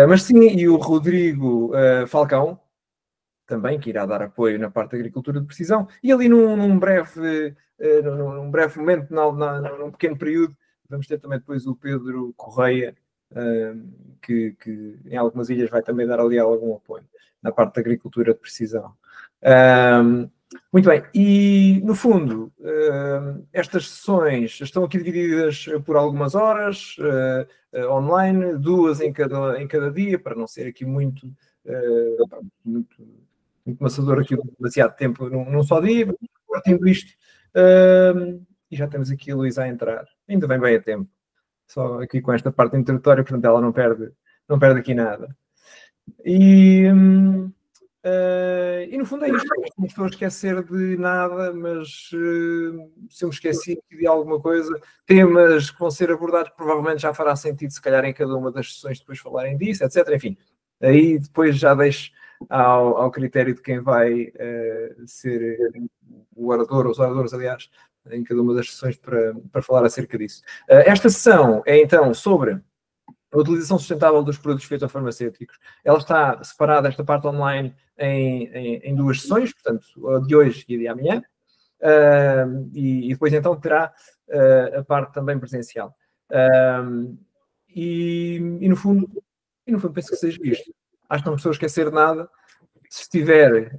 Mas sim, e o Rodrigo Falcão, também, que irá dar apoio na parte da agricultura de precisão, e ali num breve momento, num pequeno período, vamos ter também depois o Pedro Correia, que em algumas ilhas vai também dar ali algum apoio na parte da agricultura de precisão. Muito bem, e no fundo, estas sessões estão aqui divididas por algumas horas, online, 2 em cada dia, para não ser aqui muito maçador aqui demasiado tempo num só dia, partindo isto, e já temos aqui a Luísa a entrar, ainda bem a tempo, só aqui com esta parte introdutória, portanto ela não perde aqui nada. E no fundo é isto, não estou a esquecer de nada, mas se eu me esqueci de alguma coisa, temas que vão ser abordados, provavelmente já fará sentido se calhar em cada uma das sessões depois falarem disso, etc. Enfim, aí depois já deixo ao critério de quem vai ser o orador, ou os oradores, aliás, em cada uma das sessões para falar acerca disso. Esta sessão é então sobre a utilização sustentável dos produtos fitofarmacêuticos. Ela está separada, esta parte online, em 2 sessões, portanto, a de hoje e a de amanhã, e depois então terá a parte também presencial. E no fundo penso que seja isto. Acho que não me estou a esquecer de nada. Se estiver,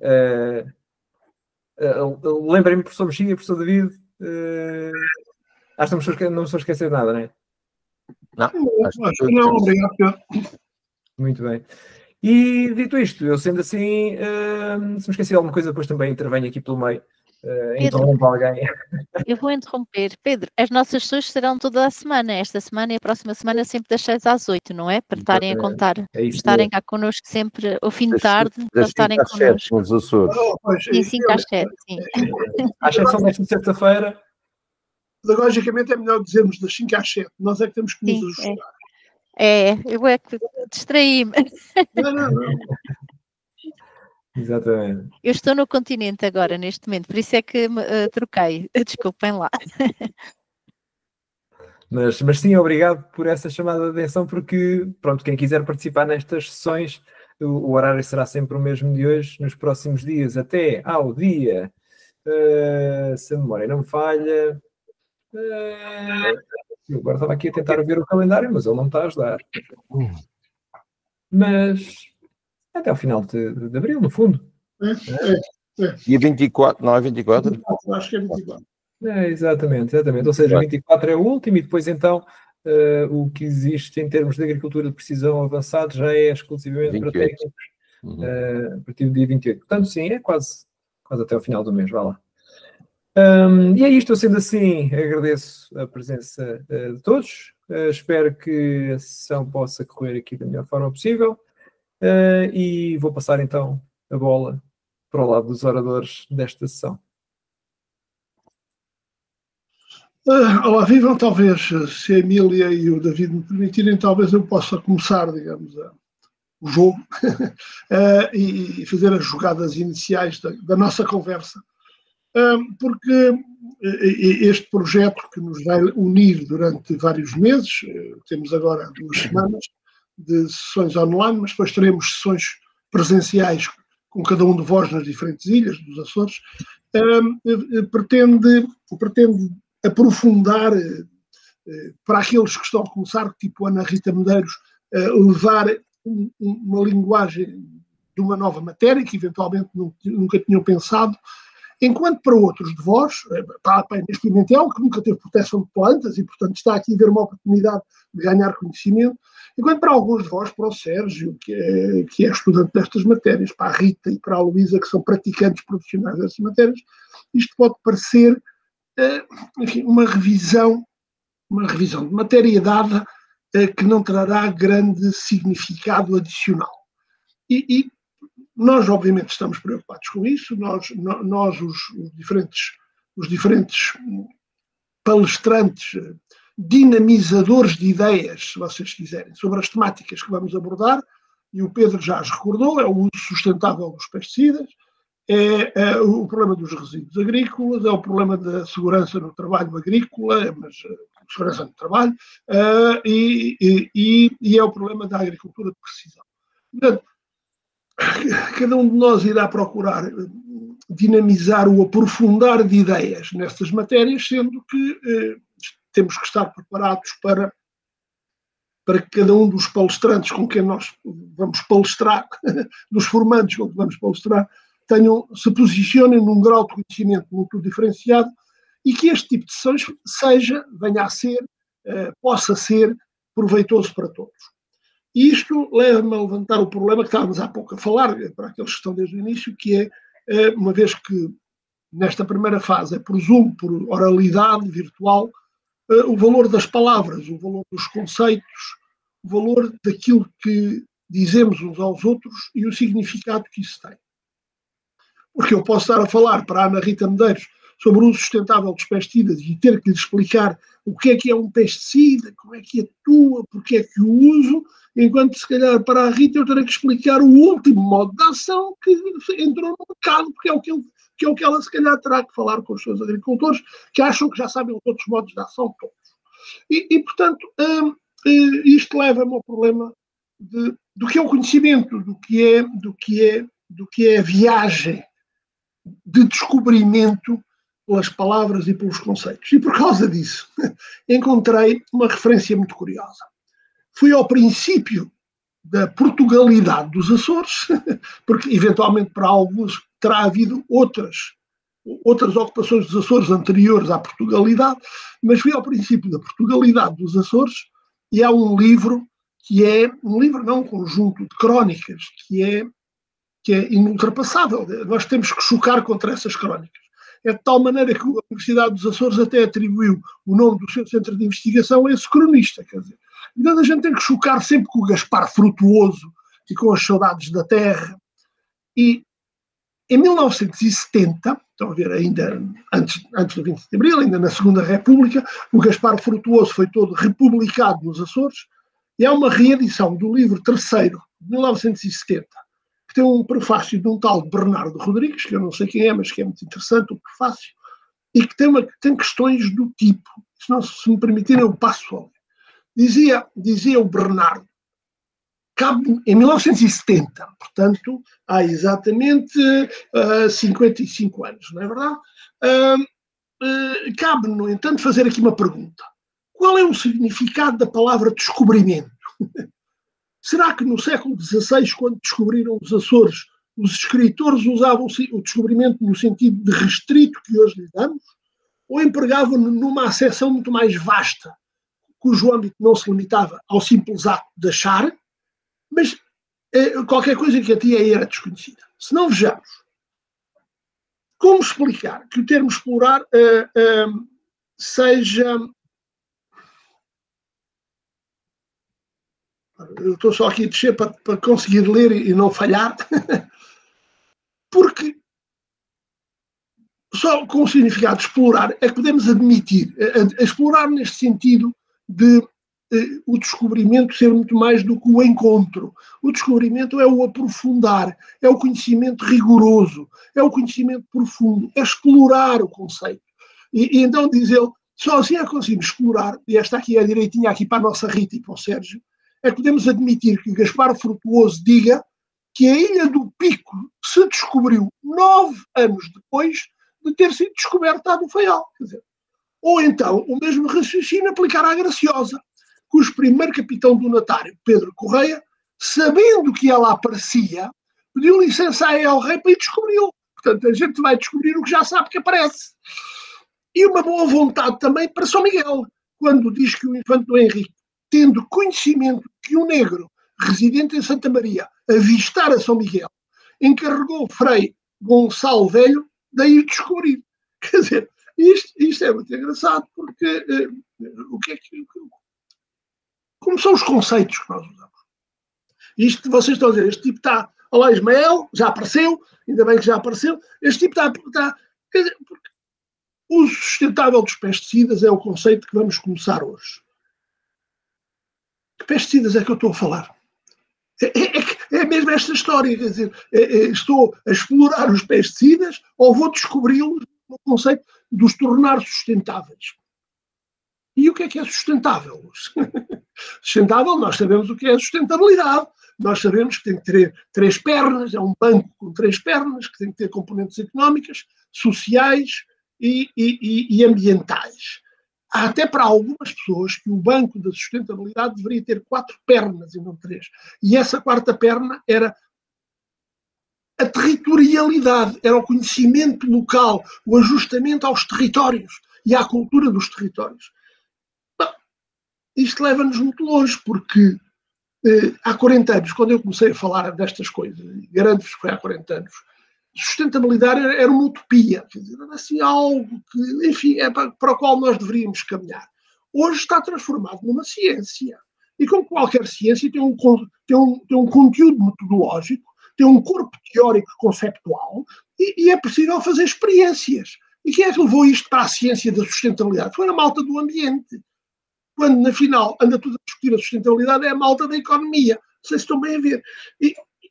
lembrem-me, professor Mexia, professor David, acho que não me estou a esquecer de nada, não é? Não, acho que não, obrigado. Muito bem. E dito isto, eu sendo assim, se me esqueci de alguma coisa, depois também intervenho aqui pelo meio. Interrompo alguém. Eu vou interromper. Pedro, as nossas sessões serão toda a semana. Esta semana e a próxima semana sempre das 6 às 8, não é? Para estarem a contar. Estarem cá connosco sempre ao fim de tarde, para estarem connosco. Nos Açores. Sim, 5 às 7, sim. À exceção desta sexta-feira. Pedagogicamente é melhor dizermos das 5 às 7. Nós é que temos que nos ajustar. Eu é que distraí-me. Não. Exatamente. Eu estou no continente agora, neste momento, por isso é que troquei. Desculpem lá. Mas sim, obrigado por essa chamada de atenção, porque, pronto, quem quiser participar nestas sessões, o horário será sempre o mesmo de hoje, nos próximos dias, até ao dia, se a memória não me falha, eu agora estava aqui a tentar ver o calendário, mas ele não me está a ajudar. Mas até ao final de abril, no fundo. Dia 24, não é 24? Acho que é 24. Exatamente. Ou seja, 24 é o último e depois então o que existe em termos de agricultura de precisão avançado já é exclusivamente 28. Para técnicos a partir do dia 28. Portanto, sim, é quase até ao final do mês, vá lá. E é isto, eu sendo assim, agradeço a presença de todos, espero que a sessão possa correr aqui da melhor forma possível e vou passar então a bola para o lado dos oradores desta sessão. Olá, vivam, talvez, se a Emília e o David me permitirem, talvez eu possa começar, digamos, o jogo e fazer as jogadas iniciais da nossa conversa. Porque este projeto que nos vai unir durante vários meses, temos agora 2 semanas de sessões online, mas depois teremos sessões presenciais com cada um de vós nas diferentes ilhas dos Açores, pretende aprofundar para aqueles que estão a começar, tipo Ana Rita Medeiros, levar uma linguagem de uma nova matéria que eventualmente nunca tinham pensado, enquanto para outros de vós, para a Inês Pimentel, que nunca teve proteção de plantas e, portanto, está aqui a ver uma oportunidade de ganhar conhecimento, enquanto para alguns de vós, para o Sérgio, que é estudante destas matérias, para a Rita e para a Luísa, que são praticantes profissionais dessas matérias, isto pode parecer, enfim, uma revisão de matéria dada que não trará grande significado adicional. E nós, obviamente, estamos preocupados com isso. Nós os diferentes palestrantes, dinamizadores de ideias, se vocês quiserem, sobre as temáticas que vamos abordar, e o Pedro já as recordou, é o uso sustentável dos pesticidas, é o problema dos resíduos agrícolas, é o problema da segurança no trabalho agrícola, mas segurança do trabalho, e é o problema da agricultura de precisão. Portanto, cada um de nós irá procurar dinamizar o aprofundar de ideias nestas matérias, sendo que temos que estar preparados para que cada um dos palestrantes com quem nós vamos palestrar, dos formandos com quem vamos palestrar, se posicionem num grau de conhecimento muito diferenciado e que este tipo de sessões venha a ser, possa ser proveitoso para todos. E isto leva-me a levantar o problema que estávamos há pouco a falar, para aqueles que estão desde o início, que é, uma vez que nesta primeira fase é por Zoom, por oralidade virtual, o valor das palavras, o valor dos conceitos, o valor daquilo que dizemos uns aos outros e o significado que isso tem. Porque eu posso estar a falar para a Ana Rita Medeiros sobre o uso sustentável dos pesticidas e ter que lhe explicar o que é um pesticida, como é que atua, porque é que o uso, enquanto se calhar para a Rita eu terei que explicar o último modo de ação que entrou no mercado, porque é o que ela se calhar terá que falar com os seus agricultores, que acham que já sabem os outros modos de ação todos. E portanto, isto leva-me ao problema do que é o conhecimento, do que é a viagem de descobrimento pelas palavras e pelos conceitos. E por causa disso, encontrei uma referência muito curiosa. Fui ao princípio da Portugalidade dos Açores, porque eventualmente para alguns terá havido outras ocupações dos Açores anteriores à Portugalidade, mas fui ao princípio da Portugalidade dos Açores e há um livro que é, um conjunto de crónicas que é inultrapassável. Nós temos que chocar contra essas crónicas. É de tal maneira que a Universidade dos Açores até atribuiu o nome do seu centro de investigação a esse cronista. Quer dizer, então a gente tem que chocar sempre com o Gaspar Frutuoso e com as saudades da terra. E em 1970, estão a ver, ainda antes do 20 de Abril, ainda na Segunda República, o Gaspar Frutuoso foi todo republicado nos Açores e há uma reedição do livro terceiro, de 1970, que tem um prefácio de um tal Bernardo Rodrigues, que eu não sei quem é, mas que é muito interessante o prefácio, e que tem questões do tipo, se me permitirem eu passo a ler. Dizia o Bernardo, cabe, em 1970, portanto, há exatamente 55 anos, não é verdade? Cabe, no entanto, fazer aqui uma pergunta. Qual é o significado da palavra descobrimento? Será que no século XVI, quando descobriram os Açores, os escritores usavam o descobrimento no sentido de restrito que hoje lhe damos? Ou empregavam numa acessão muito mais vasta, cujo âmbito não se limitava ao simples ato de achar, mas qualquer coisa que até aí era desconhecida? Se não, vejamos. Como explicar que o termo explorar seja... Eu estou só aqui a descer para conseguir ler e não falhar, porque só com o significado de explorar é que podemos admitir, explorar neste sentido de o descobrimento ser muito mais do que o encontro. O descobrimento é o aprofundar, é o conhecimento rigoroso, é o conhecimento profundo, é explorar o conceito. E então diz ele, só assim é que conseguimos explorar, e esta aqui é a direitinha aqui para a nossa Rita e para o Sérgio, é que podemos admitir que Gaspar Frutuoso diga que a Ilha do Pico se descobriu 9 anos depois de ter sido descoberta a do Faial. Quer dizer, ou então o mesmo raciocínio aplicar à Graciosa, cujo primeiro capitão do Natário, Pedro Correia, sabendo que ela aparecia, pediu licença a El Rei para ir descobri-lo. Portanto, a gente vai descobrir o que já sabe que aparece. E uma boa vontade também para São Miguel, quando diz que o infante do Henrique, tendo conhecimento que um negro residente em Santa Maria avistara São Miguel, encarregou o Frei Gonçalo Velho de ir descobrir. Quer dizer, isto é muito engraçado, porque como são os conceitos que nós usamos? Isto, vocês estão a dizer, este tipo está, olá Ismael, já apareceu, ainda bem que já apareceu, este tipo está quer dizer, porque o uso sustentável dos pesticidas é o conceito que vamos começar hoje. Que pesticidas é que eu estou a falar? É mesmo esta história, quer dizer, estou a explorar os pesticidas ou vou descobri-los no conceito de os tornar sustentáveis. E o que é sustentável? Sustentável, nós sabemos o que é sustentabilidade. Nós sabemos que tem que ter 3 pernas, é um banco com 3 pernas, que tem que ter componentes económicas, sociais e ambientais. Há até para algumas pessoas que o banco da sustentabilidade deveria ter 4 pernas e não 3. E essa 4ª perna era a territorialidade, era o conhecimento local, o ajustamento aos territórios e à cultura dos territórios. Bom, isto leva-nos muito longe, porque há 40 anos, quando eu comecei a falar destas coisas, garanto-vos que foi há 40 anos, sustentabilidade era uma utopia, quer dizer, era assim algo que, enfim, é para o qual nós deveríamos caminhar. Hoje está transformado numa ciência. E como qualquer ciência tem um conteúdo metodológico, tem um corpo teórico conceptual e é possível fazer experiências. E quem é que levou isto para a ciência da sustentabilidade? Foi a malta do ambiente. Quando, na final, anda tudo a discutir a sustentabilidade, é a malta da economia. Não sei se estão bem a ver.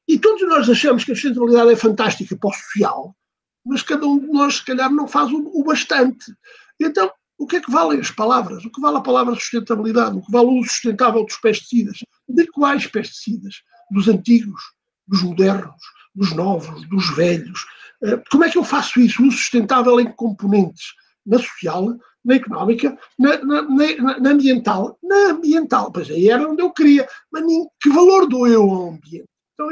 E todos nós achamos que a sustentabilidade é fantástica para o social, mas cada um de nós, se calhar, não faz o bastante. Então, o que é que valem as palavras? O que vale a palavra sustentabilidade? O que vale o uso sustentável dos pesticidas? De quais pesticidas? Dos antigos, dos modernos, dos novos, dos velhos? Como é que eu faço isso? O uso sustentável em componentes? Na social, na económica, na ambiental? Na ambiental, pois aí era onde eu queria. Mas que valor dou eu ao ambiente? Então,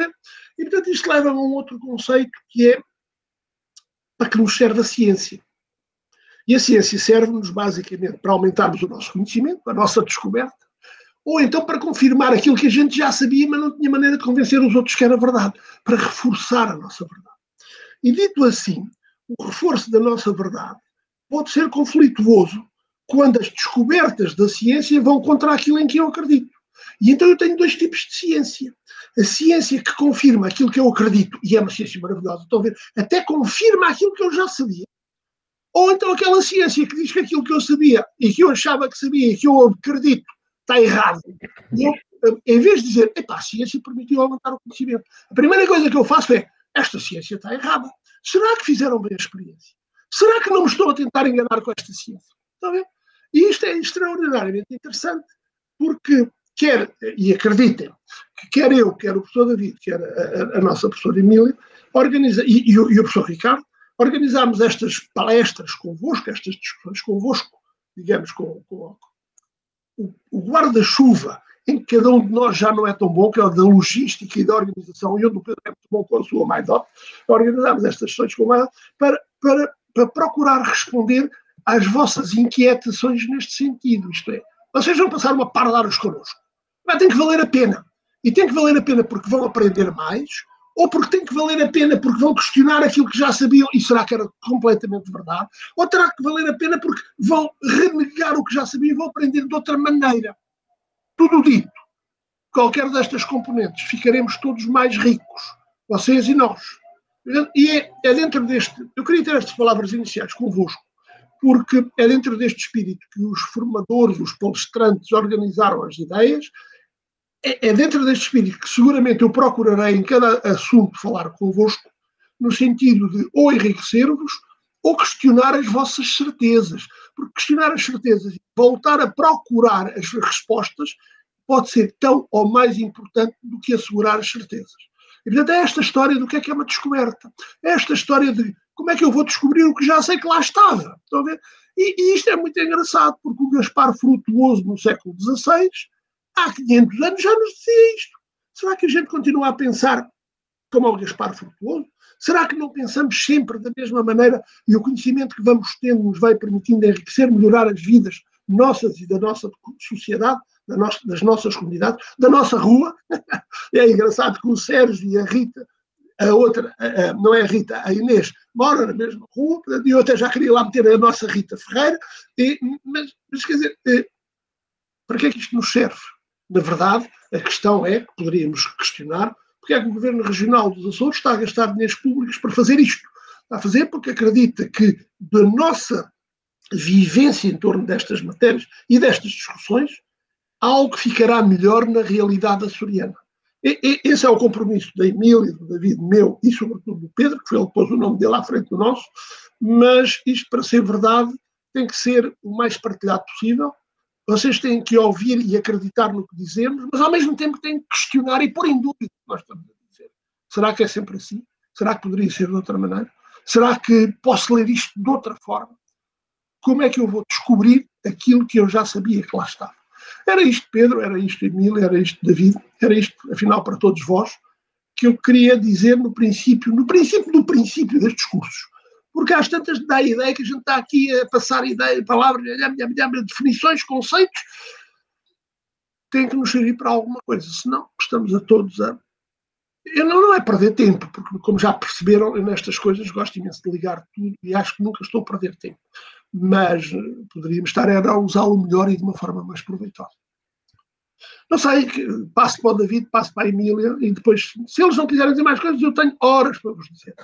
e, portanto, isto leva a um outro conceito que é para que nos serve a ciência. E a ciência serve-nos basicamente para aumentarmos o nosso conhecimento, a nossa descoberta, ou então para confirmar aquilo que a gente já sabia, mas não tinha maneira de convencer os outros que era verdade, para reforçar a nossa verdade. E dito assim, o reforço da nossa verdade pode ser conflituoso quando as descobertas da ciência vão contra aquilo em que eu acredito. E então eu tenho 2 tipos de ciência. A ciência que confirma aquilo que eu acredito, e é uma ciência maravilhosa, estão a ver, até confirma aquilo que eu já sabia. Ou então aquela ciência que diz que aquilo que eu sabia e que eu achava que sabia e que eu acredito está errado. E eu, em vez de dizer, a ciência permitiu aumentar o conhecimento, a primeira coisa que eu faço é, esta ciência está errada. Será que fizeram bem a experiência? Será que não me estou a tentar enganar com esta ciência? Estão a ver? E isto é extraordinariamente interessante, porque e acreditem, que quer eu, quer o professor David, quer a nossa professora Emília, e o professor Ricardo, organizámos estas palestras convosco, estas discussões convosco, digamos, com o guarda-chuva, em que cada um de nós já não é tão bom, que é o da logística e da organização, e onde o Pedro é muito bom com a sua MyDoc, organizámos estas sessões com a para procurar responder às vossas inquietações neste sentido, isto é, vocês vão passar uma par de horas connosco, mas tem que valer a pena, e tem que valer a pena porque vão aprender mais, ou porque tem que valer a pena porque vão questionar aquilo que já sabiam e será que era completamente verdade, ou terá que valer a pena porque vão renegar o que já sabiam e vão aprender de outra maneira. Tudo dito, qualquer destas componentes, ficaremos todos mais ricos, vocês e nós. E é dentro deste, eu queria ter estas palavras iniciais convosco, porque é dentro deste espírito que os formadores, os palestrantes organizaram as ideias, é dentro deste espírito que seguramente eu procurarei em cada assunto falar convosco, no sentido de ou enriquecer-vos ou questionar as vossas certezas. Porque questionar as certezas e voltar a procurar as respostas pode ser tão ou mais importante do que assegurar as certezas. E, portanto, é esta história do que é uma descoberta. É esta história de como é que eu vou descobrir o que já sei que lá estava. Estão a ver? E isto é muito engraçado, porque o Gaspar Frutuoso, no século XVI, há 500 anos já nos dizia isto. Será que a gente continua a pensar como o Gaspar Frutuoso? Será que não pensamos sempre da mesma maneira e o conhecimento que vamos tendo nos vai permitindo enriquecer, melhorar as vidas nossas e da nossa sociedade, das nossas comunidades, da nossa rua? É engraçado que o Sérgio e a Rita, a outra, não é a Rita, a Inês, moram na mesma rua, e eu até já queria lá meter a nossa Rita Ferreira, mas quer dizer, para que é que isto nos serve? Na verdade, a questão é, que poderíamos questionar, porque é que o Governo Regional dos Açores está a gastar dinheiros públicos para fazer isto? Está a fazer porque acredita que da nossa vivência em torno destas matérias e destas discussões, há algo que ficará melhor na realidade açoriana. Esse é o compromisso da Emília, do David, meu e sobretudo do Pedro, que foi ele que pôs o nome dele à frente do nosso, mas isto para ser verdade tem que ser o mais partilhado possível. Vocês têm que ouvir e acreditar no que dizemos, mas ao mesmo tempo têm que questionar e pôr em dúvida o que nós estamos a dizer. Será que é sempre assim? Será que poderia ser de outra maneira? Será que posso ler isto de outra forma? Como é que eu vou descobrir aquilo que eu já sabia que lá estava? Era isto, Pedro, era isto, Emília, era isto, David, era isto, afinal, para todos vós, que eu queria dizer no princípio destes discursos. Porque às tantas dá a ideia que a gente está aqui a passar ideias, palavras, definições, conceitos, tem que nos servir para alguma coisa, senão estamos a todos a... Não é perder tempo, porque como já perceberam, eu nestas coisas gosto imenso de ligar tudo e acho que nunca estou a perder tempo. Mas poderíamos estar a usá-lo melhor e de uma forma mais proveitosa. Não sei, passo para o David, passo para a Emília e depois, se eles não quiserem dizer mais coisas, eu tenho horas para vos dizer.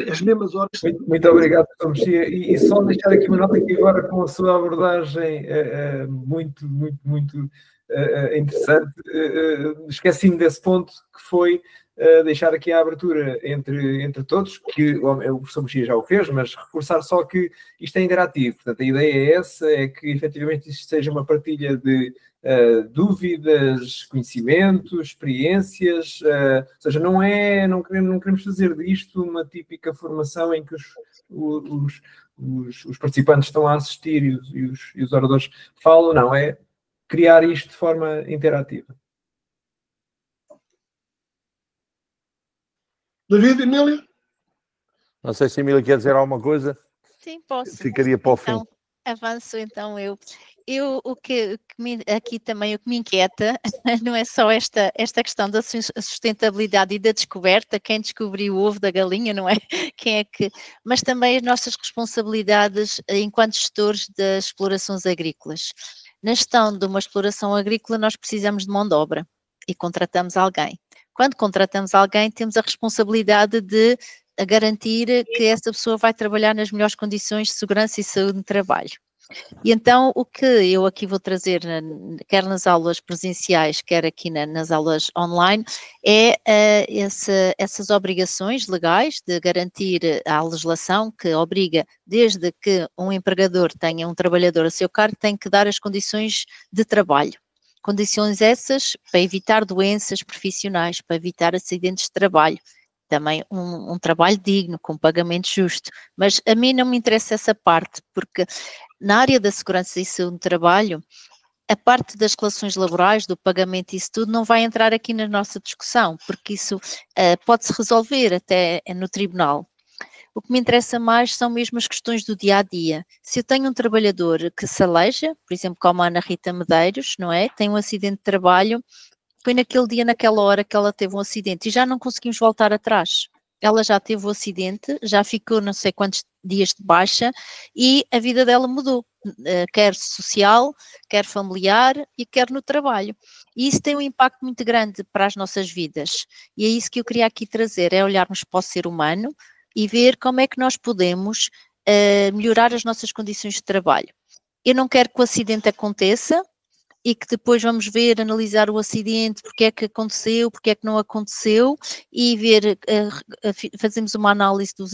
As mesmas horas. Muito obrigado, Dr. Mexia. E só deixar aqui uma nota que agora com a sua abordagem muito interessante, esqueci-me desse ponto que foi deixar aqui a abertura entre todos, que o professor Mexia já o fez, mas reforçar só que isto é interativo. Portanto, a ideia é essa, é que efetivamente isto seja uma partilha de dúvidas, conhecimentos, experiências, ou seja, não queremos fazer disto uma típica formação em que os participantes estão a assistir e os oradores falam, não, é criar isto de forma interativa. David, Emília? Não sei se a Emília quer dizer alguma coisa. Sim, posso. Ficaria para o então, fim. Avanço então eu. O que aqui também o que me inquieta não é só esta questão da sustentabilidade e da descoberta, quem descobriu o ovo da galinha, não é? Quem é que... Mas também as nossas responsabilidades enquanto gestores das explorações agrícolas. Na gestão de uma exploração agrícola nós precisamos de mão de obra e contratamos alguém. Quando contratamos alguém temos a responsabilidade de garantir que essa pessoa vai trabalhar nas melhores condições de segurança e saúde no trabalho. E então o que eu aqui vou trazer, quer nas aulas presenciais, quer aqui nas aulas online, é essas obrigações legais de garantir a legislação que obriga, desde que um empregador tenha um trabalhador a seu cargo, tem que dar as condições de trabalho. Condições essas para evitar doenças profissionais, para evitar acidentes de trabalho. Também um trabalho digno, com pagamento justo. Mas a mim não me interessa essa parte, porque na área da segurança e saúde no trabalho, a parte das relações laborais, do pagamento e isso tudo, não vai entrar aqui na nossa discussão, porque isso pode-se resolver até no tribunal. O que me interessa mais são mesmo as questões do dia-a-dia. Se eu tenho um trabalhador que se aleija, por exemplo, como a Ana Rita Medeiros, não é? Tem um acidente de trabalho, foi naquele dia, naquela hora que ela teve um acidente e já não conseguimos voltar atrás. Ela já teve o acidente, já ficou não sei quantos dias de baixa e a vida dela mudou, quer social, quer familiar e quer no trabalho. E isso tem um impacto muito grande para as nossas vidas. E é isso que eu queria aqui trazer, é olharmos para o ser humano e ver como é que nós podemos melhorar as nossas condições de trabalho. Eu não quero que o acidente aconteça e que depois vamos ver, analisar o acidente, porque é que aconteceu, porque é que não aconteceu, e ver, fazemos uma análise do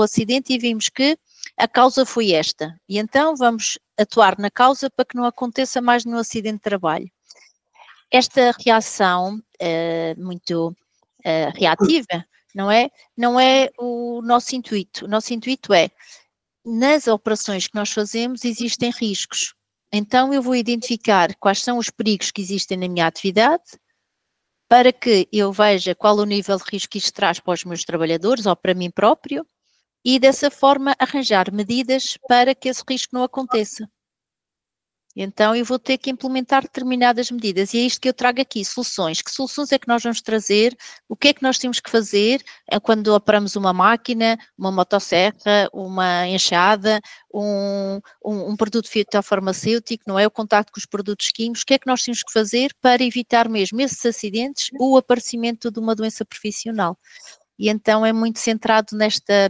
acidente e vimos que a causa foi esta. E então vamos atuar na causa para que não aconteça mais no acidente de trabalho. Esta reação muito reativa, não é o nosso intuito. O nosso intuito é, nas operações que nós fazemos, existem riscos. Então eu vou identificar quais são os perigos que existem na minha atividade, para que eu veja qual o nível de risco que isto traz para os meus trabalhadores ou para mim próprio, e dessa forma arranjar medidas para que esse risco não aconteça. Então eu vou ter que implementar determinadas medidas e é isto que eu trago aqui, soluções. Que soluções é que nós vamos trazer? O que é que nós temos que fazer quando operamos uma máquina, uma motosserra, uma enxada, um produto fitofarmacêutico, não é? O contacto com os produtos químicos, o que é que nós temos que fazer para evitar mesmo esses acidentes ou o aparecimento de uma doença profissional? E então é muito centrado nesta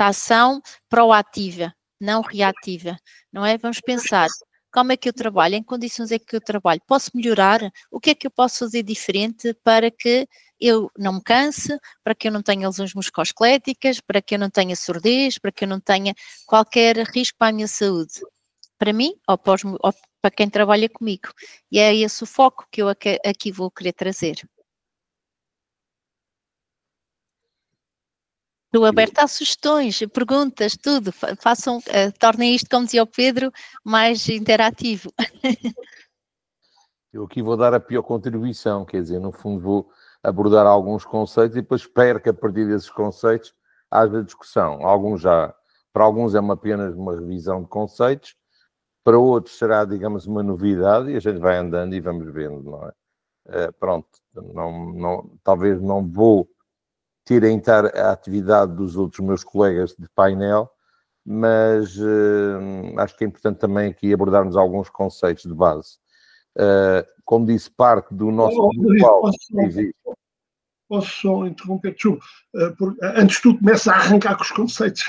ação proativa, não reativa, não é? Vamos pensar, como é que eu trabalho, em que condições é que eu trabalho, posso melhorar, o que é que eu posso fazer diferente para que eu não me canse, para que eu não tenha lesões musculoesqueléticas, para que eu não tenha surdez, para que eu não tenha qualquer risco para a minha saúde. para mim ou para quem trabalha comigo. E é esse o foco que eu aqui vou querer trazer. Estou aberta a sugestões, perguntas, tudo. Façam, tornem isto, como dizia o Pedro, mais interativo. Eu aqui vou dar a pior contribuição, quer dizer, no fundo vou abordar alguns conceitos e depois espero que a partir desses conceitos haja discussão. Para alguns é apenas uma revisão de conceitos, para outros será, digamos, uma novidade e a gente vai andando e vamos vendo, não é? Pronto, talvez não vou tirar a atividade dos outros meus colegas de painel, mas acho que é importante também aqui abordarmos alguns conceitos de base. Como disse, parte do nosso grupo. Posso só interromper, antes tu começas a arrancar com os conceitos.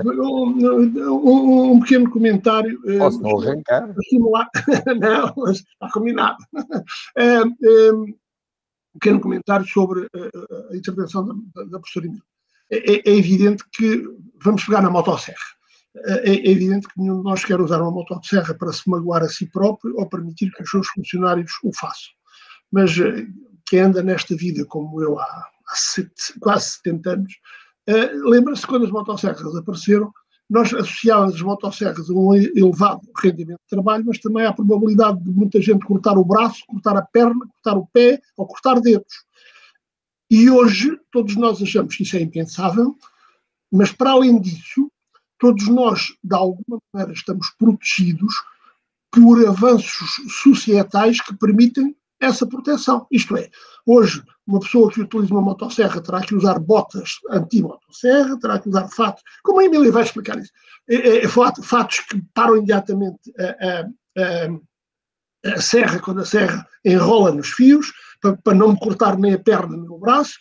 um pequeno comentário. Posso não arrancar? Não, mas está combinado. Um pequeno comentário sobre a intervenção da professora Emília. É evidente que vamos pegar na motosserra. É evidente que nenhum de nós quer usar uma motosserra para se magoar a si próprio ou permitir que os seus funcionários o façam. Mas quem anda nesta vida como eu há quase 70 anos, lembra-se quando as motosserras apareceram, nós associávamos as motosserras a um elevado rendimento de trabalho, mas também à probabilidade de muita gente cortar o braço, cortar a perna, cortar o pé ou cortar dedos. E hoje todos nós achamos que isso é impensável, mas para além disso, todos nós, de alguma maneira, estamos protegidos por avanços societais que permitem essa proteção. Isto é, hoje, uma pessoa que utiliza uma motosserra terá que usar botas anti-motosserra, terá que usar fatos, como a Emília vai explicar isso, fatos que param imediatamente a serra, quando a serra enrola nos fios, para não me cortar nem a perna nem o braço,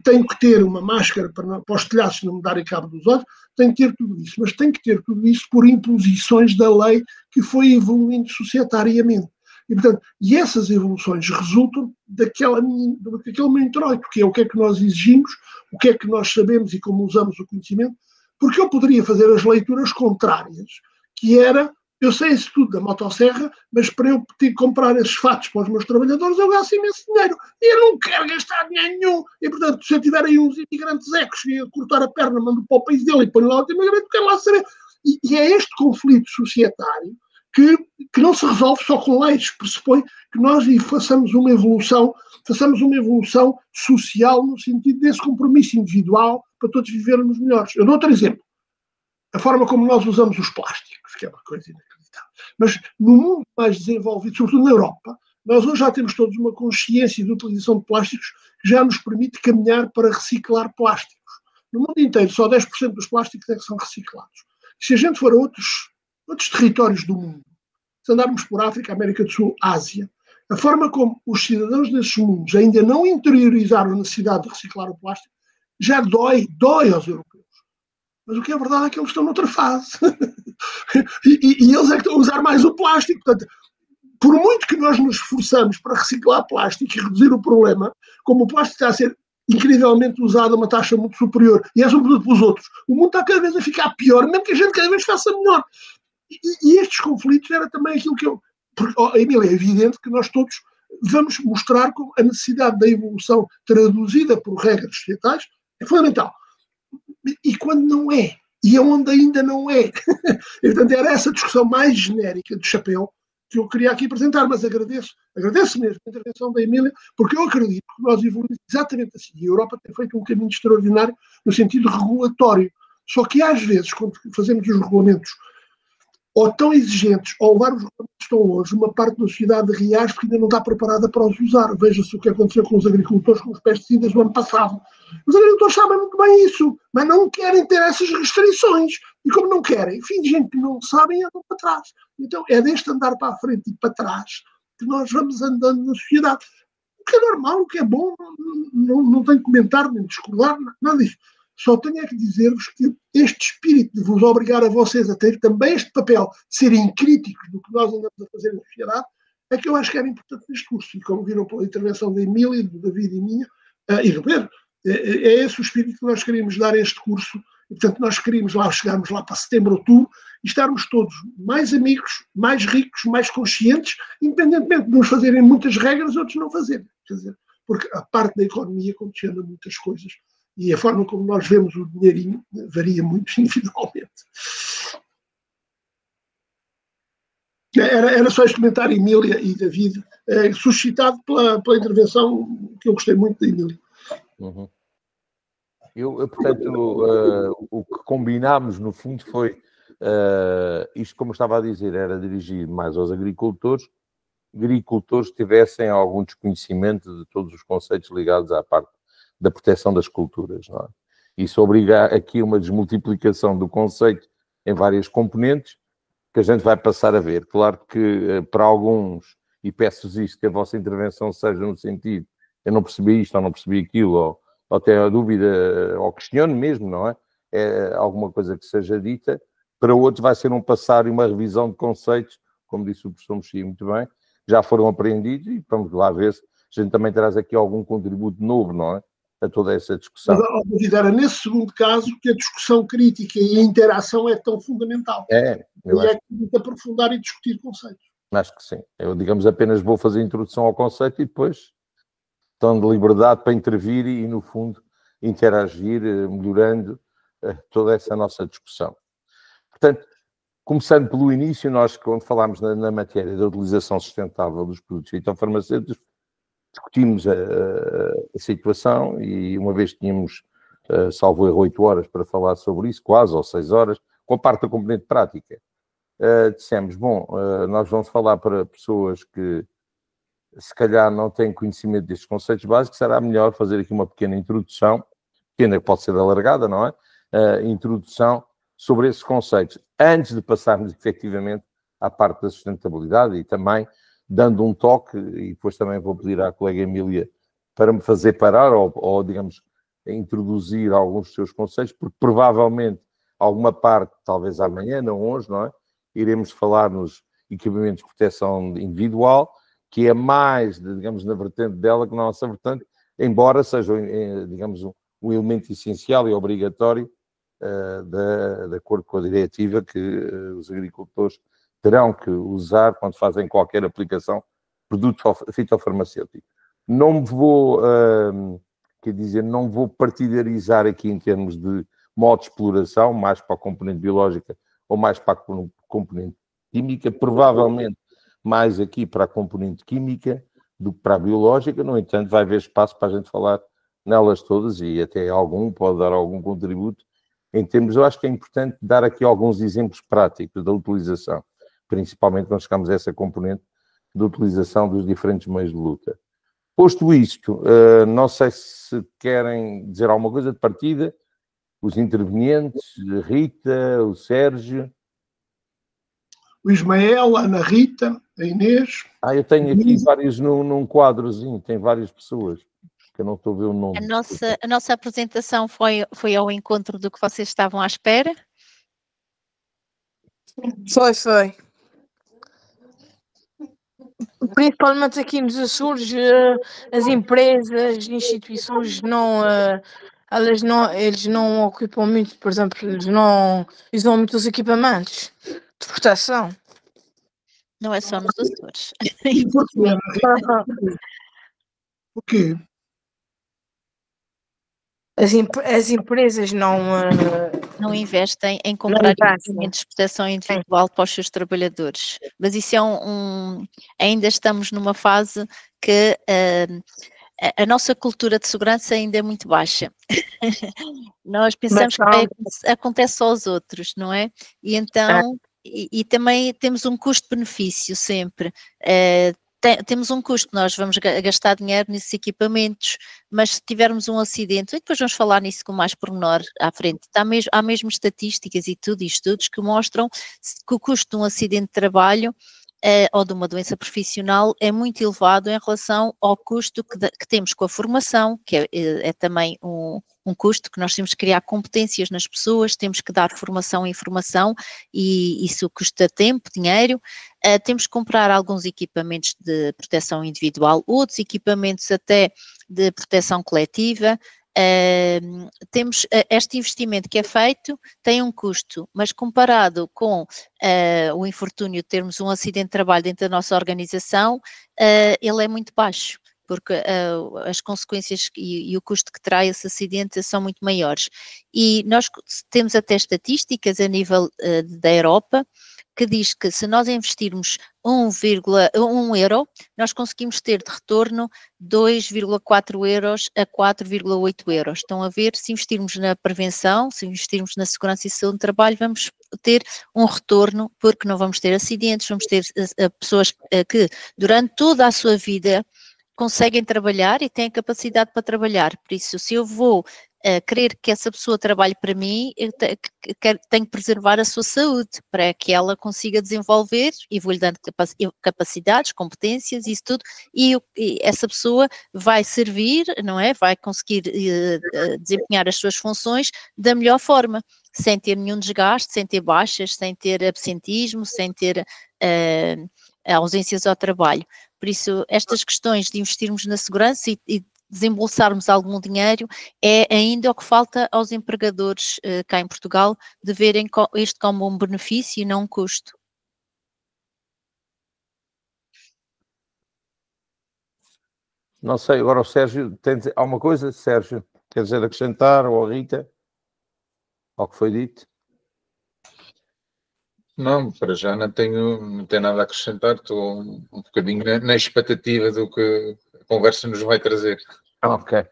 tenho que ter uma máscara para os telhaços não me darem cabo dos olhos, tenho que ter tudo isso, mas tenho que ter tudo isso por imposições da lei que foi evoluindo societariamente. E, portanto, essas evoluções resultam daquele meu introito, que é o que é que nós exigimos, o que é que nós sabemos e como usamos o conhecimento, porque eu poderia fazer as leituras contrárias, que era, eu sei isso tudo da motosserra, mas para eu ter que comprar esses fatos para os meus trabalhadores, eu gasto imenso dinheiro. E eu não quero gastar dinheiro nenhum. E, portanto, se eu tiver aí uns imigrantes ecos e cortar a perna, mando para o país dele e ponho lá outro imigrante, quero lá saber. E é este conflito societário que não se resolve só com leis, que pressupõe que nós façamos uma evolução social no sentido desse compromisso individual para todos vivermos melhores. Eu dou outro exemplo. A forma como nós usamos os plásticos, que é uma coisa inacreditável. Mas no mundo mais desenvolvido, sobretudo na Europa, nós hoje já temos todos uma consciência de utilização de plásticos que já nos permite caminhar para reciclar plásticos. No mundo inteiro, só 10% dos plásticos é que são reciclados. Se a gente for a outros territórios do mundo, se andarmos por África, América do Sul, Ásia, a forma como os cidadãos desses mundos ainda não interiorizaram a necessidade de reciclar o plástico já dói aos europeus. Mas o que é verdade é que eles estão noutra fase. e eles é que estão a usar mais o plástico. Portanto, por muito que nós nos esforçamos para reciclar plástico e reduzir o problema, como o plástico está a ser incrivelmente usado a uma taxa muito superior e é sobretudo pelos outros, o mundo está cada vez a ficar pior, mesmo que a gente cada vez faça melhor. E estes conflitos era também aquilo que eu... Porque, Emília, é evidente que nós todos vamos mostrar como a necessidade da evolução traduzida por regras societais é fundamental. E quando não é, e onde ainda não é. E, portanto, era essa discussão mais genérica de chapéu que eu queria aqui apresentar, mas agradeço mesmo a intervenção da Emília, porque eu acredito que nós evoluímos exatamente assim. E a Europa tem feito um caminho extraordinário no sentido regulatório. Só que às vezes, quando fazemos os regulamentos ou tão exigentes, ou levar os regulamentos tão longe, uma parte da sociedade reage porque ainda não está preparada para os usar. Veja-se o que aconteceu com os agricultores com os pesticidas do ano passado. Os agricultores sabem muito bem isso, mas não querem ter essas restrições. E como não querem, enfim, gente que não sabem andam para trás. Então é deste andar para a frente e para trás que nós vamos andando na sociedade. O que é normal, o que é bom, não tenho que comentar nem discordar, nada disso. Só tenho é que dizer-vos que este espírito de vos obrigar a vocês a ter também este papel, de serem críticos do que nós andamos a fazer na sociedade, é que eu acho que era importante neste curso. E como viram pela intervenção da Emília, do David e minha, e do Pedro, é esse o espírito que nós queríamos dar a este curso E, portanto, nós queríamos chegarmos lá para setembro, outubro, e estarmos todos mais amigos, mais ricos, mais conscientes, independentemente de uns fazerem muitas regras, outros não fazerem. Quer dizer, porque a parte da economia condiciona muitas coisas e a forma como nós vemos o dinheirinho varia muito individualmente. Era só este comentário, Emília e David, suscitado pela intervenção que eu gostei muito da Emília. Uhum. Portanto, o que combinámos, no fundo, foi isto, como eu estava a dizer, era dirigir mais aos agricultores que tivessem algum desconhecimento de todos os conceitos ligados à parte da proteção das culturas. Não é? Isso obriga aqui uma desmultiplicação do conceito em várias componentes que a gente vai passar a ver. Claro que para alguns, e peço-vos isto, que a vossa intervenção seja no sentido, eu não percebi isto ou não percebi aquilo, ou tenho a dúvida, ou questiono mesmo, não é? É alguma coisa que seja dita. Para outros vai ser um passar e uma revisão de conceitos, como disse o professor Mexia muito bem, já foram apreendidos e vamos lá ver se a gente também traz aqui algum contributo novo, não é? A toda essa discussão. Mas, era nesse segundo caso que a discussão crítica e a interação é tão fundamental. E é que aprofundar e discutir conceitos. Acho que sim. Eu, digamos, apenas vou fazer a introdução ao conceito e depois estão de liberdade para intervir e, no fundo, interagir, melhorando toda essa nossa discussão. Portanto, começando pelo início, nós, quando falámos na matéria da utilização sustentável dos produtos fitofarmacêuticos, discutimos a situação e uma vez tínhamos, salvo erro, 8 horas para falar sobre isso, quase, ou 6 horas, com a parte da componente prática. Dissemos, bom, nós vamos falar para pessoas que se calhar não têm conhecimento destes conceitos básicos, será melhor fazer aqui uma pequena introdução, pequena que pode ser alargada, não é? Introdução sobre esses conceitos, antes de passarmos efetivamente à parte da sustentabilidade e também dando um toque, e depois também vou pedir à colega Emília para me fazer parar ou digamos, introduzir alguns dos seus conceitos, porque provavelmente alguma parte, talvez amanhã, não hoje, não é? Iremos falar nos equipamentos de proteção individual, que é mais, digamos, na vertente dela que na nossa vertente, embora seja, digamos, um elemento essencial e obrigatório de acordo com a diretiva que os agricultores terão que usar quando fazem qualquer aplicação de produto fitofarmacêutico. Não vou, quer dizer, não vou partidarizar aqui em termos de modo de exploração, mais para a componente biológica ou mais para a componente química, provavelmente mais aqui para a componente química do que para a biológica. No entanto, vai haver espaço para a gente falar nelas todas e até pode dar algum contributo em termos. Eu acho que é importante dar aqui alguns exemplos práticos da utilização, principalmente quando chegamos a essa componente de utilização dos diferentes meios de luta. Posto isto, não sei se querem dizer alguma coisa de partida, os intervenientes, Rita, o Sérgio. O Ismael, a Ana Rita, a Inês. Eu tenho aqui vários num quadrozinho, tem várias pessoas, que eu não estou a ver o nome. A nossa apresentação foi ao encontro do que vocês estavam à espera? Foi. Principalmente aqui nos Açores, as empresas, as instituições eles não ocupam muito, por exemplo, eles não usam muitos equipamentos de proteção. Não é só nos Açores. O quê? As empresas não investem em comprar equipamentos de proteção individual para os seus trabalhadores. Mas isso é ainda estamos numa fase que a nossa cultura de segurança ainda é muito baixa. Nós pensamos que acontece só aos outros, não é? E então, e também temos um custo-benefício sempre. Temos um custo, nós vamos gastar dinheiro nesses equipamentos, mas se tivermos um acidente, e depois vamos falar nisso com mais pormenor à frente, há mesmo estatísticas e tudo, e estudos que mostram que o custo de um acidente de trabalho ou de uma doença profissional é muito elevado em relação ao custo que temos com a formação, que é também um custo que nós temos que criar competências nas pessoas, temos que dar formação e informação, e isso custa tempo, dinheiro. Temos que comprar alguns equipamentos de proteção individual, outros equipamentos até de proteção coletiva, temos este investimento que é feito, tem um custo, mas comparado com o infortúnio de termos um acidente de trabalho dentro da nossa organização, ele é muito baixo, porque as consequências e o custo que traz esse acidente são muito maiores. E nós temos até estatísticas a nível da Europa, que diz que se nós investirmos 1 euro, nós conseguimos ter de retorno 2,4 euros a 4,8 euros. Estão a ver, se investirmos na prevenção, se investirmos na segurança e saúde no trabalho, vamos ter um retorno, porque não vamos ter acidentes, vamos ter pessoas que durante toda a sua vida conseguem trabalhar e têm a capacidade para trabalhar. Por isso, se eu vou querer que essa pessoa trabalhe para mim, eu tenho que preservar a sua saúde, para que ela consiga desenvolver, e vou-lhe dando capacidades, competências, isso tudo, e essa pessoa vai servir, não é? Vai conseguir desempenhar as suas funções da melhor forma, sem ter nenhum desgaste, sem ter baixas, sem ter absentismo, sem ter ausências ao trabalho. Por isso, estas questões de investirmos na segurança e desembolsarmos algum dinheiro é ainda o que falta aos empregadores cá em Portugal, de verem isto como um benefício e não um custo. Não sei, agora o Sérgio, tem alguma coisa, Sérgio? Quer dizer, acrescentar, ou a Rita, ao que foi dito? Não, para já não tenho nada a acrescentar, estou um bocadinho na expectativa do que a conversa nos vai trazer. Ok.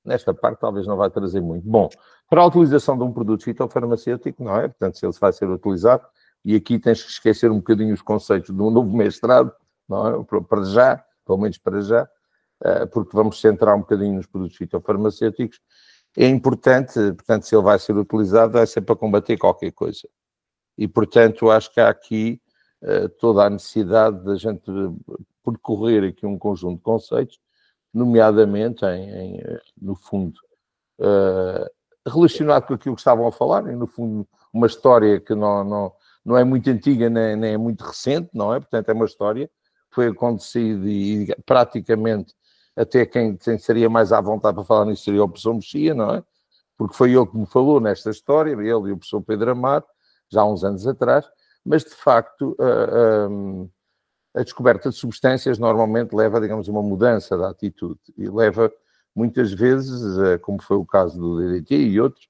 Nesta parte talvez não vai trazer muito. Bom, para a utilização de um produto fitofarmacêutico, não é? Portanto, se ele vai ser utilizado, e aqui tens que esquecer um bocadinho os conceitos de um novo mestrado, não é? Para já, pelo menos para já, porque vamos centrar um bocadinho nos produtos fitofarmacêuticos. É importante, portanto, se ele vai ser utilizado, vai ser para combater qualquer coisa. E, portanto, acho que há aqui toda a necessidade da gente percorrer aqui um conjunto de conceitos, nomeadamente, no fundo, relacionado com aquilo que estavam a falar, e no fundo uma história que não é muito antiga nem é muito recente, não é? Portanto, é uma história que foi acontecida e praticamente até quem seria mais à vontade para falar nisso seria o professor Mexia, não é? Porque foi ele que me falou nesta história, ele e o professor Pedro Amar, já há uns anos atrás, mas de facto a descoberta de substâncias normalmente leva, digamos, a uma mudança da atitude e leva muitas vezes, como foi o caso do DDT e outros,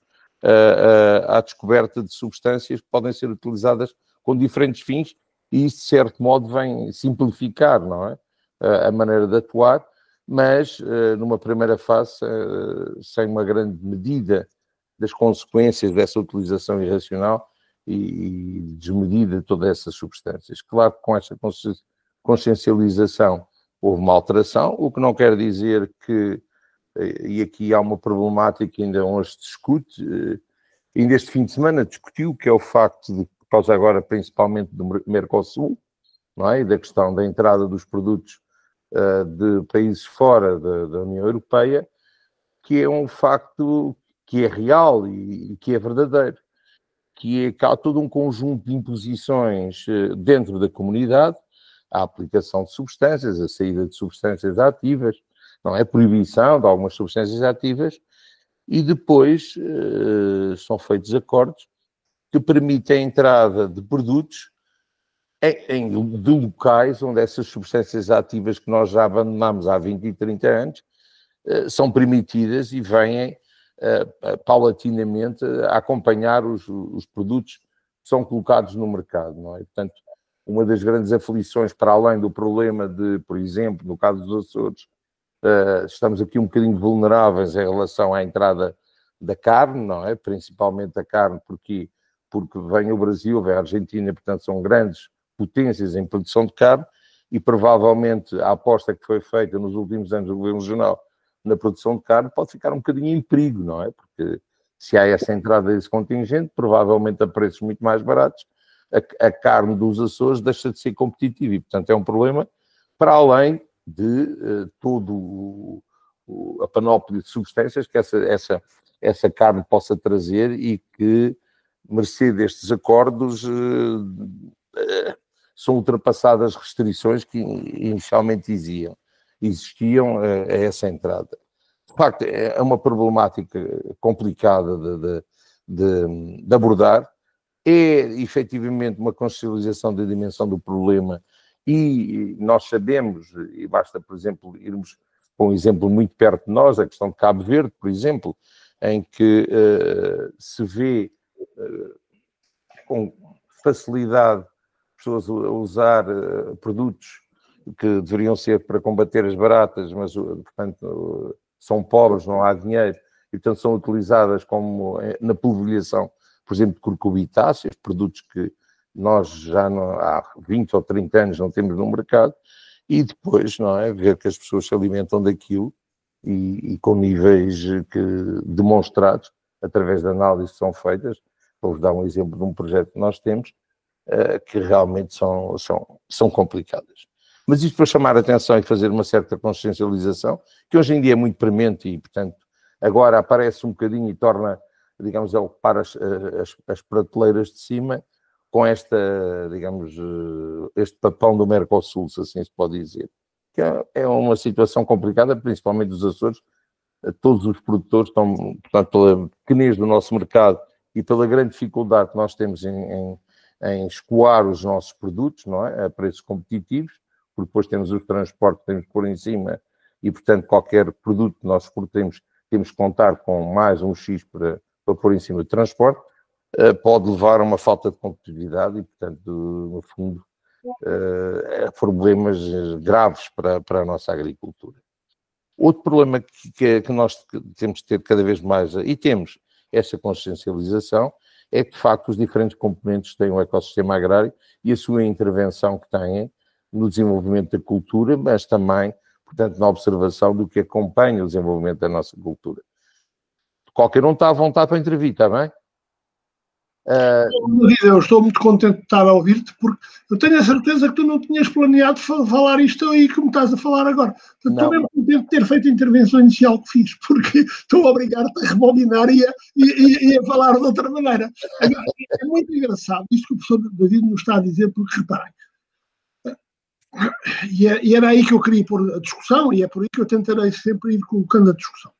à descoberta de substâncias que podem ser utilizadas com diferentes fins e isso, de certo modo, vem simplificar, não é? A maneira de atuar, mas numa primeira fase, sem uma grande medida das consequências dessa utilização irracional e desmedida de todas essas substâncias. Claro que com esta consciencialização houve uma alteração, o que não quer dizer que, e aqui há uma problemática que ainda hoje se discute, ainda este fim de semana discutiu, que é o facto de, por causa agora principalmente do Mercosul, não é? E da questão da entrada dos produtos de países fora da União Europeia, que é um facto que é real e que é verdadeiro, que é que há todo um conjunto de imposições dentro da comunidade, a aplicação de substâncias, a saída de substâncias ativas, não é? A proibição de algumas substâncias ativas, e depois são feitos acordos que permitem a entrada de produtos de locais onde essas substâncias ativas que nós já abandonámos há 20 e 30 anos são permitidas e vêm paulatinamente a acompanhar os produtos que são colocados no mercado, não é? Portanto, uma das grandes aflições, para além do problema de, por exemplo, no caso dos Açores, estamos aqui um bocadinho vulneráveis em relação à entrada da carne, não é? Principalmente a carne, porque vem o Brasil, vem a Argentina, portanto são grandes potências em produção de carne e provavelmente a aposta que foi feita nos últimos anos do governo regional na produção de carne pode ficar um bocadinho em perigo, não é? Porque se há essa entrada desse contingente, provavelmente a preços muito mais baratos, a carne dos Açores deixa de ser competitiva e, portanto, é um problema para além de todo a panóplia de substâncias que essa carne possa trazer e que, mercê destes acordos, são ultrapassadas restrições que inicialmente existiam a essa entrada. de facto, é uma problemática complicada de abordar. É, efetivamente, uma consciencialização da dimensão do problema e nós sabemos, e basta, por exemplo, irmos para um exemplo muito perto de nós, a questão de Cabo Verde, por exemplo, em que se vê com facilidade pessoas a usar produtos que deveriam ser para combater as baratas, mas, portanto, são pobres, não há dinheiro, e, portanto, são utilizadas como na polvilhação, por exemplo, de curcubitáceas, produtos que nós já há 20 ou 30 anos não temos no mercado, e depois, não é, ver que as pessoas se alimentam daquilo e com níveis demonstrados, através de análises que são feitas. Vou-vos dar um exemplo de um projeto que nós temos, que realmente são complicadas. Mas isto para chamar a atenção e fazer uma certa consciencialização, que hoje em dia é muito premente e, portanto, agora aparece um bocadinho e torna, digamos, a ocupar as prateleiras de cima com esta, digamos, este papão do Mercosul, se assim se pode dizer. Que é uma situação complicada, principalmente dos Açores. Todos os produtores estão, portanto, pela pequenez do nosso mercado e pela grande dificuldade que nós temos em escoar os nossos produtos, não é? A preços competitivos, porque depois temos os transportes que temos que pôr em cima e, portanto, qualquer produto que nós exportemos temos que contar com mais um X para pôr em cima do transporte, pode levar a uma falta de competitividade e, portanto, no fundo, a problemas graves para a nossa agricultura. Outro problema que nós temos de ter cada vez mais, e temos essa consciencialização, é que, de facto, os diferentes componentes têm o ecossistema agrário e a sua intervenção que têm no desenvolvimento da cultura, mas também, portanto, na observação do que acompanha o desenvolvimento da nossa cultura. Qualquer um está à vontade para intervir, está bem? Eu estou muito contente de estar a ouvir-te, porque eu tenho a certeza que tu não tinhas planeado falar isto aí como estás a falar agora. Portanto, estou mesmo contente de ter feito a intervenção inicial que fiz, porque estou a obrigar-te a rebobinar e a falar de outra maneira. Agora, é muito engraçado isto que o professor David nos está a dizer, porque reparem, e era aí que eu queria pôr a discussão, e é por aí que eu tentarei sempre ir colocando a discussão.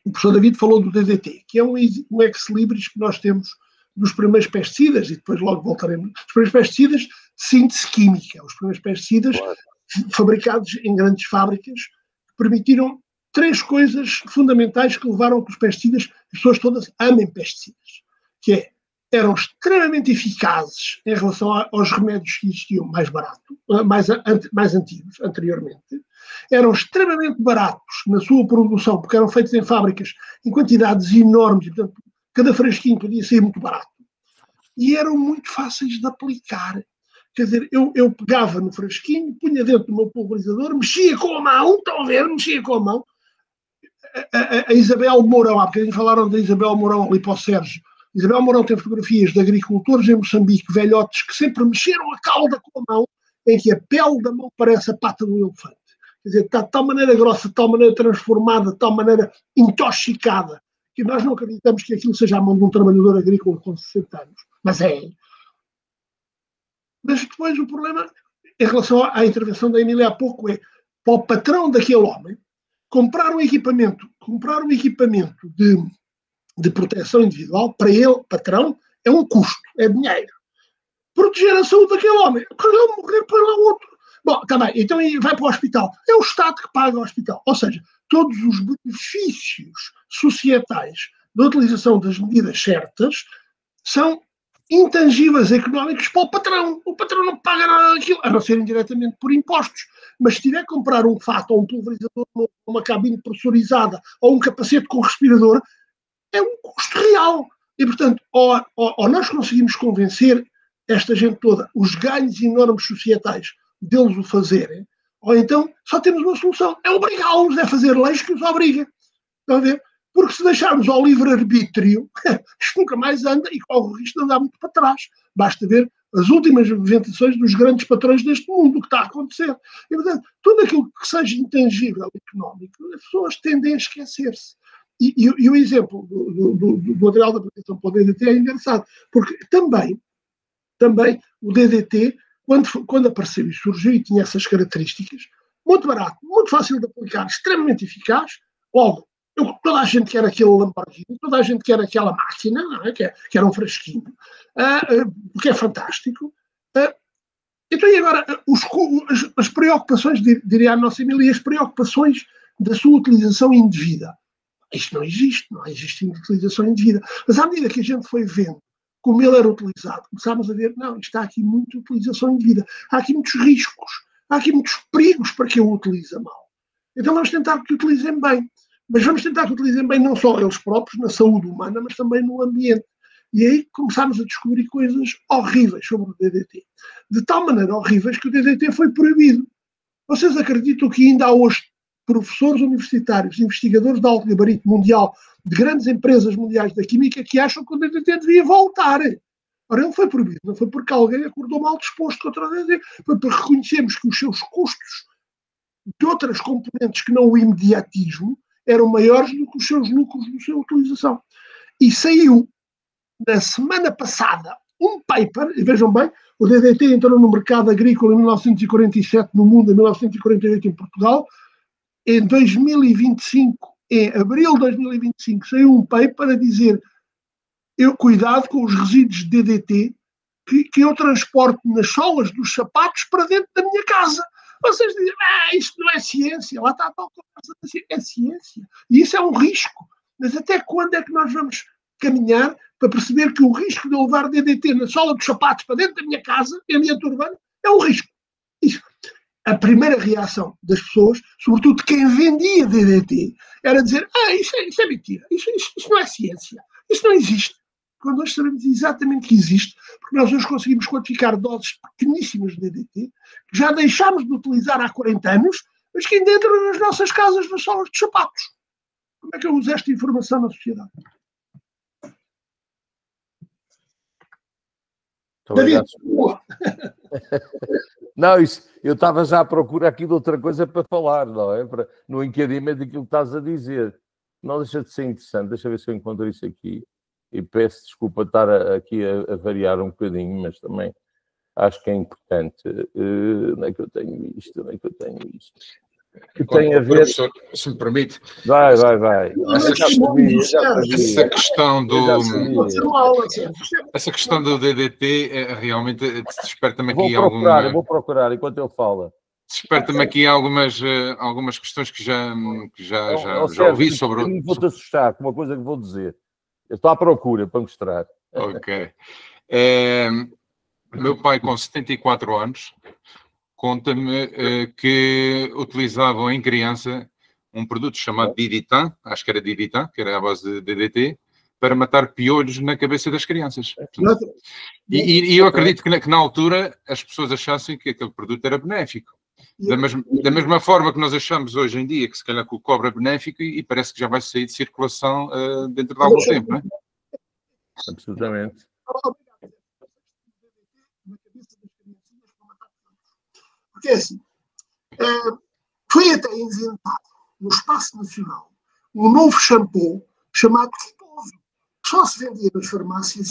O professor David falou do DDT, que é um ex-libris que nós temos dos primeiros pesticidas, e depois logo voltaremos, os primeiros pesticidas de síntese química, os primeiros pesticidas fabricados em grandes fábricas, que permitiram 3 coisas fundamentais que levaram a que os pesticidas, as pessoas todas amem pesticidas, que eram extremamente eficazes em relação aos remédios que existiam mais barato, mais antigos, anteriormente, eram extremamente baratos na sua produção, porque eram feitos em fábricas em quantidades enormes, e, portanto, cada frasquinho podia ser muito barato. E eram muito fáceis de aplicar. Quer dizer, eu pegava no frasquinho, punha dentro do meu pulverizador, mexia com a mão, estão a ver? Mexia com a mão. A Isabel Mourão, há bocadinho falaram da Isabel Mourão ali para o Sérgio. Isabel Mourão tem fotografias de agricultores em Moçambique, velhotes, que sempre mexeram a cauda com a mão, em que a pele da mão parece a pata do elefante. Quer dizer, está de tal maneira grossa, de tal maneira transformada, de tal maneira intoxicada, que nós não acreditamos que aquilo seja a mão de um trabalhador agrícola com 60 anos. Mas é. Mas depois o problema, em relação à intervenção da Emília há pouco, é para o patrão daquele homem comprar um equipamento de proteção individual, para ele, patrão, é um custo, é dinheiro. Proteger a saúde daquele homem, quando ele morrer, põe lá outro. Bom, está bem, então vai para o hospital. É o Estado que paga o hospital. Ou seja, todos os benefícios societais da utilização das medidas certas são intangíveis económicos para o patrão. O patrão não paga nada daquilo, a não ser indiretamente por impostos. Mas se tiver que comprar um fato ou um pulverizador, uma cabine pressurizada ou um capacete com respirador, é um custo real. E, portanto, ou nós conseguimos convencer esta gente toda, os ganhos enormes societais, deles o fazerem, ou então só temos uma solução, é obrigá-los, é fazer leis que os obriguem. Estão a ver? Porque se deixarmos ao livre-arbítrio, isto nunca mais anda e corre o risco de andar muito para trás. Basta ver as últimas inventações dos grandes patrões deste mundo, o que está a acontecer. E, portanto, tudo aquilo que seja intangível económico, as pessoas tendem a esquecer-se. E o exemplo do material da proteção para o DDT é engraçado, porque também o DDT, quando apareceu e surgiu e tinha essas características, muito barato, muito fácil de aplicar, extremamente eficaz, logo, Toda a gente quer aquele Lamborghini, toda a gente quer aquela máquina, não é? que era um frasquinho, que é fantástico. Então, e agora, as preocupações, diria a nossa Emília, as preocupações da sua utilização indevida. Isto não existe utilização indevida. Mas à medida que a gente foi vendo como ele era utilizado, começámos a ver, não, está aqui muita utilização indevida. Há aqui muitos riscos, há aqui muitos perigos para quem o utiliza mal. Então vamos tentar que o utilizem bem. Mas vamos tentar que utilizem bem não só eles próprios, na saúde humana, mas também no ambiente. E aí começámos a descobrir coisas horríveis sobre o DDT. De tal maneira horríveis que o DDT foi proibido. Vocês acreditam que ainda há hoje professores universitários, investigadores de alto gabarito mundial, de grandes empresas mundiais da química, que acham que o DDT devia voltar? Ora, ele foi proibido. Não foi porque alguém acordou mal disposto contra o DDT. Foi porque reconhecemos que os seus custos de outras componentes que não o imediatismo eram maiores do que os seus lucros da sua utilização. E saiu, na semana passada, um paper, e vejam bem, o DDT entrou no mercado agrícola em 1947 no mundo, em 1948 em Portugal. Em 2025, em abril de 2025, saiu um paper a dizer cuidado com os resíduos de DDT que eu transporto nas solas dos sapatos para dentro da minha casa. Vocês dizem, isto não é ciência, lá está a tal coisa, é ciência. E isso é um risco. Mas até quando é que nós vamos caminhar para perceber que o risco de eu levar DDT na sola dos sapatos para dentro da minha casa, em ambiente urbano, é um risco? Isso. A primeira reação das pessoas, sobretudo de quem vendia DDT, era dizer, isso é mentira, isso não é ciência, isso não existe. Quando nós sabemos exatamente que existe, porque nós hoje conseguimos quantificar doses pequeníssimas de DDT, que já deixámos de utilizar há 40 anos, mas que ainda entram nas nossas casas, nas solas dos sapatos. Como é que eu uso esta informação na sociedade? David, não, isso, eu estava já à procura aqui de outra coisa para falar, não é? No encadeamento daquilo que estás a dizer. Não deixa de ser interessante. Deixa eu ver se eu encontro isso aqui. E peço desculpa estar aqui a variar um bocadinho, mas também acho que é importante. Onde é que eu tenho isto? Onde é que eu tenho isto? Que tem a ver... Professor, se me permite. Vai. Essa questão do DDT realmente desperta-me aqui alguma... Eu vou procurar enquanto ele fala. Desperta-me aqui algumas questões que já ouvi sobre... Eu vou-te assustar com uma coisa que vou dizer. Eu estou à procura para mostrar. Ok. Meu pai, com 74 anos, conta-me que utilizavam em criança um produto chamado Diditan, acho que era Diditan, que era a base de DDT, para matar piolhos na cabeça das crianças. E eu acredito que na altura as pessoas achassem que aquele produto era benéfico. Da mesma forma que nós achamos hoje em dia que se calhar que o cobre é benéfico e parece que já vai sair de circulação dentro de algum tempo, não é? Absolutamente. Porque assim, foi até inventado no espaço nacional um novo shampoo chamado Quitoso, que só se vendia nas farmácias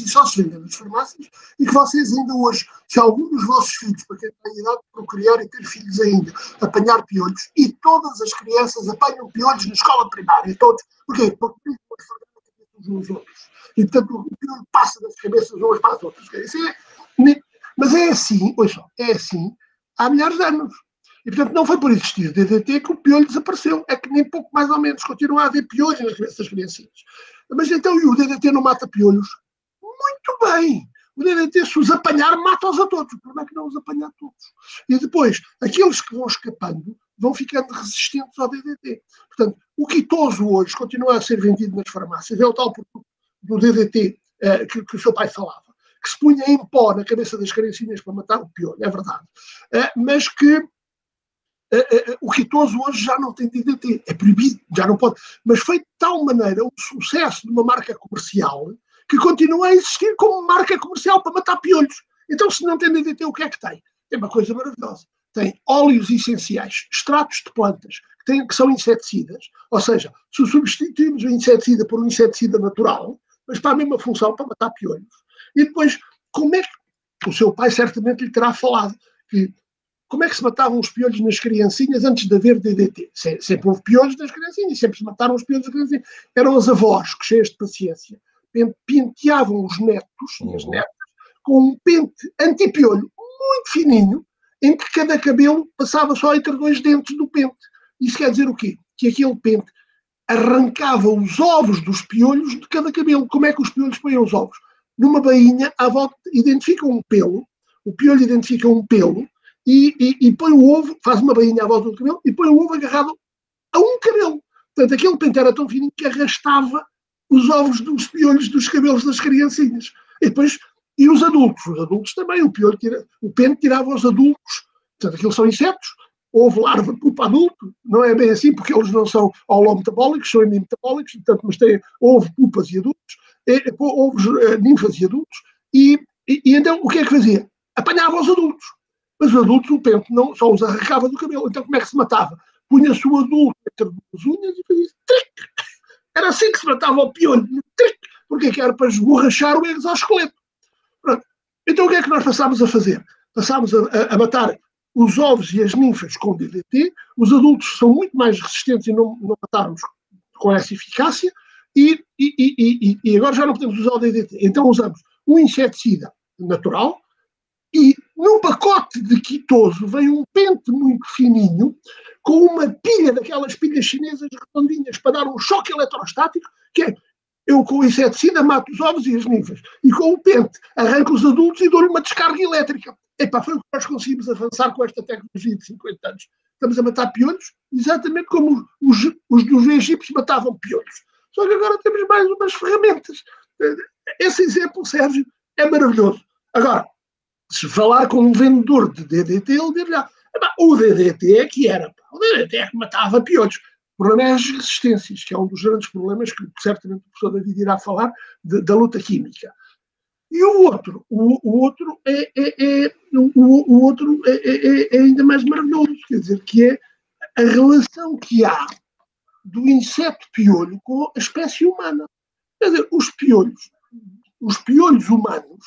e que vocês ainda hoje, se algum dos vossos filhos, para quem tem idade de procriar e ter filhos ainda, apanhar piolhos, e todas as crianças apanham piolhos na escola primária, todos. Porquê? Porque uns nos outros. E, portanto, o piolho passa das cabeças umas para as outras. Mas é assim, ouçam, é assim há milhares de anos. E, portanto, não foi por existir DDT que o piolho desapareceu. É que nem pouco mais ou menos continua a haver piolhos nas cabeças das criancinhas. Mas então, e o DDT não mata piolhos? Muito bem. O DDT, se os apanhar, mata-os a todos. O problema é que não os apanha a todos. E depois, aqueles que vão escapando vão ficando resistentes ao DDT. Portanto, o Quitoso hoje continua a ser vendido nas farmácias. É o tal produto do DDT que o seu pai falava, que se punha em pó na cabeça das criancinhas para matar o piolho, é verdade. Mas que o Quitoso hoje já não tem DDT, é proibido, já não pode. Mas foi de tal maneira o sucesso de uma marca comercial que continua a existir como marca comercial para matar piolhos. Então, se não tem DDT, o que é que tem? Tem uma coisa maravilhosa. Tem óleos essenciais, extratos de plantas, que são inseticidas, ou seja, se substituímos o inseticida por um inseticida natural, mas para a mesma função, para matar piolhos. E depois, como é que o seu pai certamente lhe terá falado que como é que se matavam os piolhos nas criancinhas antes de haver DDT? Sempre houve piolhos nas criancinhas, sempre se mataram os piolhos nas criancinhas. Eram as avós, que cheias de paciência, penteavam os netos e as netas com um pente anti-piolho muito fininho, em que cada cabelo passava só entre 2 dentes do pente. Isso quer dizer o quê? Que aquele pente arrancava os ovos dos piolhos de cada cabelo. Como é que os piolhos põem os ovos? Numa bainha, à volta, identificam um pelo, o piolho identifica um pelo, e põe o ovo, faz uma bainha à volta do cabelo, e põe o ovo agarrado a um cabelo. Portanto, aquele pente era tão fininho que arrastava os ovos dos piolhos dos cabelos das criancinhas. E os adultos também, o pente tirava os adultos. Portanto, aqueles são insetos, ovo, larva, pupa, adulto, não é bem assim, porque eles não são holometabólicos, são hemimetabólicos, portanto, mas têm ovo, pupas e adultos, ovos, ninfas e adultos, e então o que é que fazia? Apanhava os adultos. Mas os adultos, o pente não, só os arrancava do cabelo. Então como é que se matava? Punha-se o adulto entre 2 unhas e fazia tric. Era assim que se matava o piolho, tric, porque era para esborrachar o exoesqueleto. Pronto. Então o que é que nós passámos a fazer? Passámos a matar os ovos e as ninfas com DDT, os adultos são muito mais resistentes e não matarmos com essa eficácia, e agora já não podemos usar o DDT. Então usamos um inseticida natural, e num pacote de quitoso vem um pente muito fininho, com uma pilha daquelas pilhas chinesas redondinhas para dar um choque eletrostático, que é, eu com o inseticida mato os ovos e as ninfas, e com o pente arranco os adultos e dou-lhe uma descarga elétrica. Epá, foi o que nós conseguimos avançar com esta tecnologia de 50 anos. Estamos a matar piolhos, exatamente como os dos egípcios matavam piolhos. Só que agora temos mais umas ferramentas. Esse exemplo, Sérgio, é maravilhoso. Agora, se falar com um vendedor de DDT, ele dirá, o DDT é que era, o DDT é que matava piolhos. O problema é as resistências, que é um dos grandes problemas que certamente o professor David irá falar da luta química. E o outro é ainda mais maravilhoso, quer dizer, que é a relação que há do inseto piolho com a espécie humana. Quer dizer, os piolhos humanos,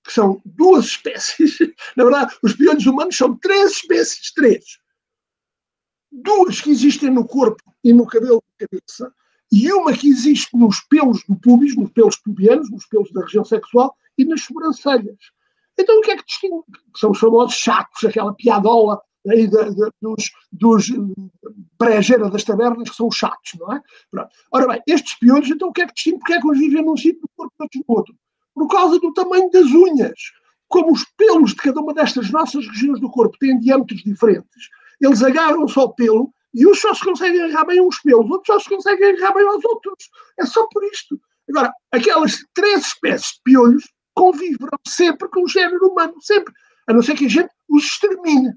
que são 2 espécies, na verdade, os piolhos humanos são 3 espécies, 3. 2 que existem no corpo e no cabelo da cabeça, e uma que existe nos pelos do púbis, nos pelos pubianos, nos pelos da região sexual e nas sobrancelhas. Então o que é que distingue? São os famosos chatos, aquela piadola aí dos pré-gera das tabernas, que são os chatos, não é? Pronto. Ora bem, estes piolhos, então o que é que distingue? Porque é que eles vivem num sítio do corpo e outros no outro? Por causa do tamanho das unhas. Como os pelos de cada uma destas nossas regiões do corpo têm diâmetros diferentes, eles agarram só o pelo e uns só se conseguem agarrar bem uns pelos, outros só se conseguem agarrar bem aos outros. É só por isto. Agora, aquelas 3 espécies de piolhos conviverão sempre com o género humano, sempre. A não ser que a gente os extermine.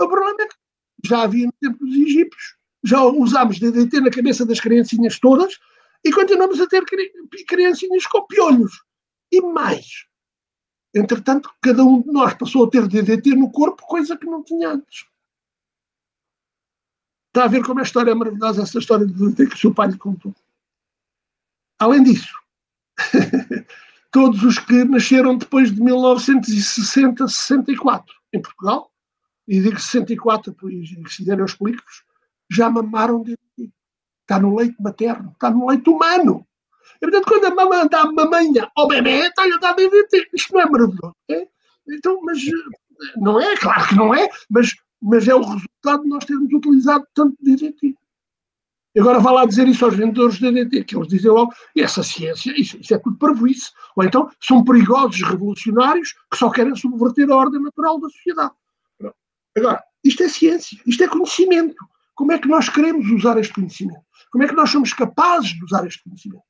O problema é que já havia no tempo dos egípcios, já usámos DDT na cabeça das criancinhas todas e continuamos a ter criancinhas com piolhos. E mais. Entretanto, cada um de nós passou a ter DDT no corpo, coisa que não tinha antes. Está a ver como a história é maravilhosa, essa história de DDT que o seu pai lhe contou. Além disso, todos os que nasceram depois de 1960, 64, em Portugal, e digo 64, pois se der eu explico-vos, já mamaram DDT. Está no leite materno, está no leite humano. E, portanto, quando a mamãe dá mamanha ao bebê, está-lhe a dar DDT. Isto não é maravilhoso. É? Então, mas não é, claro que não é, mas é o resultado de nós termos utilizado tanto DDT. E agora vá lá dizer isso aos vendedores de DDT, que eles dizem logo, e essa ciência, isso é tudo parvoíce. Ou então são perigosos revolucionários que só querem subverter a ordem natural da sociedade. Agora, isto é ciência, isto é conhecimento. Como é que nós queremos usar este conhecimento? Como é que nós somos capazes de usar este conhecimento?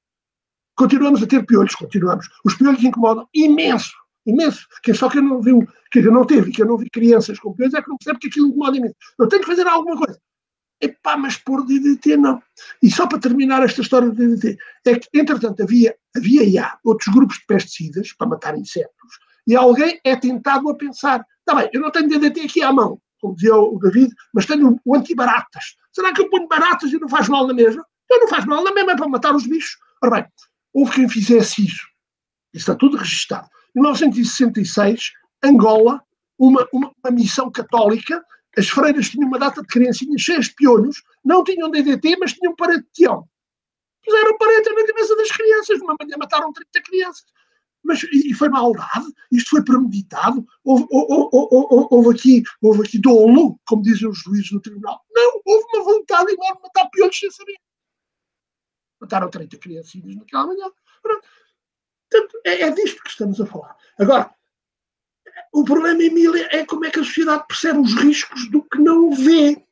Continuamos a ter piolhos, continuamos. Os piolhos incomodam imenso, imenso. Quem não viu, quem não teve, quem não viu crianças com piolhos é que não percebe que aquilo incomoda imenso. Eu tenho que fazer alguma coisa. Epá, mas pôr DDT não. E só para terminar esta história de DDT, é que, entretanto, havia e há outros grupos de pesticidas para matar insetos, e alguém é tentado a pensar, está bem, eu não tenho DDT aqui à mão, como dizia o David, mas tenho o antibaratas. Será que eu ponho baratas e não faz mal na mesma? Então não faz mal na mesma, é para matar os bichos. Ora bem, houve quem fizesse isso. Isso está tudo registado. Em 1966, Angola uma missão católica, as freiras tinham uma data de criancinhas cheias de piolhos, não tinham DDT, mas tinham parede de tião. Puseram parede na cabeça das crianças, numa manhã mataram 30 crianças. E foi maldade? Isto foi premeditado? Houve aqui dolo, como dizem os juízes no tribunal? Não, houve uma vontade enorme de matar piolhos sem saber. Mataram 30 criancinhas naquela manhã. Portanto, é disto que estamos a falar. Agora, o problema, Emília, é como é que a sociedade percebe os riscos do que não vê.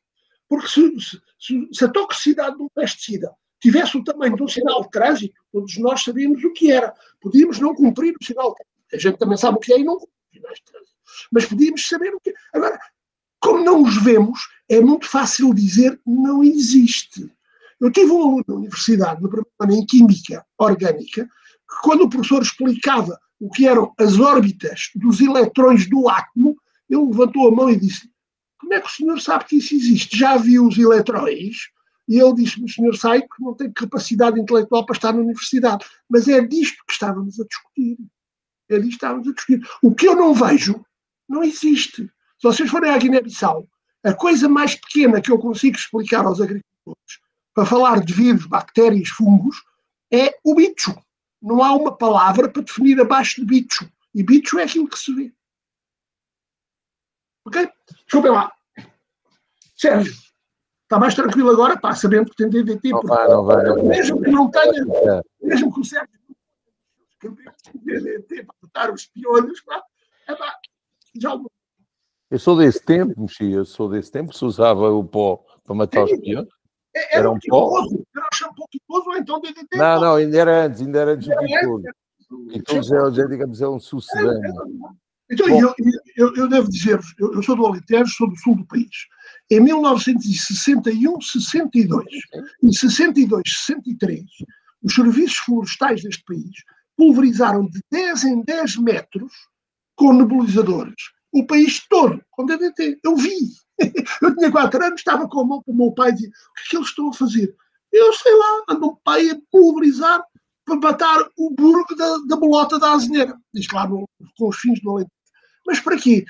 Porque se a toxicidade de um pesticida tivesse o tamanho de um sinal de trânsito, todos nós sabíamos o que era. Podíamos não cumprir o sinal de trânsito. A gente também sabe o que é e não cumpre o sinal de trânsito. Mas podíamos saber o que é. Agora, como não os vemos, é muito fácil dizer não existe. Eu tive um aluno na universidade, no primeiro ano, em Química Orgânica, que quando o professor explicava o que eram as órbitas dos eletrões do átomo, ele levantou a mão e disse: como é que o senhor sabe que isso existe? Já viu os eletrões? E ele disse-me: o senhor sabe que não tem capacidade intelectual para estar na universidade. Mas é disto que estávamos a discutir. É disto que estávamos a discutir. O que eu não vejo, não existe. Se vocês forem à Guiné-Bissau, a coisa mais pequena que eu consigo explicar aos agricultores, para falar de vírus, bactérias, fungos, é o bicho. Não há uma palavra para definir abaixo de bicho. E bicho é aquilo que se vê. Ok? Desculpem lá. Sérgio, está mais tranquilo agora? Pá, sabendo que tem DDT. Não vai. Mesmo que não tenha, mesmo que o Sérgio não tenha DDT para matar os piolhos, pá, já o... Eu sou desse tempo, Mexia, que se usava o pó para matar os piolhos. Era um pó? Era um shampoo picoso ou então DDT? Não, ainda era antes do picoso. E todos já, digamos, é um sucedâneo. Então, eu devo dizer-vos, eu sou do Alentejo, sou do sul do país. Em 1961, 62 e 62, 63, os serviços florestais deste país pulverizaram de 10 em 10 metros com nebulizadores o país todo, com DDT. Eu vi. Eu tinha 4 anos, estava com a mão para o meu pai e dizia: o que é que eles estão a fazer? Eu sei lá, ando o pai a pulverizar para matar o burgo da bolota da azinheira. Diz claro, com os fins do Alentejo. Mas para quê?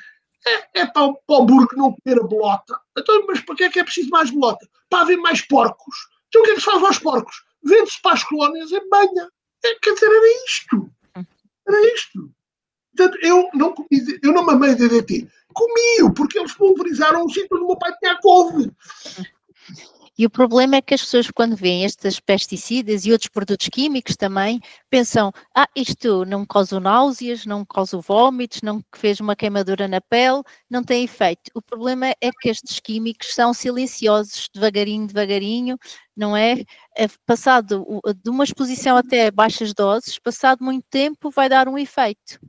É para o burgo não comer a bolota. Então, mas para que é preciso mais bolota? Para haver mais porcos. Então o que é que se faz aos porcos? Vende-se para as colónias em banha. Quer dizer, era isto. Era isto. Portanto, eu não mamei DDT. Comi-o, porque eles pulverizaram o sítio onde o meu pai tinha a couve. E o problema é que as pessoas, quando veem estes pesticidas e outros produtos químicos também, pensam: isto não me causa náuseas, não me causa vômitos, não fez uma queimadura na pele, não tem efeito. O problema é que estes químicos são silenciosos, devagarinho, não é? Passado de uma exposição até baixas doses, passado muito tempo vai dar um efeito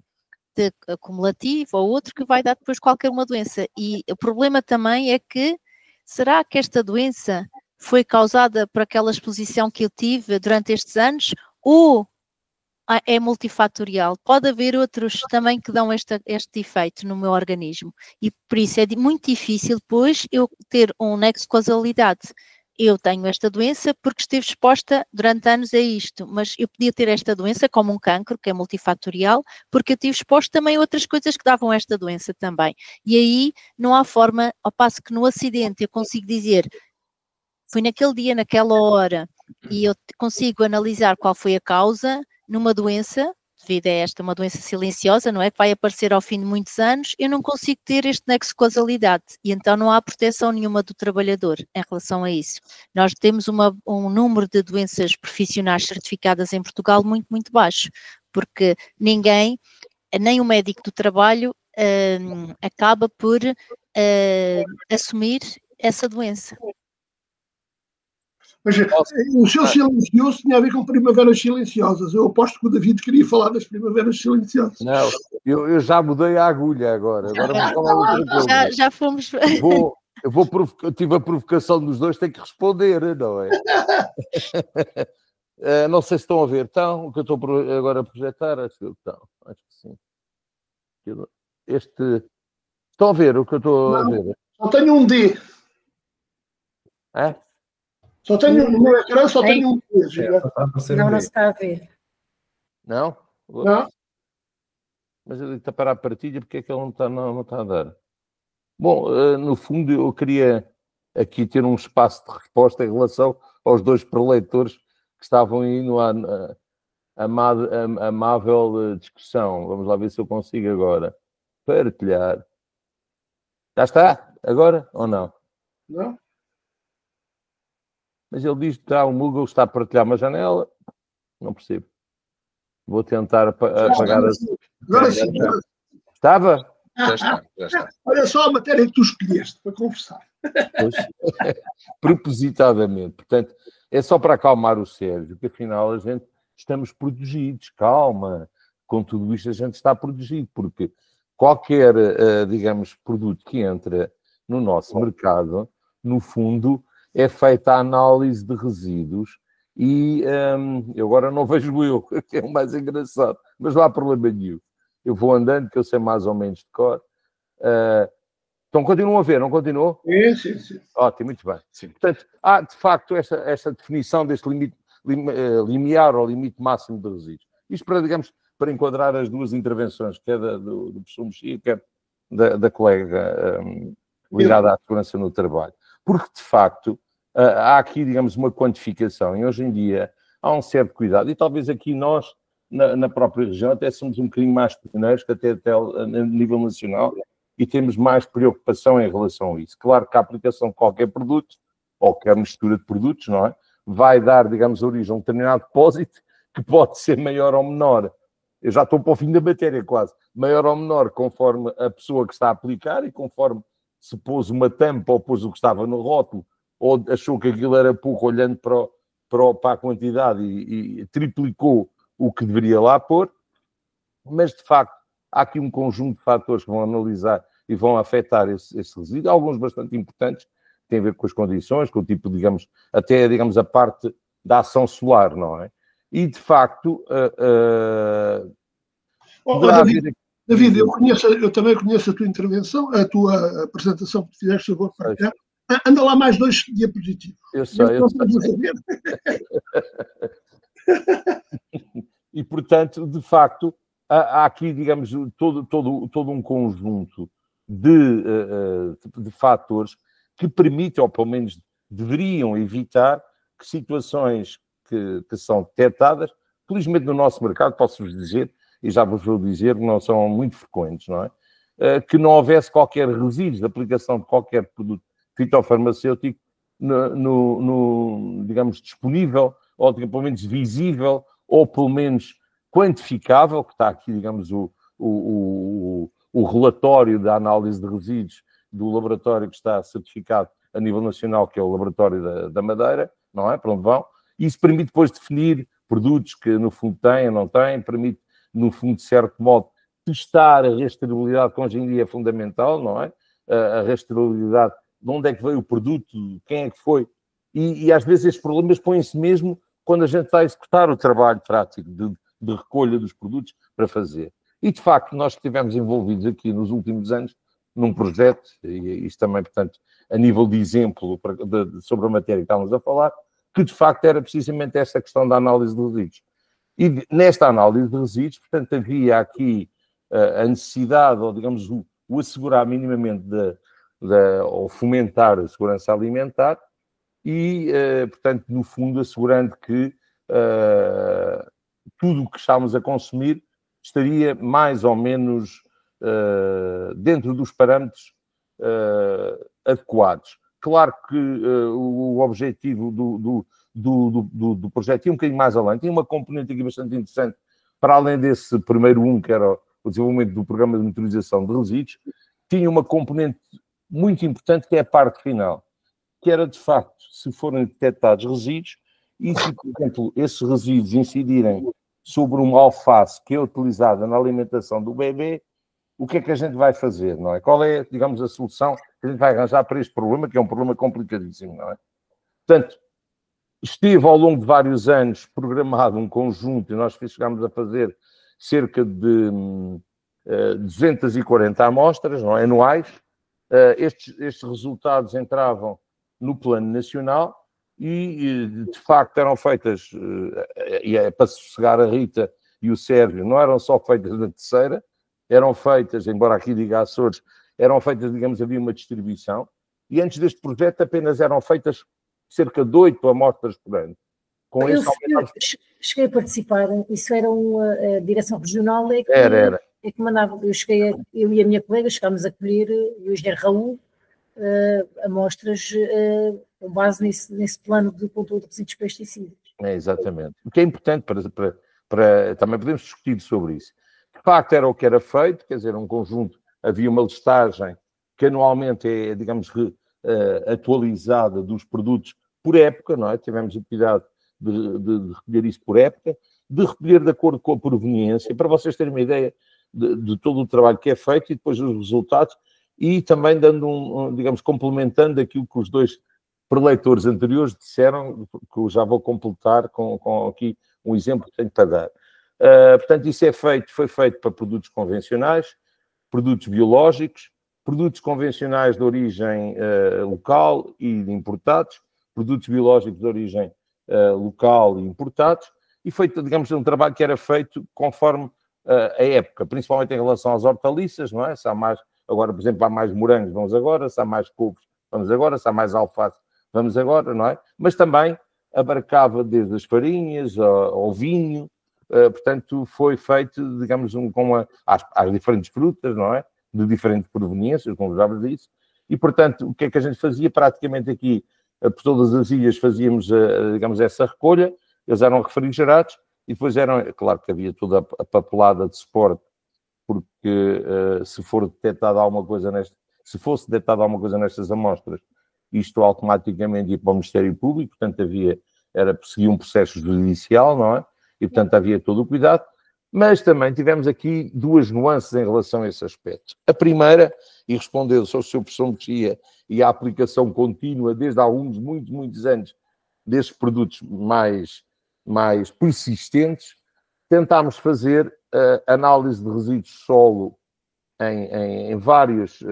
acumulativo ou outro que vai dar depois qualquer uma doença. E o problema também é que, será que esta doença foi causada por aquela exposição que eu tive durante estes anos ou é multifatorial? Pode haver outros também que dão este efeito no meu organismo e por isso é muito difícil depois eu ter um nexo de causalidade. Eu tenho esta doença porque estive exposta durante anos a isto, mas eu podia ter esta doença como um cancro, que é multifatorial, porque eu estive exposta também a outras coisas que davam esta doença também. E aí não há forma, ao passo que no acidente eu consigo dizer: foi naquele dia, naquela hora, e eu consigo analisar qual foi a causa numa doença, devido a esta, uma doença silenciosa, não é? Que vai aparecer ao fim de muitos anos, eu não consigo ter este nexo de causalidade e então não há proteção nenhuma do trabalhador em relação a isso. Nós temos um número de doenças profissionais certificadas em Portugal muito, muito baixo, porque ninguém, nem o médico do trabalho, acaba por assumir essa doença. Mas o seu silencioso tinha a ver com primaveras silenciosas. Eu aposto que o David queria falar das primaveras silenciosas. Não, eu já mudei a agulha agora. Agora vou falar outra coisa. Já fomos... Eu tive a provocação dos dois, tenho que responder, não é? Não sei se estão a ver. Então, o que eu estou agora a projetar, acho que sim. Estão a ver o que eu estou a ver? Só tenho um D. É? Só tenho no meu ecrã, só tenho um D. Não está a ver. Não? Não? Mas ele está para a partilha, porque é que ele não está a dar? Bom, no fundo, eu queria aqui ter um espaço de resposta em relação aos 2 preleitores que estavam aí no amável discussão. Vamos lá ver se eu consigo agora partilhar. Já está? Agora ou não? Não? Mas ele diz que o Google está a partilhar uma janela. Não percebo. Vou tentar apagar a... Agora sim. Estava? Já está. Olha só a matéria que tu escolheste para conversar. Pois, propositadamente. Portanto, é só para acalmar o Sérgio, que afinal a gente estamos protegidos. Calma. Com tudo isto a gente está protegido, porque qualquer, digamos, produto que entra no nosso mercado, no fundo, é feita a análise de resíduos e eu agora não vejo eu, que é o mais engraçado, mas não há problema nenhum. Eu vou andando, que eu sei mais ou menos de cor. Então continuam a ver, não continuou? Sim. Ótimo, muito bem. Sim. Portanto, há de facto esta definição deste limite limiar ou limite máximo de resíduos. Isto para, digamos, para enquadrar as 2 intervenções, que é do professor Mexia, que é da colega ligada à segurança no trabalho. Porque, de facto, há aqui, digamos, uma quantificação e hoje em dia há um certo cuidado e talvez aqui nós, na própria região, até somos um bocadinho mais pioneiros que até a nível nacional e temos mais preocupação em relação a isso. Claro que a aplicação de qualquer produto, ou qualquer mistura de produtos, não é? Vai dar, digamos, origem a um determinado depósito que pode ser maior ou menor. Eu já estou para o fim da matéria quase. Maior ou menor conforme a pessoa que está a aplicar e conforme se pôs uma tampa ou pôs o que estava no rótulo ou achou que aquilo era pouco olhando para a quantidade e triplicou o que deveria lá pôr. Mas, de facto, há aqui um conjunto de fatores que vão analisar e vão afetar esse resíduo. Alguns bastante importantes, têm a ver com as condições, com o tipo, digamos, até, digamos, a parte da ação solar, não é? E, de facto... David, eu também conheço a tua intervenção, a tua apresentação que fizeste sobre partilhar. Anda lá mais 2 diapositivos. Eu sei. E, portanto, de facto, há aqui, digamos, todo um conjunto de fatores que permitem, ou pelo menos deveriam evitar, que situações que são detectadas, felizmente no nosso mercado, posso-vos dizer, e já vos vou dizer, não são muito frequentes, não é? Que não houvesse qualquer resíduo de aplicação de qualquer produto fitofarmacêutico digamos, disponível, ou pelo menos visível, ou pelo menos quantificável, que está aqui, digamos, o relatório da análise de resíduos do laboratório que está certificado a nível nacional, que é o laboratório da Madeira, não é? Para onde vão. Isso permite depois definir produtos que, no fundo, têm ou não têm, permite, no fundo, de certo modo, testar a rastreabilidade, que hoje em dia é fundamental, não é? A rastreabilidade, de onde é que veio o produto, quem é que foi. E às vezes estes problemas põem-se mesmo quando a gente está a executar o trabalho prático de recolha dos produtos para fazer. E, de facto, nós estivemos envolvidos aqui nos últimos anos num projeto, e isto também, portanto, a nível de exemplo sobre a matéria que estávamos a falar, que, de facto, era precisamente esta questão da análise de resíduos. E nesta análise de resíduos, portanto, havia aqui a necessidade, ou digamos, o assegurar minimamente ou fomentar a segurança alimentar e, portanto, no fundo, assegurando que tudo o que estamos a consumir estaria mais ou menos dentro dos parâmetros adequados. Claro que o objetivo do projeto ia um bocadinho mais além. Tinha uma componente aqui bastante interessante, para além desse primeiro que era o desenvolvimento do programa de monitorização de resíduos, tinha uma componente muito importante que é a parte final, que era, de facto, se forem detectados resíduos e se, por exemplo, esses resíduos incidirem sobre uma alface que é utilizada na alimentação do bebê, o que é que a gente vai fazer, não é? Qual é, digamos, a solução que a gente vai arranjar para este problema, que é um problema complicadíssimo, não é? Portanto, esteve ao longo de vários anos programado um conjunto, e nós chegámos a fazer cerca de 240 amostras, não é? Anuais. Estes resultados entravam no plano nacional e, de facto, eram feitas, e é para sossegar a Rita e o Sérgio, não eram só feitas na terceira, eram feitas, embora aqui diga Açores, eram feitas, digamos, havia uma distribuição, e antes deste projeto apenas eram feitas cerca de 8 amostras por ano. Com eu cheguei a participar, isso era uma direção regional, era. É que mandava, eu e a minha colega chegámos a colher, e o engenheiro Raul, amostras com base nesse plano de controle de resíduos pesticidas. Exatamente. O que é importante para também podemos discutir sobre isso. De facto, era o que era feito, quer dizer, um conjunto, havia uma listagem que anualmente é, digamos, atualizada dos produtos por época, não é? Tivemos o cuidado de recolher isso por época, de recolher de acordo com a proveniência, para vocês terem uma ideia de todo o trabalho que é feito e depois os resultados, e também dando digamos, complementando aquilo que os dois preleitores anteriores disseram, que eu já vou completar com aqui um exemplo que tenho para dar. Portanto, isso foi feito para produtos convencionais, produtos biológicos, produtos convencionais de origem local e importados, produtos biológicos de origem local e importados, e foi, digamos, um trabalho que era feito conforme a época, principalmente em relação às hortaliças, não é? Se há mais, agora, por exemplo, há mais morangos, vamos agora, se há mais couves, vamos agora, se há mais alface, vamos agora, não é? Mas também abarcava desde as farinhas ao vinho, portanto, foi feito, digamos, às diferentes frutas, não é? De diferentes proveniências, como já vos disse, e, portanto, o que é que a gente fazia? Praticamente aqui, por todas as ilhas, fazíamos, digamos, essa recolha, eles eram refrigerados, e depois claro que havia toda a papelada de suporte, porque se fosse detectada alguma coisa nestas amostras, isto automaticamente ia para o Ministério Público, portanto seguia um processo judicial, não é? E portanto havia todo o cuidado, mas também tivemos aqui duas nuances em relação a esse aspecto. A primeira, e respondendo ao seu professor Mexia, e a aplicação contínua desde há muitos anos destes produtos mais persistentes, tentámos fazer análise de resíduos de solo em vários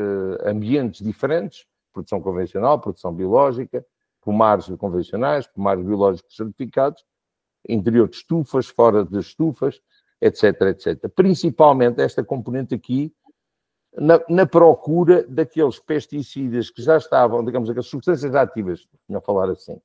ambientes diferentes, produção convencional, produção biológica, pomares convencionais, pomares biológicos certificados, interior de estufas, fora de estufas, etc, etc. Principalmente esta componente aqui, na procura daqueles pesticidas que já estavam, digamos, aquelas substâncias ativas, a falar assim,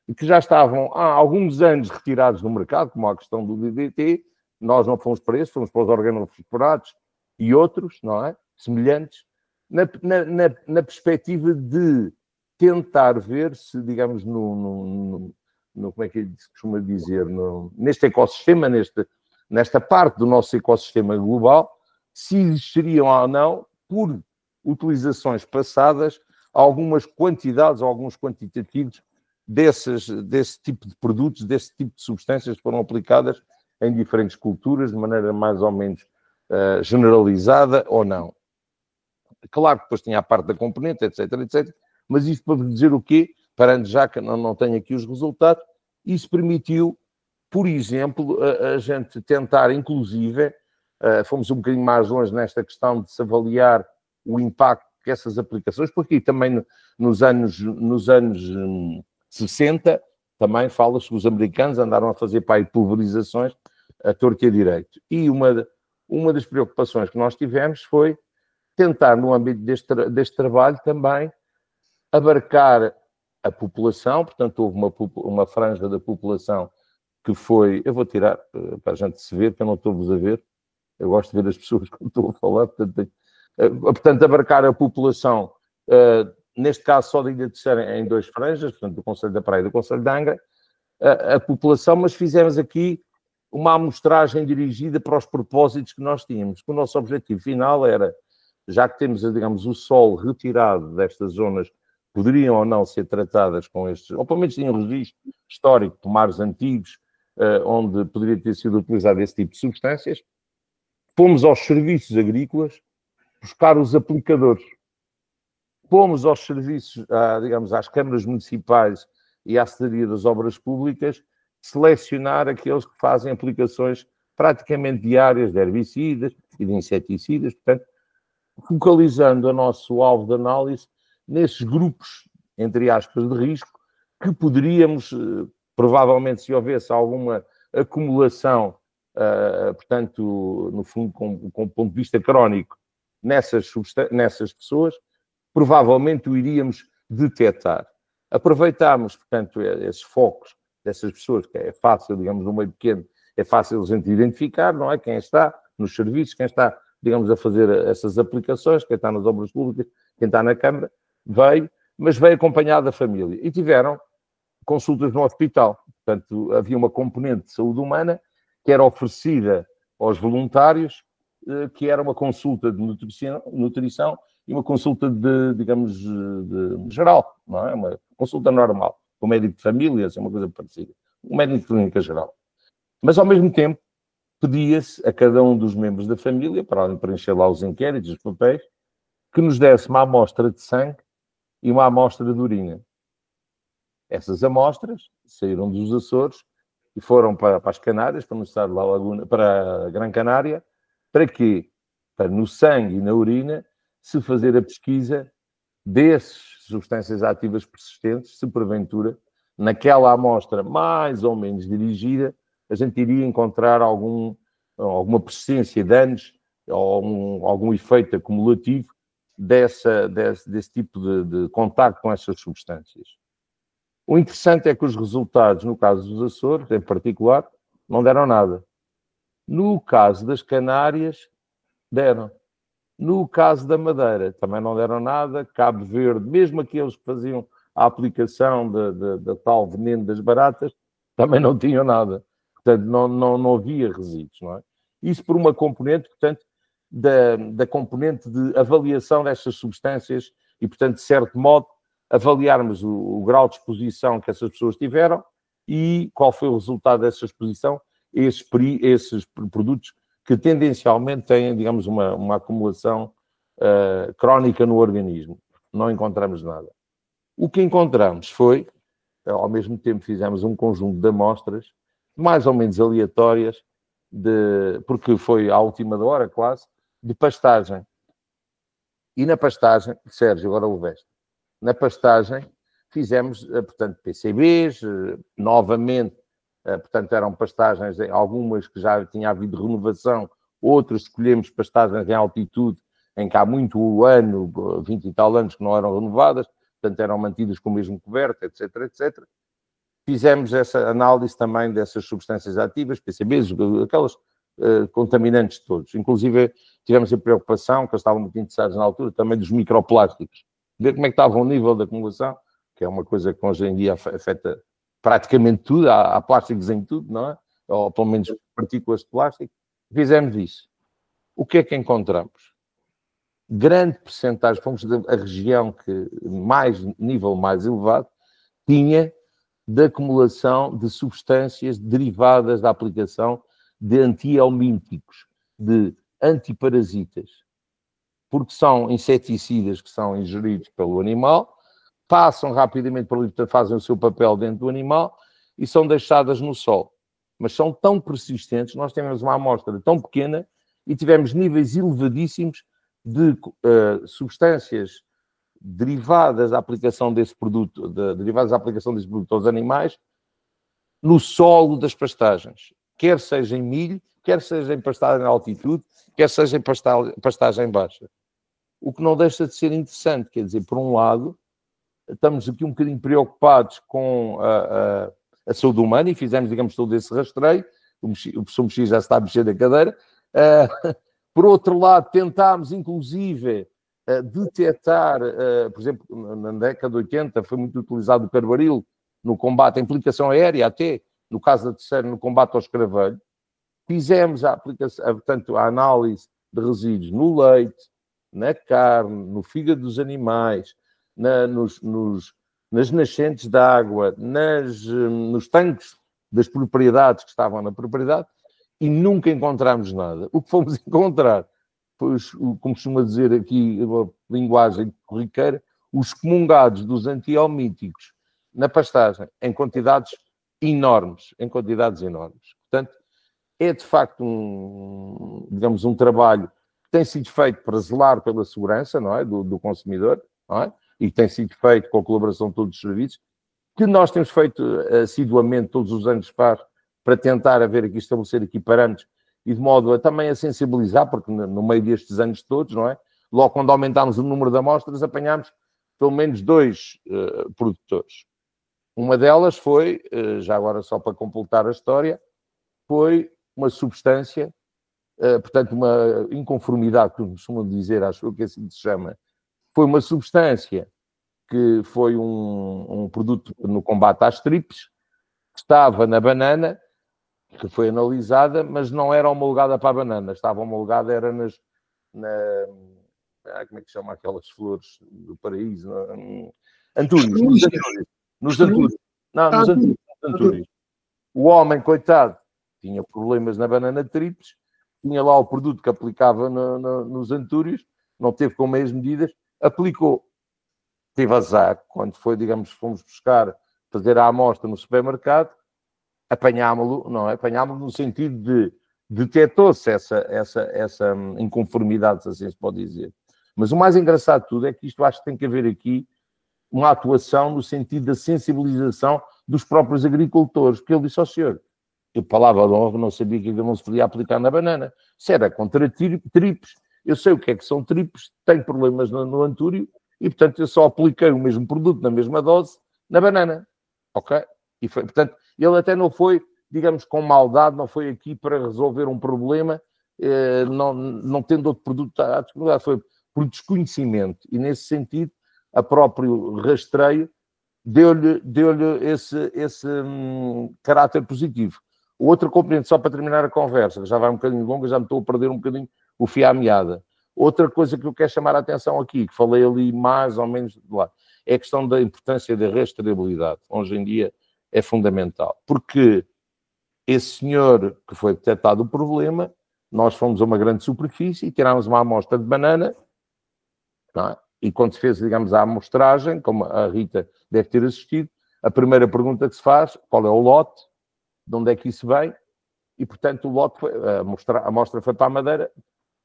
e que já estavam há alguns anos retirados do mercado, como a questão do DDT, nós não fomos para isso, fomos para os organofosforados e outros, não é? Semelhantes, na perspectiva de tentar ver se, digamos, como é que se costuma dizer, neste ecossistema, nesta parte do nosso ecossistema global, se existiriam ou não, por utilizações passadas, algumas quantidades, alguns quantitativos desse tipo de produtos, desse tipo de substâncias que foram aplicadas em diferentes culturas, de maneira mais ou menos generalizada ou não. Claro que depois tinha a parte da componente, etc, etc, mas isto para dizer o quê? Parando já que não tenho aqui os resultados, isso permitiu, por exemplo, a gente tentar, inclusive, fomos um bocadinho mais longe nesta questão de se avaliar o impacto que essas aplicações, porque também nos anos 60, também fala-se que os americanos andaram a fazer pulverizações a torto e a direito. E uma das preocupações que nós tivemos foi tentar, no âmbito deste trabalho, também abarcar a população, portanto, houve uma franja da população que foi... Eu vou tirar para a gente se ver, que eu não estou-vos a ver. Eu gosto de ver as pessoas quando estou a falar. Portanto, abarcar a população, neste caso só da Ilha de Serra, em 2 franjas, portanto, do Conselho da Praia e do Conselho de Angra, a população, mas fizemos aqui uma amostragem dirigida para os propósitos que nós tínhamos. O nosso objetivo final era, já que temos, digamos, o solo retirado destas zonas, poderiam ou não ser tratadas com estes, ou pelo menos tinham um registro histórico de pomares antigos, onde poderia ter sido utilizado esse tipo de substâncias. Fomos aos serviços agrícolas buscar os aplicadores. Fomos aos serviços, digamos, às câmaras municipais e à Secretaria das Obras Públicas, selecionar aqueles que fazem aplicações praticamente diárias de herbicidas e de inseticidas, portanto, focalizando o nosso alvo de análise nesses grupos, entre aspas, de risco, que poderíamos, provavelmente, se houvesse alguma acumulação portanto, no fundo, com ponto de vista crónico, nessas pessoas, provavelmente o iríamos detectar. Aproveitámos, portanto, esses focos dessas pessoas, que é fácil, digamos, no meio pequeno, é fácil a gente identificar, não é? Quem está nos serviços, quem está, digamos, a fazer essas aplicações, quem está nas obras públicas, quem está na Câmara, mas veio acompanhado da família. E tiveram consultas no hospital. Portanto, havia uma componente de saúde humana que era oferecida aos voluntários, que era uma consulta de nutrição e uma consulta digamos, de geral, não é? Uma consulta normal, com médico de família, é uma coisa parecida. Um médico de clínica geral. Mas, ao mesmo tempo, pedia-se a cada um dos membros da família, para preencher lá os inquéritos, os papéis, que nos desse uma amostra de sangue e uma amostra de urina. Essas amostras saíram dos Açores e foram para as Canárias, para no estado de La Laguna, para a Gran Canária. Para quê? Para no sangue e na urina se fazer a pesquisa dessas substâncias ativas persistentes, se porventura, naquela amostra mais ou menos dirigida, a gente iria encontrar alguma persistência de danos ou algum efeito acumulativo desse tipo de contacto com essas substâncias. O interessante é que os resultados, no caso dos Açores, em particular, não deram nada. No caso das Canárias, deram. No caso da Madeira, também não deram nada. Cabo Verde, mesmo aqueles que faziam a aplicação da tal veneno das baratas, também não tinham nada. Portanto, não havia resíduos, não é? Isso por uma componente, portanto, da componente de avaliação destas substâncias e, portanto, de certo modo, avaliarmos o grau de exposição que essas pessoas tiveram e qual foi o resultado dessa exposição, esses produtos que tendencialmente têm, digamos, uma acumulação crónica no organismo. Não encontramos nada. O que encontramos foi, ao mesmo tempo fizemos um conjunto de amostras, mais ou menos aleatórias, porque foi à última hora quase, de pastagem. E na pastagem, Sérgio, agora o veste. Na pastagem fizemos, portanto, PCBs, novamente, portanto, eram pastagens, algumas que já tinha havido renovação, outras escolhemos pastagens em altitude, em que há muito ano, 20 e tal anos, que não eram renovadas, portanto, eram mantidas com o mesmo coberto, etc, etc. Fizemos essa análise também dessas substâncias ativas, PCBs, aquelas contaminantes todos. Inclusive, tivemos a preocupação, que eles estavam muito interessados na altura, também dos microplásticos. Ver como é que estava o nível da acumulação, que é uma coisa que hoje em dia afeta praticamente tudo, há plásticos em tudo, não é? Ou pelo menos partículas de plástico. Fizemos isso. O que é que encontramos? Grande percentagem, fomos a região que nível mais elevado, tinha de acumulação de substâncias derivadas da aplicação de antihelmínticos, de antiparasitas, porque são inseticidas que são ingeridos pelo animal, passam rapidamente por ali, fazem o seu papel dentro do animal e são deixadas no sol. Mas são tão persistentes, nós temos uma amostra tão pequena e tivemos níveis elevadíssimos de substâncias derivadas da aplicação desse produto, aos animais, no solo das pastagens. Quer seja em milho, quer seja em pastagem em altitude, quer seja em pastagem baixa. O que não deixa de ser interessante, quer dizer, por um lado, estamos aqui um bocadinho preocupados com a saúde humana e fizemos, digamos, todo esse rastreio. O professor Mexia já está a mexer da cadeira. Por outro lado, tentámos, inclusive, detectar, por exemplo, na década de 80, foi muito utilizado o carbaril no combate, a implicação aérea até, no caso da terceira, no combate ao escravelho. Fizemos portanto, a análise de resíduos no leite, na carne, no fígado dos animais, nas nascentes de água, nos tanques das propriedades que estavam na propriedade e nunca encontramos nada. O que fomos encontrar, pois, como costuma dizer aqui, uma linguagem corriqueira, os comungados dos antihelmínticos na pastagem, em quantidades enormes. Portanto, é de facto um trabalho que tem sido feito para zelar pela segurança, não é, do consumidor, não é? E tem sido feito com a colaboração de todos os serviços, que nós temos feito assiduamente, todos os anos para tentar estabelecer aqui parâmetros e de modo a também a sensibilizar, porque no meio destes anos todos, não é? Logo quando aumentámos o número de amostras, apanhámos pelo menos 2 produtores. Uma delas foi, já agora só para completar a história, foi uma substância, portanto uma inconformidade, que costumam dizer, acho que assim se chama, foi uma substância que foi um produto no combate às tripes, que estava na banana, que foi analisada, mas não era homologada para a banana, estava homologada, era como é que se chama aquelas flores do paraíso? Antúrios, nos Antúrios. O homem, coitado, tinha problemas na banana tripes, tinha lá o produto que aplicava nos Antúrios, não teve com meias medidas, aplicou. Teve azar, quando foi, digamos, fomos buscar, fazer a amostra no supermercado, apanhámo-lo, não é? Apanhámo-lo no sentido de detectou-se essa inconformidade, se assim se pode dizer. Mas o mais engraçado de tudo é que isto acho que tem que haver aqui uma atuação no sentido da sensibilização dos próprios agricultores, porque ele disse ao senhor, eu palavra de honra, não sabia que não se podia aplicar na banana. Se era contra tripes, eu sei o que é que são tripes, tenho problemas no Antúrio, e portanto eu só apliquei o mesmo produto na mesma dose na banana. Ok? E foi, portanto, ele até não foi, digamos, com maldade, não foi aqui para resolver um problema, não tendo outro produto à disponibilidade, foi por desconhecimento. E nesse sentido, a próprio rastreio deu-lhe esse caráter positivo. O outro componente, só para terminar a conversa, que já vai um bocadinho longa, já me estou a perder um bocadinho o fio à meada. Outra coisa que eu quero chamar a atenção aqui, que falei ali mais ou menos de lá, é a questão da importância da rastreabilidade. Hoje em dia é fundamental. Porque esse senhor que foi detectado o problema, nós fomos a uma grande superfície e tirámos uma amostra de banana, não é? E quando se fez, digamos, a amostragem, como a Rita deve ter assistido, a primeira pergunta que se faz, qual é o lote, de onde é que isso vem, e portanto o lote foi, a amostra foi para a Madeira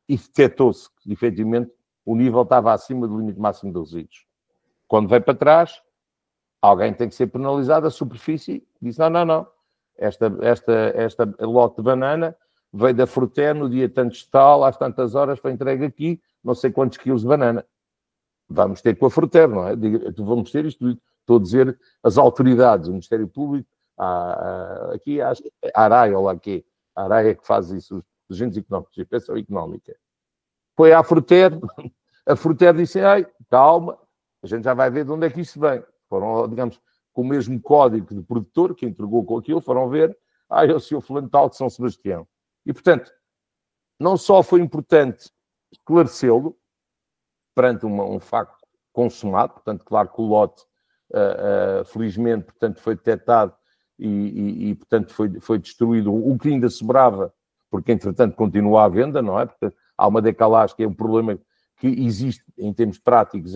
e detectou-se que efetivamente o nível estava acima do limite máximo de resíduos. Quando veio para trás, alguém tem que ser penalizado, a superfície disse, não, esta lote de banana veio da Fruté no dia tantos tal, às tantas horas, foi entregue aqui, não sei quantos quilos de banana. Vamos ter com a Fruté, não é? Vamos ter isto. Estou a dizer as autoridades, o Ministério Público, aqui a ARAI, ou lá aqui, a ARAI é que faz isso, os agentes económicos, a inspeção económica. Foi à Fruté, a Fruté disse, calma, a gente já vai ver de onde é que isso vem. Foram, digamos, com o mesmo código de produtor que entregou com aquilo, foram ver, é o senhor fulano tal de São Sebastião. E, portanto, não só foi importante esclarecê-lo perante um facto consumado, portanto, claro que o lote, felizmente, portanto, foi detectado e portanto, foi destruído o que ainda sobrava, porque, entretanto, continua à venda, não é? Porque há uma decalagem que é um problema que existe em termos práticos,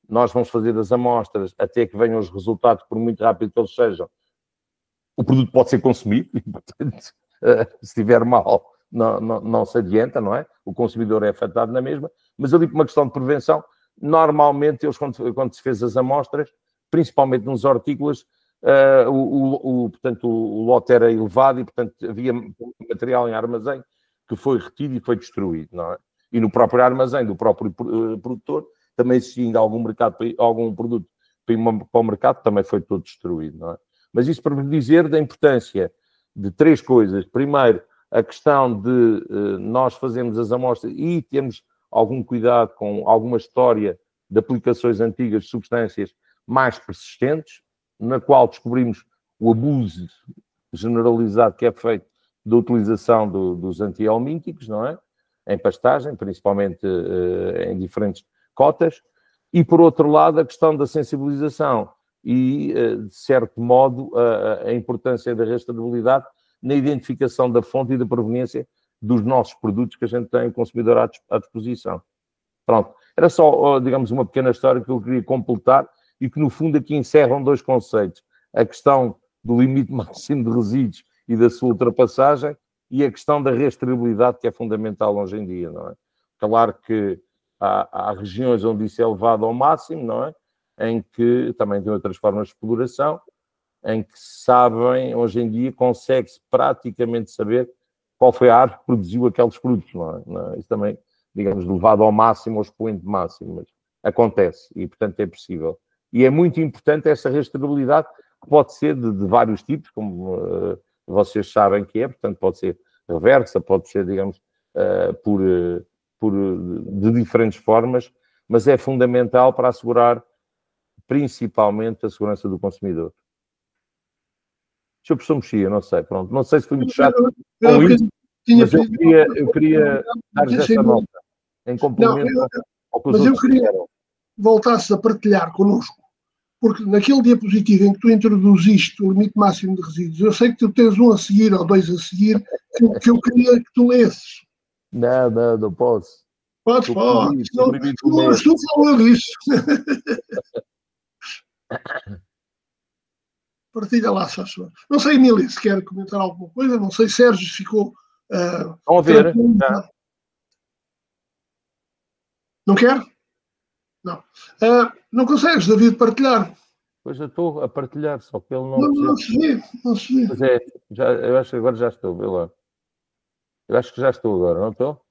nós vamos fazer as amostras até que venham os resultados, por muito rápido que eles sejam, o produto pode ser consumido, e, portanto, se estiver mal, não se adianta, não é? O consumidor é afetado na mesma, mas ali por uma questão de prevenção, normalmente, eles, quando se fez as amostras, principalmente nos hortícolas, portanto, o lote era elevado e, portanto, havia material em armazém que foi retido e foi destruído, não é? E no próprio armazém do próprio produtor, também existia ainda algum produto para o mercado, também foi todo destruído, não é? Mas isso para dizer da importância de 3 coisas. Primeiro, a questão de nós fazermos as amostras e termos algum cuidado com alguma história de aplicações antigas de substâncias mais persistentes, na qual descobrimos o abuso generalizado que é feito da utilização dos antihelmínticos, não é? Em pastagem, principalmente em diferentes cotas. E, por outro lado, a questão da sensibilização e, de certo modo, a importância da rastreabilidade na identificação da fonte e da proveniência dos nossos produtos que a gente tem, o consumidor, à disposição. Pronto. Era só, digamos, uma pequena história que eu queria completar e que, no fundo, aqui encerram 2 conceitos. A questão do limite máximo de resíduos e da sua ultrapassagem e a questão da rastreabilidade, que é fundamental hoje em dia, não é? Claro que há regiões onde isso é levado ao máximo, não é? Em que também tem outras formas de exploração, em que sabem, hoje em dia, consegue-se praticamente saber qual foi a árvore que produziu aqueles frutos, não é? Isso também, digamos, levado ao máximo, ao expoente máximo, mas acontece e, portanto, é possível. E é muito importante essa rastreabilidade, que pode ser de vários tipos, como vocês sabem que é, portanto, pode ser reversa, pode ser, digamos, de diferentes formas, mas é fundamental para assegurar, principalmente, a segurança do consumidor. Deixa eu professor Mexia, não sei, pronto. Não sei se foi muito chato com isso, mas eu queria dar-lhes essa nota, em complemento ao que os outros disseram. Voltasses a partilhar connosco, porque naquele diapositivo em que tu introduziste o limite máximo de resíduos, eu sei que tu tens um a seguir ou dois a seguir, que eu queria que tu lesses. Não posso. Podes. Não estou falando disso. Partilha lá, se faz favor. Não sei, Emília, se quer comentar alguma coisa. Não sei, Sérgio, ficou... Vão ver. Não quer? Não. Não consegues, David, partilhar? Pois eu estou a partilhar, só que ele não... Não se vê. Pois é, eu acho que agora já estou, vê lá. Eu acho que já estou agora, não estou?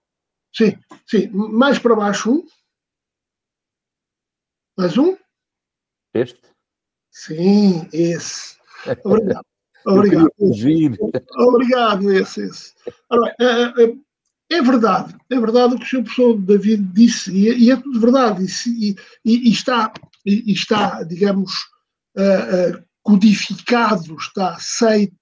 Sim. Mais para baixo um. Mais um. Este? Sim, esse. Obrigado. Obrigado, esse. Ora, é verdade o que o Sr. Professor David disse, e é tudo verdade, e está, digamos, codificado, está aceite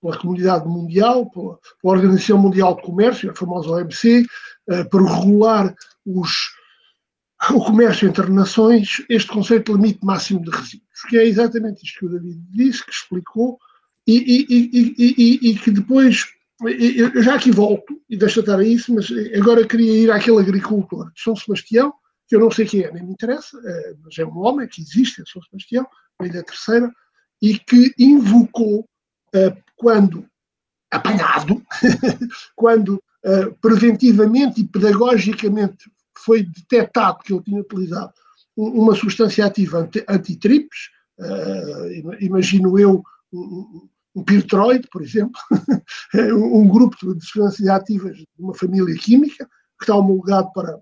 pela comunidade mundial, pela Organização Mundial de Comércio, a famosa OMC, para regular o comércio entre nações, este conceito de limite máximo de resíduos, que é exatamente isto que o David disse, que explicou, e que depois, eu já aqui volto, e deixa estar a isso, mas agora queria ir àquele agricultor de São Sebastião, que eu não sei quem é, nem me interessa, mas é um homem que existe em São Sebastião, na Ilha Terceira, e que invocou, quando apanhado, quando preventivamente e pedagogicamente foi detectado que ele tinha utilizado uma substância ativa anti-trips, imagino eu um pirtroide, por exemplo, um grupo de substâncias ativas de uma família química que está homologado para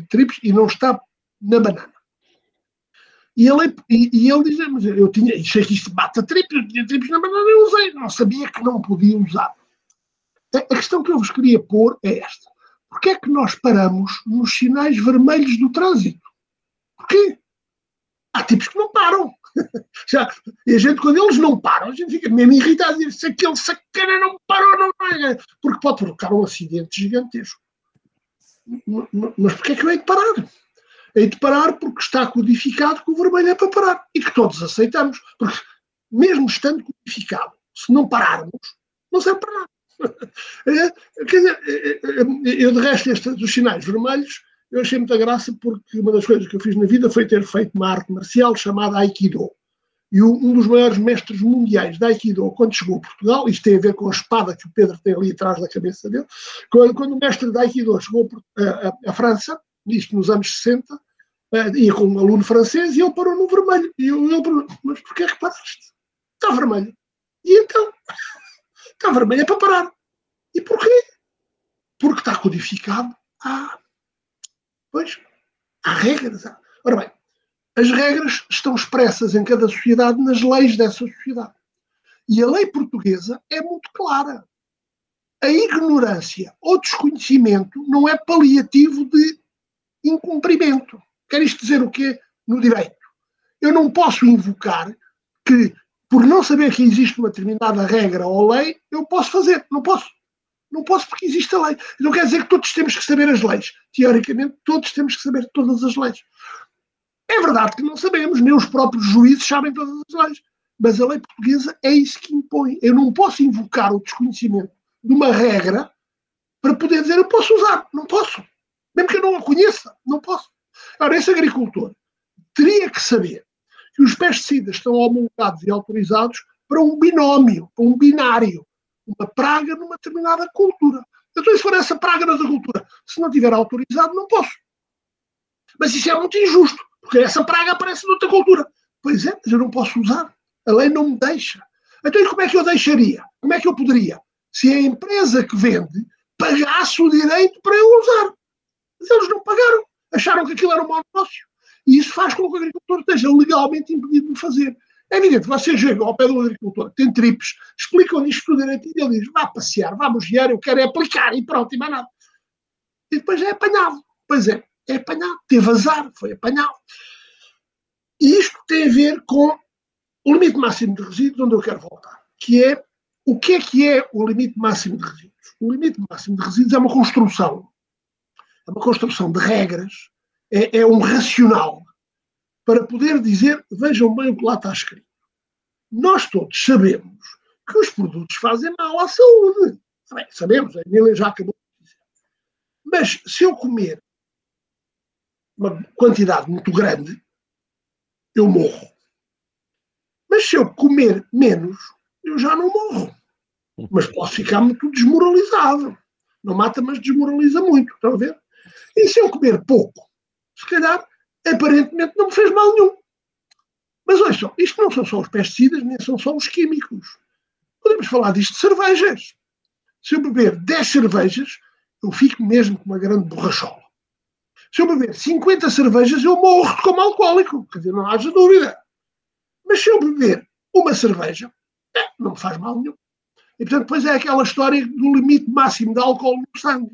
trips e não está na banana. E ele diz, mas eu sei que isto mata trips, eu tinha trips na banana, eu usei, não sabia que não podia usar. A questão que eu vos queria pôr é esta. Porquê é que nós paramos nos sinais vermelhos do trânsito? Porquê? Há tipos que não param. E a gente, quando eles não param, a gente fica mesmo irritado. Diz, se aquele sacana não parou, não vai. Porque pode provocar um acidente gigantesco. Mas porquê é que eu hei de parar? Hei de parar porque está codificado que o vermelho é para parar. E que todos aceitamos. Porque mesmo estando codificado, se não pararmos, não serve para nada. Quer dizer, eu de resto, dos sinais vermelhos, eu achei muita graça porque uma das coisas que eu fiz na vida foi ter feito uma arte marcial chamada Aikido. E um dos maiores mestres mundiais de Aikido, quando chegou a Portugal, isto tem a ver com a espada que o Pedro tem ali atrás da cabeça dele, quando o mestre de Aikido chegou à França, isto nos anos 60, ia com um aluno francês e ele parou no vermelho. E ele perguntou, mas porquê é que paraste? Está vermelho. E então? Está vermelho é para parar. E porquê? Porque está codificado. Pois, há regras. Ora bem, as regras estão expressas em cada sociedade nas leis dessa sociedade. E a lei portuguesa é muito clara. A ignorância ou desconhecimento não é paliativo de incumprimento. Quer isto dizer o quê? No direito. Eu não posso invocar que, por não saber que existe uma determinada regra ou lei, eu posso fazer. Não posso. Não posso porque existe a lei. Não quer dizer que todos temos que saber as leis. Teoricamente, todos temos que saber todas as leis. É verdade que não sabemos, nem os próprios juízes sabem todas as leis. Mas a lei portuguesa é isso que impõe. Eu não posso invocar o desconhecimento de uma regra para poder dizer eu posso usar. Não posso. Mesmo que eu não a conheça, não posso. Ora, esse agricultor teria que saber que os pesticidas estão homologados e autorizados para um binómio, para um binário, uma praga numa determinada cultura. Então, se for essa praga nessa cultura, se não tiver autorizado, não posso. Mas isso é muito injusto, porque essa praga aparece noutra cultura. Pois é, mas eu não posso usar. A lei não me deixa. Então, e como é que eu deixaria? Como é que eu poderia? Se a empresa que vende pagasse o direito para eu usar. Mas eles não pagaram. Acharam que aquilo era um mau negócio. E isso faz com que o agricultor esteja legalmente impedido de fazer. É evidente, vocês chegam ao pé do agricultor, tem tripes, explicam-lhe isto tudo direitinho e ele diz, vá passear, vamos guiar, eu quero é aplicar, e pronto, e mais nada. E depois é apanhado. Pois é apanhado. Teve azar, foi apanhado. E isto tem a ver com o limite máximo de resíduos, onde eu quero voltar, que é o que é o limite máximo de resíduos? O limite máximo de resíduos é uma construção. É uma construção de regras, é um racional para poder dizer, vejam bem o que lá está escrito. Nós todos sabemos que os produtos fazem mal à saúde. Bem, sabemos, a Emília já acabou de dizer. Mas se eu comer uma quantidade muito grande, eu morro. Mas se eu comer menos, eu já não morro. Mas posso ficar muito desmoralizado. Não mata, mas desmoraliza muito. Estão a ver? E se eu comer pouco, se calhar, aparentemente não me fez mal nenhum. Mas olha, isto não são só os pesticidas, nem são só os químicos. Podemos falar disto de cervejas. Se eu beber 10 cervejas, eu fico mesmo com uma grande borrachola. Se eu beber 50 cervejas, eu morro como alcoólico. Quer dizer, não haja dúvida. Mas se eu beber uma cerveja, não me faz mal nenhum. E, portanto, depois é aquela história do limite máximo de álcool no sangue.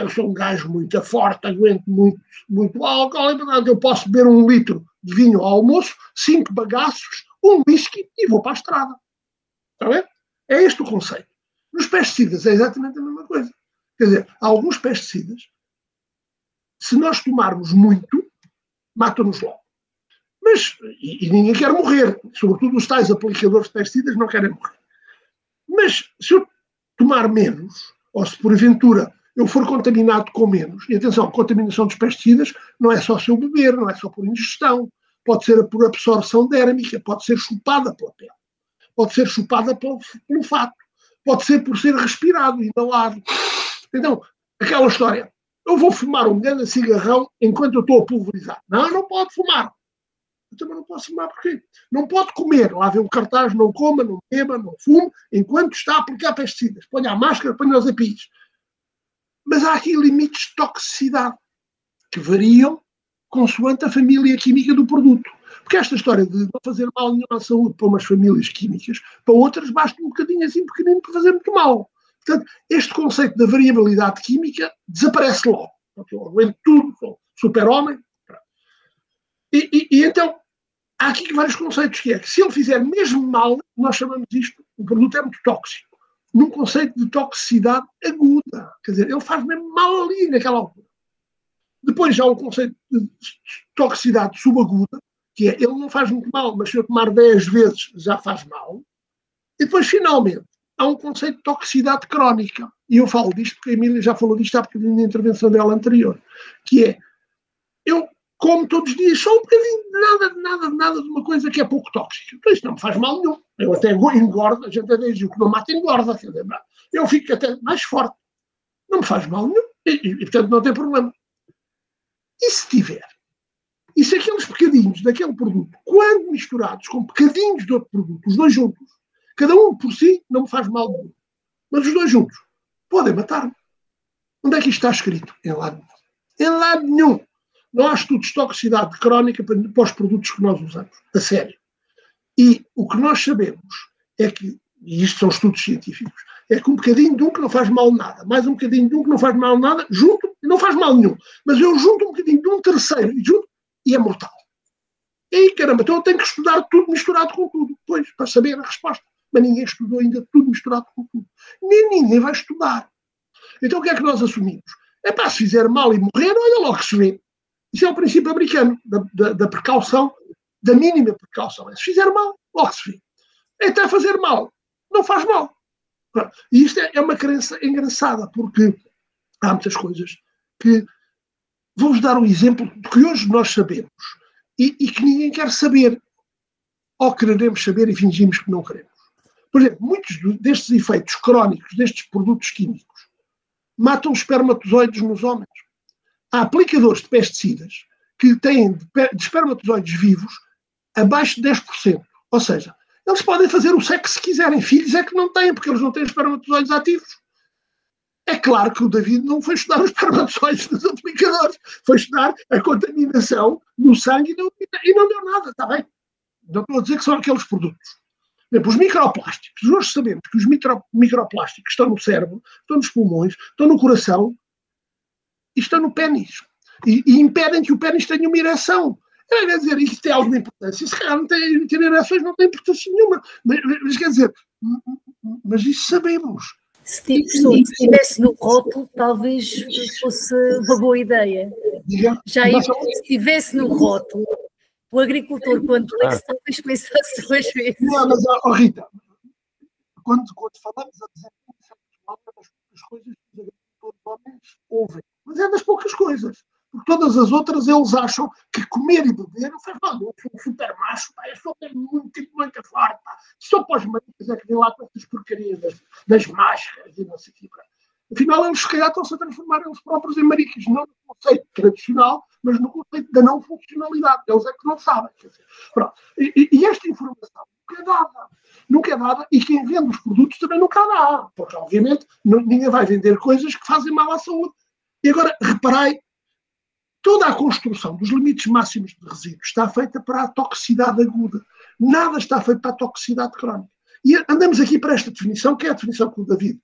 Eu sou um gajo muito forte, aguento muito álcool, e, portanto, eu posso beber 1 litro de vinho ao almoço, 5 bagaços, 1 whisky e vou para a estrada. Está bem? É este o conceito. Nos pesticidas é exatamente a mesma coisa. Quer dizer, alguns pesticidas, se nós tomarmos muito, matam-nos logo. Mas, e ninguém quer morrer, sobretudo os tais aplicadores de pesticidas não querem morrer. Mas se eu tomar menos, ou se porventura eu for contaminado com menos, e atenção, a contaminação dos pesticidas não é só se eu beber, não é só por ingestão, pode ser por absorção dérmica, pode ser chupada pela pele, pode ser chupada pelo fato, pode ser por ser respirado, inalado. Então, aquela história, eu vou fumar um grande cigarrão enquanto eu estou a pulverizar. Não pode fumar. Eu também não posso fumar porquê? Não pode comer. Lá vê o cartaz, não coma, não beba, não fume, enquanto está a aplicar pesticidas. Ponha a máscara, ponha os EPIs. Mas há aqui limites de toxicidade que variam consoante a família química do produto. Porque esta história de não fazer mal nenhum à saúde para umas famílias químicas, para outras basta um bocadinho assim pequenino para fazer muito mal. Portanto, este conceito da variabilidade química desaparece logo. Eu aguento tudo, sou super-homem. E então, há aqui vários conceitos, que é que se ele fizer mesmo mal, nós chamamos isto, o produto é muito tóxico, num conceito de toxicidade aguda. Quer dizer, ele faz mesmo mal ali, naquela altura. Depois já há um conceito de toxicidade subaguda, que é, ele não faz muito mal, mas se eu tomar 10 vezes já faz mal. E depois, finalmente, há um conceito de toxicidade crónica. E eu falo disto porque a Emília já falou disto há bocadinho na intervenção dela anterior, que é, eu como todos os dias, só um bocadinho de nada de uma coisa que é pouco tóxica. Então isto não me faz mal nenhum. Eu até engordo, a gente até diz, o que não mata engorda. Eu fico até mais forte. Não me faz mal nenhum. E portanto não tem problema. E se tiver? E se aqueles bocadinhos daquele produto, quando misturados com bocadinhos de outro produto, os dois juntos, cada um por si não me faz mal nenhum. Mas os dois juntos podem matar-me. Onde é que isto está escrito? Em lado nenhum. Em lado nenhum. Não há estudos de toxicidade crónica para os produtos que nós usamos, a sério. E o que nós sabemos é que, e isto são estudos científicos, é que um bocadinho de um que não faz mal nada, mais um bocadinho de um que não faz mal nada, junto, e não faz mal nenhum. Mas eu junto um bocadinho de um terceiro e é mortal. E aí, caramba, então eu tenho que estudar tudo misturado com tudo, depois, para saber a resposta. Mas ninguém estudou ainda tudo misturado com tudo. Nem ninguém vai estudar. Então o que é que nós assumimos? É para se fizer mal e morrer, olha logo que se vê. Isso é o princípio americano, da precaução, da mínima precaução. Se fizer mal, logo se vê. Até fazer mal, não faz mal. E isto é uma crença engraçada, porque há muitas coisas que... Vou-vos dar um exemplo de que hoje nós sabemos e que ninguém quer saber. Ou queremos saber e fingimos que não queremos. Por exemplo, muitos destes efeitos crónicos, destes produtos químicos, matam os espermatozoides nos homens. Há aplicadores de pesticidas que têm de espermatozoides vivos abaixo de 10%. Ou seja, Eles podem fazer o sexo se quiserem. Filhos é que não têm, porque eles não têm espermatozoides ativos. É claro que o David não foi estudar os espermatozoides dos aplicadores, foi estudar a contaminação no sangue e não deu nada, está bem? Não estou a dizer que são aqueles produtos. Por exemplo, os microplásticos. Hoje sabemos que os microplásticos estão no cérebro, estão nos pulmões, estão no coração e estão no pênis. E impedem que o pênis tenha uma ereção. Quer dizer, isto tem alguma importância. Se calhar não tem ereções, não tem importância nenhuma. Mas quer dizer, mas isso sabemos. Se estivesse no rótulo, talvez fosse uma boa ideia. Já se estivesse no rótulo, o agricultor, quando lê, talvez pensasse 2 vezes. Não, mas, Rita, quando falamos a dizer que é das poucas coisas que os agricultores homens ouvem, mas é das poucas coisas. Porque todas as outras eles acham que comer e beber não faz mal. Eu sou um super macho, pá, eu só tenho muita forte. Só para os maricas é que vêm lá com essas porcarias das máscaras e não sei o quê. Afinal, eles se calhar estão-se a transformar eles próprios em maricas, não no conceito tradicional, mas no conceito da não funcionalidade. Eles é que não sabem. Quer dizer, pronto. E esta informação nunca é dada, e quem vende os produtos também nunca dá, porque obviamente ninguém vai vender coisas que fazem mal à saúde. E agora, reparei, toda a construção dos limites máximos de resíduos está feita para a toxicidade aguda. Nada está feito para a toxicidade crónica. E andamos aqui para esta definição, que é a definição que o David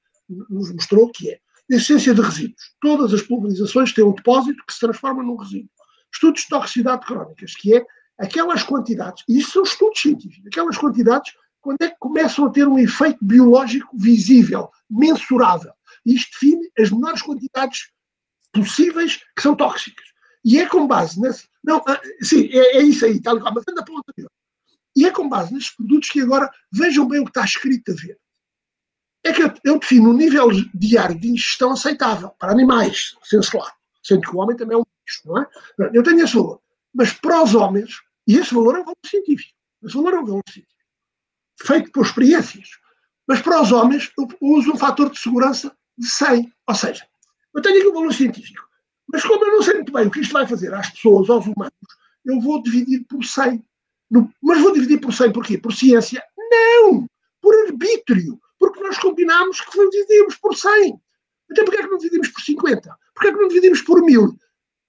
nos mostrou, que é a essência de resíduos. Todas as pulverizações têm um depósito que se transforma num resíduo. Estudos de toxicidade crónicas, que é aquelas quantidades, e isso são estudos científicos, aquelas quantidades, quando é que começam a ter um efeito biológico visível, mensurável. E isto define as menores quantidades possíveis que são tóxicas. E é com base nesse... Não, sim, é isso aí, tal e qual, mas anda para o anterior. E é com base nestes produtos que agora vejam bem o que está escrito a ver. É que eu defino um nível diário de ingestão aceitável para animais, senso claro. Sendo que o homem também é um bicho, não é? Eu tenho esse valor. Mas para os homens, e esse valor é um valor científico. Esse valor é um valor científico. Feito por experiências. Mas para os homens, eu uso um fator de segurança de 100. Ou seja, eu tenho aqui um valor científico. Mas como eu não sei muito bem o que isto vai fazer às pessoas, aos humanos, eu vou dividir por 100. Mas vou dividir por 100 porquê? Por ciência? Não! Por arbítrio. Porque nós combinámos que dividíamos por 100. Então porquê é que não dividimos por 50? Porquê é que não dividimos por 1000?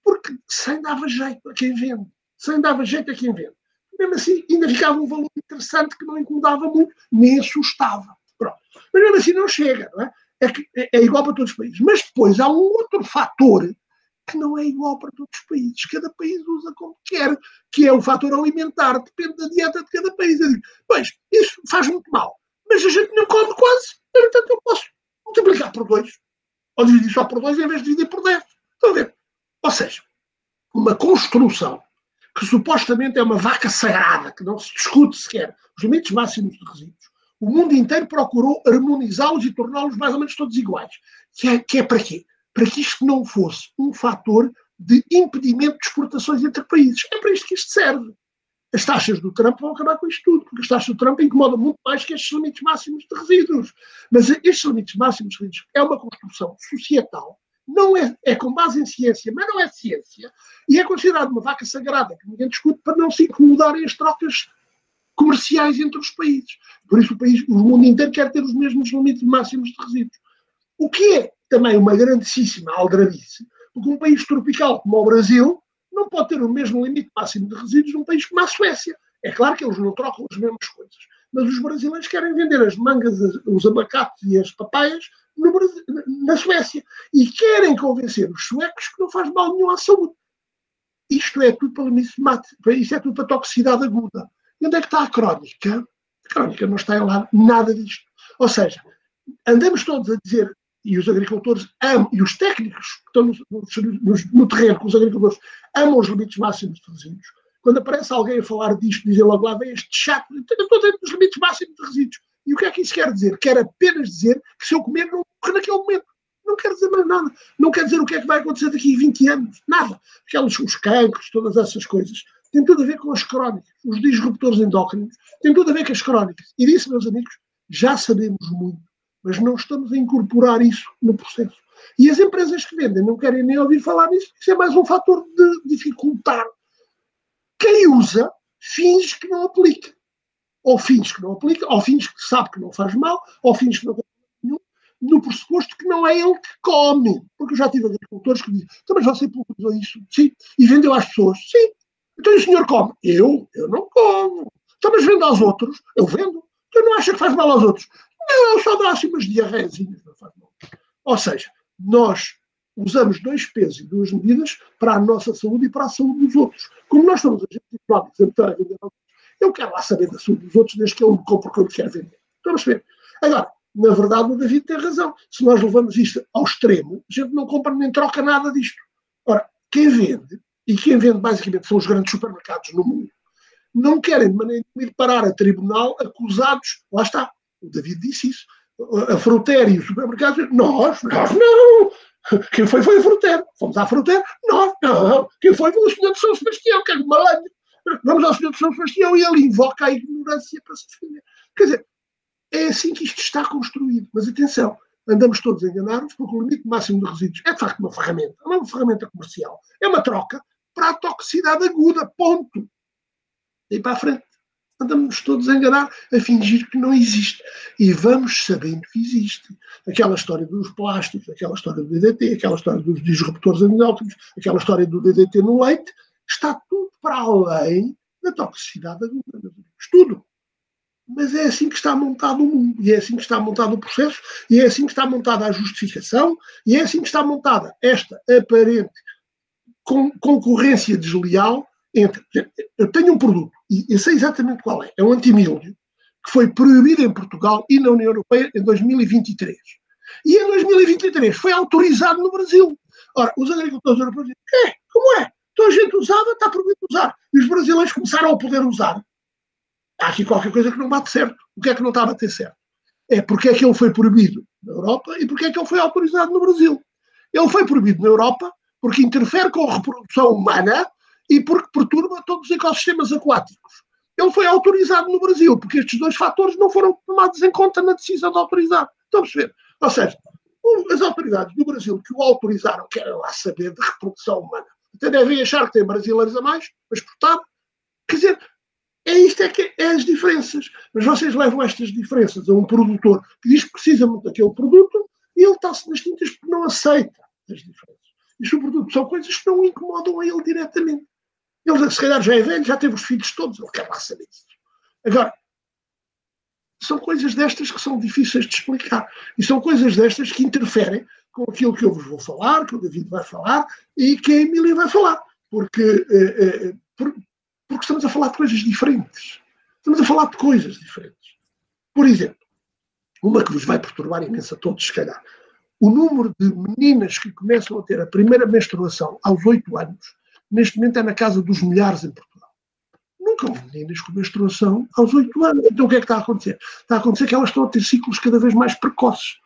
Porque 100 dava jeito a quem vende. 100 dava jeito a quem vende. Mesmo assim, ainda ficava um valor interessante que não incomodava muito, nem assustava. Pronto. Mas mesmo assim não chega, não é? É igual para todos os países. Mas depois há um outro fator que não é igual para todos os países. Cada país usa como quer, que é o fator alimentar. Depende da dieta de cada país. Eu digo, pois, isso faz muito mal. Mas a gente não come quase. Portanto, eu posso multiplicar por 2. Ou dividir só por 2 em vez de dividir por 10. Estão a ver? Ou seja, uma construção que supostamente é uma vaca sagrada, que não se discute sequer os limites máximos de resíduos, o mundo inteiro procurou harmonizá-los e torná-los mais ou menos todos iguais. Que é para quê? Para que isto não fosse um fator de impedimento de exportações entre países. É para isto que isto serve. As taxas do Trump vão acabar com isto tudo, porque as taxas do Trump incomodam muito mais que estes limites máximos de resíduos. Mas estes limites máximos de resíduos é uma construção societal, não é com base em ciência, mas não é ciência, e é considerado uma vaca sagrada, que ninguém discute, para não se incomodarem as trocas comerciais entre os países. Por isso o mundo inteiro quer ter os mesmos limites máximos de resíduos. O que é também uma grandíssima aldrabice, porque um país tropical como o Brasil não pode ter o mesmo limite máximo de resíduos de um país como a Suécia. É claro que eles não trocam as mesmas coisas, mas os brasileiros querem vender as mangas, os abacates e as papaias na Suécia. E querem convencer os suecos que não faz mal nenhum à saúde. Isto é tudo para limite máximo, isto é tudo para toxicidade aguda. E onde é que está a crónica? A crónica não está em lá nada disto. Ou seja, andamos todos a dizer, e os agricultores amam, e os técnicos que estão no terreno com os agricultores amam os limites máximos de resíduos. Quando aparece alguém a falar disto, dizem logo lá, vem este chato, eu estou dentro dos limites máximos de resíduos. E o que é que isso quer dizer? Quer apenas dizer que se eu comer não morre naquele momento. Não quer dizer mais nada. Não quer dizer o que é que vai acontecer daqui a 20 anos. Nada. Os cancros, todas essas coisas. Tem tudo a ver com as crónicas. Os disruptores endócrinos. Tem tudo a ver com as crónicas. E disso, meus amigos, já sabemos muito. Mas não estamos a incorporar isso no processo. E as empresas que vendem não querem nem ouvir falar nisso. Isso é mais um fator de dificultar. Quem usa, finge que não aplica. ou finge que não aplica, ou finge que sabe que não faz mal, ou finge que não tem nenhum, no pressuposto que não é ele que come. Porque eu já tive agricultores que dizem, então, mas você pulverizou isso? Sim. E vendeu às pessoas? Sim. Então o senhor come? Eu não como. Então, mas vendo aos outros? Eu vendo. Então não acha que faz mal aos outros? Não, só dá assim umas diarreiazinhas, não faz mal. Ou seja, nós usamos 2 pesos e 2 medidas para a nossa saúde e para a saúde dos outros. Como nós somos agentes económicos, eu quero lá saber da saúde dos outros desde que eu me compro o que eu quero vender. Estão a perceber? Agora, na verdade, o David tem razão. Se nós levamos isto ao extremo, a gente não compra nem troca nada disto. Ora, quem vende, e quem vende basicamente são os grandes supermercados no mundo, não querem de maneira de ir parar a tribunal acusados, lá está, o David disse isso, a Fruteira e os supermercados, nós não. Quem foi a Fruteira. Fomos à Fruteira, nós não. Quem foi o senhor de São Sebastião, que é de malandro. Vamos ao senhor de São Sebastião e ele invoca a ignorância para se defender. Quer dizer, é assim que isto está construído. Mas atenção, andamos todos a enganar-nos porque o limite máximo de resíduos é de facto uma ferramenta. Não é uma ferramenta comercial. É uma troca para a toxicidade aguda. Ponto. E para a frente. Andamos todos a enganar, a fingir que não existe. E vamos sabendo que existe. Aquela história dos plásticos, aquela história do DDT, aquela história dos disruptores endócrinos, aquela história do DDT no leite, está tudo para além da toxicidade aguda. Tudo. Mas é assim que está montado o mundo, e é assim que está montado o processo, e é assim que está montada a justificação, e é assim que está montada esta aparente concorrência desleal entre... Eu tenho um produto, e eu sei exatamente qual é. É um antimíldio, que foi proibido em Portugal e na União Europeia em 2023. E em 2023 foi autorizado no Brasil. Ora, os agricultores europeus dizem, como é? Então a gente usava, está proibido usar. E os brasileiros começaram a poder usar. Há aqui qualquer coisa que não bate certo. O que é que não está a bater certo? É porque é que ele foi proibido na Europa e porque é que ele foi autorizado no Brasil. Ele foi proibido na Europa porque interfere com a reprodução humana e porque perturba todos os ecossistemas aquáticos. Ele foi autorizado no Brasil porque estes 2 fatores não foram tomados em conta na decisão de autorizar. Estão a perceber? Ou seja, as autoridades do Brasil que o autorizaram querem lá saber de reprodução humana. Até devem achar que tem brasileiros a mais para exportar. Quer dizer, isto é que é as diferenças. Mas vocês levam estas diferenças a um produtor que diz que precisa muito daquele produto e ele está-se nas tintas porque não aceita as diferenças. E sobretudo são coisas que não incomodam a ele diretamente. Ele, se calhar, já é velho, já teve os filhos todos, ele quer lá saber isso. Agora, são coisas destas que são difíceis de explicar. E são coisas destas que interferem com aquilo que eu vos vou falar, que o David vai falar e que a Emília vai falar. Porque estamos a falar de coisas diferentes. Estamos a falar de coisas diferentes. Por exemplo, uma que vos vai perturbar imenso a todos, se calhar. O número de meninas que começam a ter a primeira menstruação aos 8 anos, neste momento é na casa dos milhares em Portugal. Nunca houve meninas com menstruação aos 8 anos. Então o que é que está a acontecer? Está a acontecer que elas estão a ter ciclos cada vez mais precoces.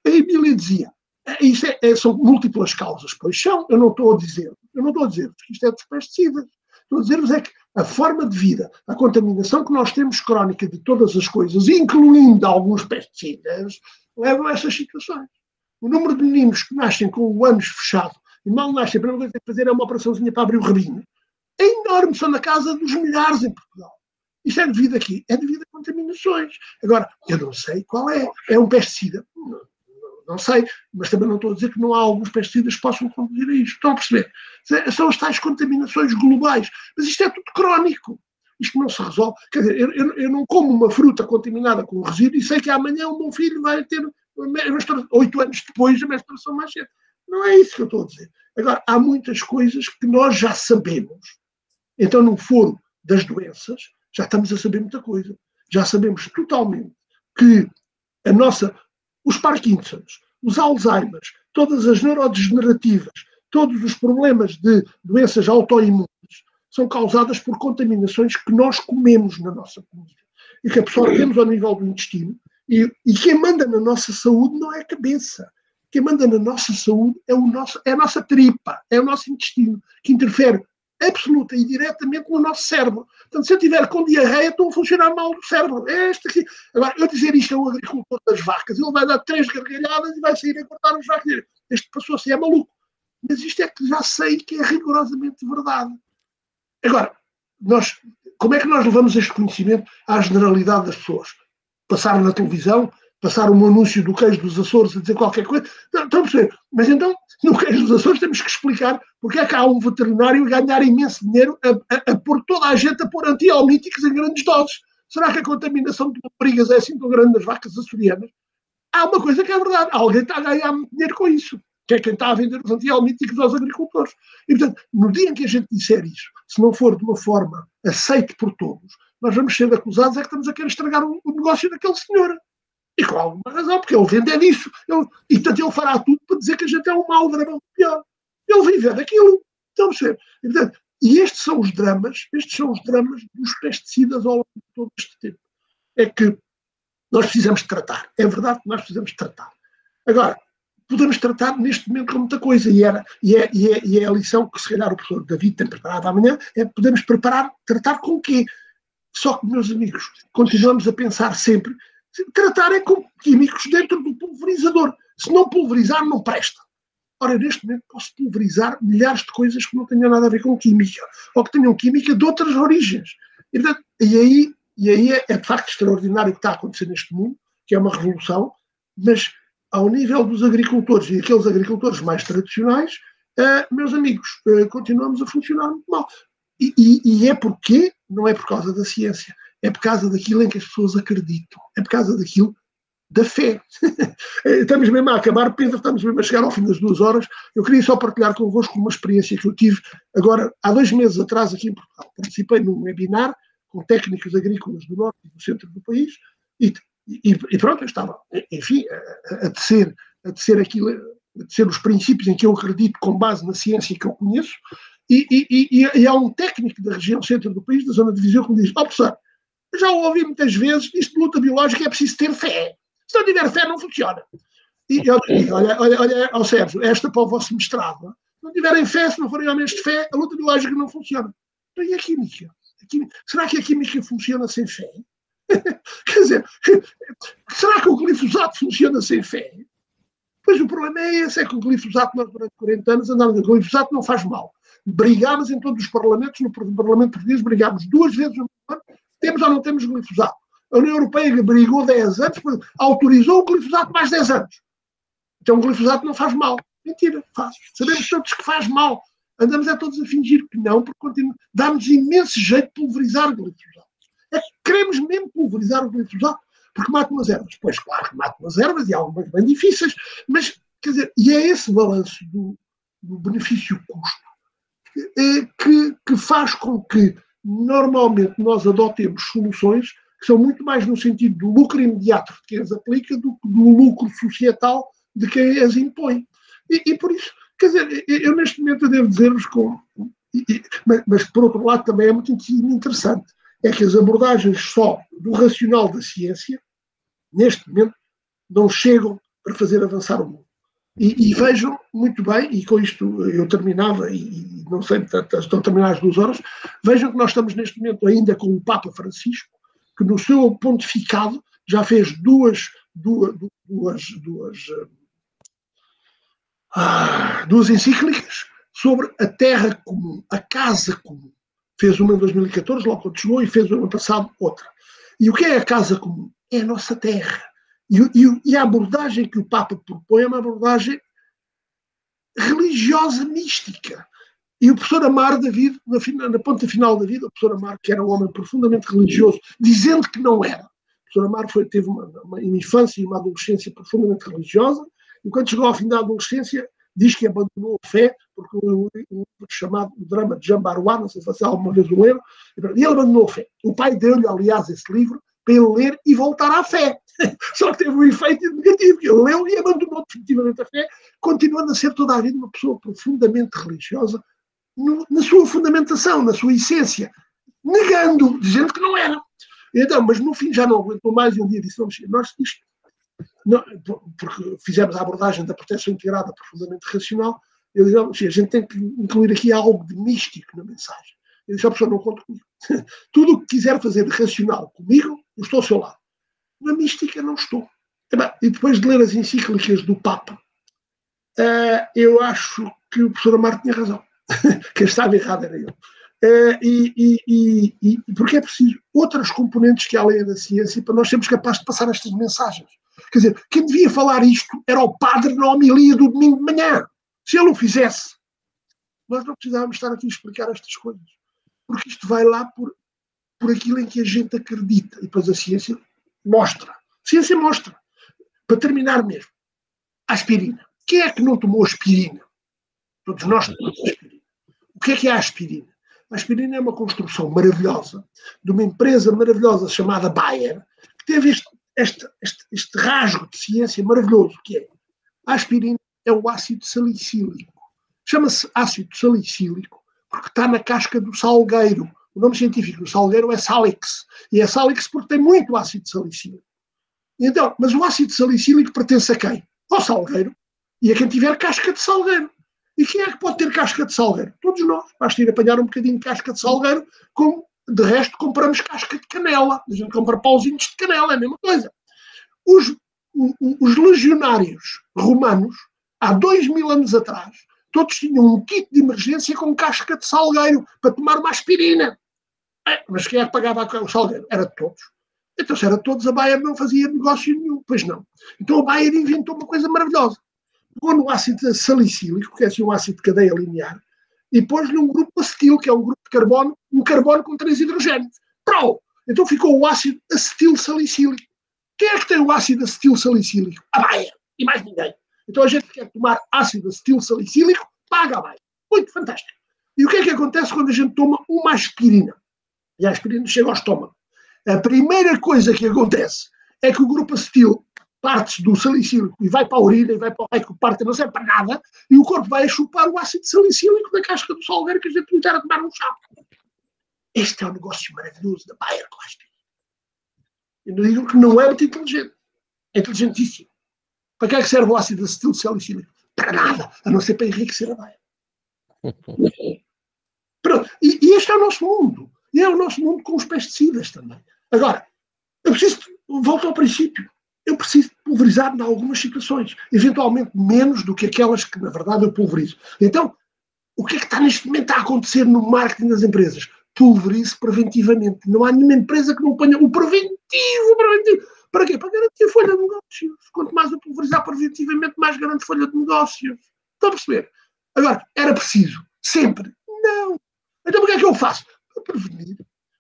A Emília dizia, isto são múltiplas causas, pois são, eu não estou a dizer que isto é dos pesticidas. Estou a dizer-vos é que a forma de vida, a contaminação que nós temos crónica de todas as coisas, incluindo alguns pesticidas, levam a essas situações. O número de meninos que nascem com o ânus fechado e mal nascem, a primeira coisa que têm que fazer é uma operaçãozinha para abrir o rabinho. É enorme, são na casa dos milhares em Portugal. Isto é devido a quê? É devido a contaminações. Agora, eu não sei qual é. É um pesticida? Não sei, mas também não estou a dizer que não há alguns pesticidas que possam conduzir a isto. Estão a perceber? São as tais contaminações globais. Mas isto é tudo crónico. Isto não se resolve. Quer dizer, eu não como uma fruta contaminada com resíduo e sei que amanhã o meu filho vai ter 8 anos depois a menstruação mais cedo. Não é isso que eu estou a dizer. Agora, há muitas coisas que nós já sabemos. Então, no foro das doenças, já estamos a saber muita coisa. Já sabemos totalmente que os Parkinsons, os Alzheimers, todas as neurodegenerativas, todos os problemas de doenças autoimunes são causadas por contaminações que nós comemos na nossa comida e que absorvemos ao nível do intestino. E quem manda na nossa saúde não é a cabeça. Quem manda na nossa saúde é a nossa tripa, é o nosso intestino, que interfere absoluta e diretamente no nosso cérebro. Portanto, se eu tiver com diarreia, estou a funcionar mal do cérebro. É este aqui. Agora, eu dizer isto a um agricultor das vacas, ele vai dar 3 gargalhadas e vai sair a cortar os vacas. Este passou assim, é maluco. Mas isto é que já sei que é rigorosamente verdade. Agora, nós como é que nós levamos este conhecimento à generalidade das pessoas? Passar na televisão, passar um anúncio do queijo dos Açores a dizer qualquer coisa. Estão a perceber? Mas então, no queijo dos Açores temos que explicar porque é que há um veterinário a ganhar imenso dinheiro a pôr toda a gente a pôr antihelmínticos em grandes doses. Será que a contaminação de lombrigas é assim tão grande nas vacas açorianas? Há uma coisa que é verdade. Alguém está a ganhar muito dinheiro com isso. Que é quem está a vender os antihelmínticos aos agricultores. E, portanto, no dia em que a gente disser isso, se não for de uma forma aceite por todos, nós vamos ser acusados é que estamos a querer estragar o negócio daquele senhor. E com alguma razão, porque ele vende é disso. E, portanto, ele fará tudo para dizer que a gente é um mau drama pior. Ele vive daquilo. Estão a perceber? E, portanto, estes são os dramas dos pesticidas ao longo de todo este tempo. É que nós precisamos tratar. É verdade que nós precisamos tratar. Agora, podemos tratar neste momento com muita coisa, e é a lição que se calhar o professor David tem preparado amanhã, podemos tratar com o quê? Só que, meus amigos, continuamos a pensar sempre, tratar é com químicos dentro do pulverizador. Se não pulverizar, não presta. Ora, neste momento posso pulverizar milhares de coisas que não tenham nada a ver com química, ou que tenham química de outras origens. E aí é de facto extraordinário o que está a acontecer neste mundo, que é uma revolução, mas ao nível dos agricultores e aqueles agricultores mais tradicionais, meus amigos, continuamos a funcionar muito mal. E é porque, não é por causa da ciência, é por causa daquilo em que as pessoas acreditam, é por causa daquilo da fé. Estamos mesmo a acabar, Pedro, estamos mesmo a chegar ao fim das 2 horas. Eu queria só partilhar convosco uma experiência que eu tive agora, há 2 meses atrás, aqui em Portugal. Participei num webinar com técnicos agrícolas do norte e do centro do país e pronto, eu estava, enfim, a tecer os princípios em que eu acredito com base na ciência que eu conheço e há um técnico da região centro do país, da zona de Viseu, que me diz: professor, já ouvi muitas vezes, isto de luta biológica é preciso ter fé. Se não tiver fé, não funciona. E eu digo: olha, ao Sérgio, esta para o vosso mestrado. Se não tiverem fé, se não forem homens de fé, a luta biológica não funciona. Então, e a química? Será que a química funciona sem fé? Quer dizer, será que o glifosato funciona sem fé? Pois o problema é esse, é que o glifosato, nós durante 40 anos andámos a dizer: o glifosato não faz mal. Brigámos em todos os parlamentos, no Parlamento Português brigámos 2 vezes no ano, temos ou não temos glifosato. A União Europeia brigou 10 anos, autorizou o glifosato mais 10 anos. Então o glifosato não faz mal. Mentira, faz. Sabemos todos que faz mal. Andamos todos a fingir que não, porque dá-nos imenso jeito de pulverizar o glifosato. É que queremos mesmo pulverizar o glifosato, porque mata umas ervas. Pois claro que mata umas ervas e algumas bem difíceis, mas, quer dizer, e é esse balanço do benefício-custo que faz com que normalmente nós adotemos soluções que são muito mais no sentido do lucro imediato de quem as aplica do que do lucro societal de quem as impõe. E por isso, quer dizer, eu neste momento eu devo dizer-vos, mas por outro lado também é muito interessante, é que as abordagens só do racional da ciência, neste momento, não chegam para fazer avançar o mundo. E vejam muito bem, e com isto eu terminava, e não sei, estão a terminar as 2 horas, vejam que nós estamos neste momento ainda com o Papa Francisco, que no seu pontificado já fez duas encíclicas sobre a terra comum, a casa comum. Fez uma em 2014, logo quando chegou, e fez o ano passado outra. E o que é a casa comum? É a nossa terra. E a abordagem que o Papa propõe é uma abordagem religiosa mística. E o professor Amar David, na ponta final da vida, o professor Amar, que era um homem profundamente religioso, dizendo que não era. O professor Amar teve uma infância e uma adolescência profundamente religiosa, e quando chegou ao fim da adolescência, diz que abandonou a fé, porque um livro chamado O Drama de Jean Barois, não sei se você alguma vez o leram, e ele abandonou a fé. O pai deu-lhe, aliás, esse livro para ele ler e voltar à fé. Só que teve um efeito negativo, que ele leu e abandonou definitivamente a fé, continuando a ser toda a vida uma pessoa profundamente religiosa, na sua fundamentação, na sua essência, negando, dizendo que não era. Então, mas no fim já não aguentou mais, e um dia disse: nós isto, não, porque fizemos a abordagem da proteção integrada profundamente racional, eu disse: a gente tem que incluir aqui algo de místico na mensagem. Eu disse: a pessoa não conta comigo. Tudo o que quiser fazer de racional comigo, eu estou ao seu lado. Na mística não estou. E depois de ler as encíclicas do Papa, eu acho que o professor Amar tinha razão. Quem estava errado era ele. Porque é preciso outras componentes que além da ciência para nós sermos capazes de passar estas mensagens. Quer dizer, quem devia falar isto era o padre na homilia do domingo de manhã. Se ele o fizesse, nós não precisávamos estar aqui a explicar estas coisas. Porque isto vai lá por aquilo em que a gente acredita. E depois a ciência mostra. A ciência mostra. Para terminar mesmo, a aspirina. Quem é que não tomou aspirina? Todos nós tomamos aspirina. O que é a aspirina? A aspirina é uma construção maravilhosa de uma empresa maravilhosa chamada Bayer, que teve este rasgo de ciência maravilhoso, que é a aspirina é o ácido salicílico. Chama-se ácido salicílico porque está na casca do salgueiro. O nome científico do salgueiro é Salix. E é Salix porque tem muito ácido salicílico. Então, mas o ácido salicílico pertence a quem? Ao salgueiro e a quem tiver casca de salgueiro. E quem é que pode ter casca de salgueiro? Todos nós. Basta ir apanhar um bocadinho de casca de salgueiro, como de resto compramos casca de canela. A gente compra pauzinhos de canela, é a mesma coisa. Os legionários romanos, há 2000 anos atrás, todos tinham um kit de emergência com casca de salgueiro para tomar uma aspirina. Mas quem é que pagava o salgueiro? Era de todos. Então, se era de todos, a Bayer não fazia negócio nenhum. Pois não. Então a Bayer inventou uma coisa maravilhosa. Pegou no ácido salicílico, que é assim um ácido de cadeia linear, e pôs-lhe um grupo acetil, que é um grupo de carbono, um carbono com 3 hidrogénios. Prou! Então ficou o ácido acetil salicílico. Quem é que tem o ácido acetil salicílico? A Bayer. E mais ninguém. Então a gente quer tomar ácido acetil salicílico, paga a Bayer. Muito fantástico. E o que é que acontece quando a gente toma uma aspirina? E a aspirina chega ao estômago. A primeira coisa que acontece é que o grupo acetil parte do salicílico e vai para a urina e vai para o resto, parte não serve para nada, e o corpo vai a chupar o ácido salicílico da casca do salgueiro que a gente não está a tomar um chá. Este é o negócio maravilhoso da Bayer com a aspirina. Eu não digo que não é muito inteligente. É inteligentíssimo. Para que é que serve o ácido acetil salicílico? Para nada, a não ser para enriquecer a Bayer. Pronto. E este é o nosso mundo. E é o nosso mundo com os pesticidas também. Agora, eu preciso, volto ao princípio, eu preciso pulverizar em algumas situações, eventualmente menos do que aquelas que, na verdade, eu pulverizo. Então, o que é que está neste momento a acontecer no marketing das empresas? Pulverize preventivamente. Não há nenhuma empresa que não ponha o preventivo. Para quê? Para garantir a folha de negócios. Quanto mais eu pulverizar preventivamente, mais garanto folha de negócios. Estão a perceber? Agora, era preciso? Sempre? Não. Então, o que é que eu faço? Para prevenir.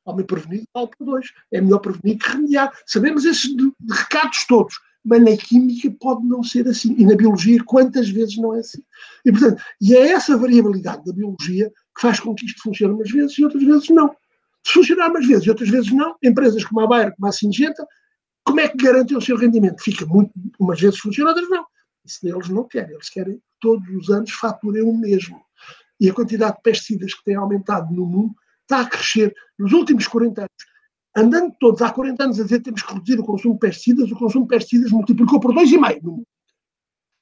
Ao me prevenir, vale por 2. É melhor prevenir que remediar. Sabemos esses recados todos. Mas na química pode não ser assim. E na biologia, quantas vezes não é assim? E, portanto, é essa variabilidade da biologia que faz com que isto funcione umas vezes e outras vezes não. Se funcionar umas vezes e outras vezes não, empresas como a Bayer, como a Syngenta, como é que garantem o seu rendimento? Fica muito, umas vezes funciona, outras não. Isso eles não querem. Eles querem que todos os anos faturem o mesmo. E a quantidade de pesticidas que tem aumentado no mundo está a crescer nos últimos 40 anos. Andando todos há 40 anos a dizer que temos que reduzir o consumo de pesticidas, o consumo de pesticidas multiplicou por 2,5 no mundo.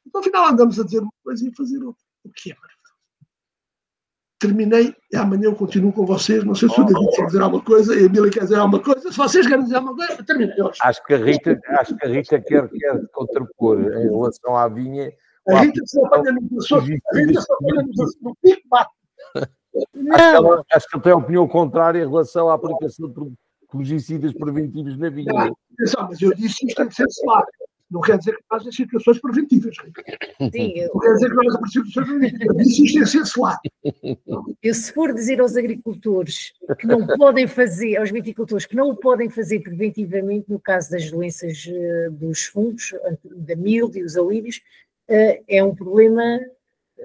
Então, afinal, andamos a dizer uma coisa e a fazer outra. O que é maravilhoso. Terminei e amanhã eu continuo com vocês. Não sei se o David quer dizer alguma coisa, a Emília quer dizer alguma coisa. Se vocês querem dizer alguma coisa, terminei hoje. Acho que a Rita quer contrapor em relação à vinha. A Rita só apanha nos Açores. A Rita só apanha nos Açores. No pico bate. Acho que ele tem a opinião contrária em relação à aplicação de fungicidas preventivos na vinha. Mas eu disse que isto tem que ser selado. Não quer dizer que nós as situações preventivas. Sim, não quer dizer que nós as situações preventivas. Eu disse que isto tem que ser selado. Eu, se for dizer aos agricultores que não podem fazer, aos viticultores que não o podem fazer preventivamente, no caso das doenças dos fungos, da milho e os alírios, é um problema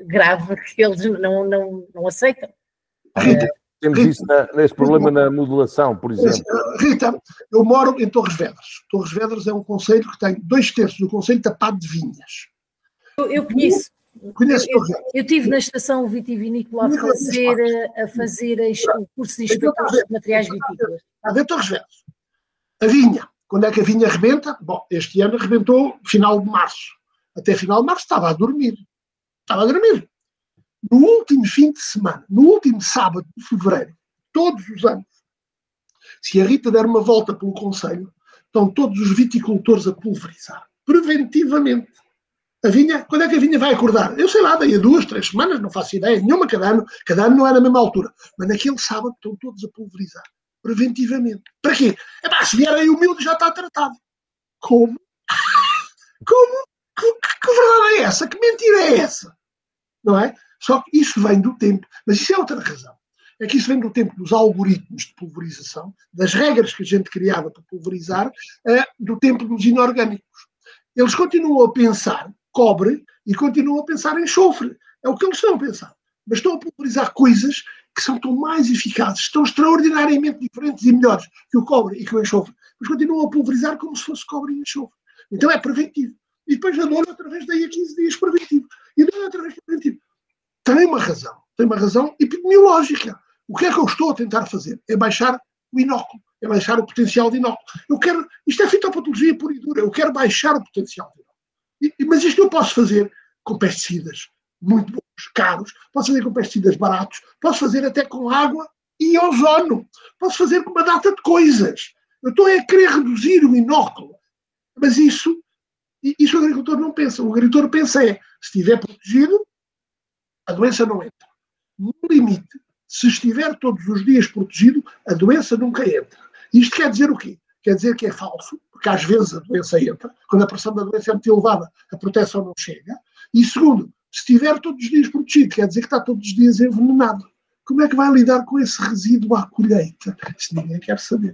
grave que eles não aceitam. Rita, temos isso neste problema na modulação, por exemplo. Rita, eu moro em Torres Vedras. Torres Vedras é um concelho que tem 2/3 do concelho tapado de vinhas. Eu conheço. Eu estive na estação vitivinícola a fazer o curso de inspectores de materiais vitícolas. Está a ver Torres Vedras. A vinha, quando é que a vinha rebenta? Bom, este ano rebentou final de março. Até final de março estava a dormir. No último fim de semana, no último sábado de fevereiro, todos os anos, se a Rita der uma volta pelo concelho, estão todos os viticultores a pulverizar, preventivamente, A vinha, quando é que a vinha vai acordar? Eu sei lá, daí a 2, 3 semanas, não faço ideia nenhuma, cada ano não é na mesma altura. Mas naquele sábado estão todos a pulverizar, preventivamente. Para quê? Se vier aí o miúdo já está tratado. Como? Como? Que verdade é essa? Que mentira é essa? Não é? Só que isso vem do tempo, mas isso é outra razão. É que isso vem do tempo dos algoritmos de pulverização, das regras que a gente criava para pulverizar, do tempo dos inorgânicos. Eles continuam a pensar cobre e continuam a pensar em enxofre. É o que eles estão a pensar. Mas estão a pulverizar coisas que são tão mais eficazes, estão extraordinariamente diferentes e melhores que o cobre e que o enxofre. Mas continuam a pulverizar como se fosse cobre e enxofre. Então é preventivo. E depois a dor outra vez daí a 15 dias preventivo. E dor outra vez preventivo. Tem uma razão epidemiológica. O que é que eu estou a tentar fazer? É baixar o inóculo, é baixar o potencial de inóculo. Isto é fitopatologia pura e dura, eu quero baixar o potencial de inóculo. Mas isto eu posso fazer com pesticidas muito bons, caros, posso fazer com pesticidas baratos, posso fazer até com água e ozono, posso fazer com uma data de coisas. Eu estou a querer reduzir o inóculo, mas isso o agricultor não pensa. O agricultor pensa se estiver protegido, a doença não entra. No limite, se estiver todos os dias protegido, a doença nunca entra. Isto quer dizer o quê? Quer dizer que é falso, porque às vezes a doença entra, quando a pressão da doença é muito elevada, a proteção não chega. E segundo, se estiver todos os dias protegido, quer dizer que está todos os dias envenenado. Como é que vai lidar com esse resíduo à colheita? Isso ninguém quer saber.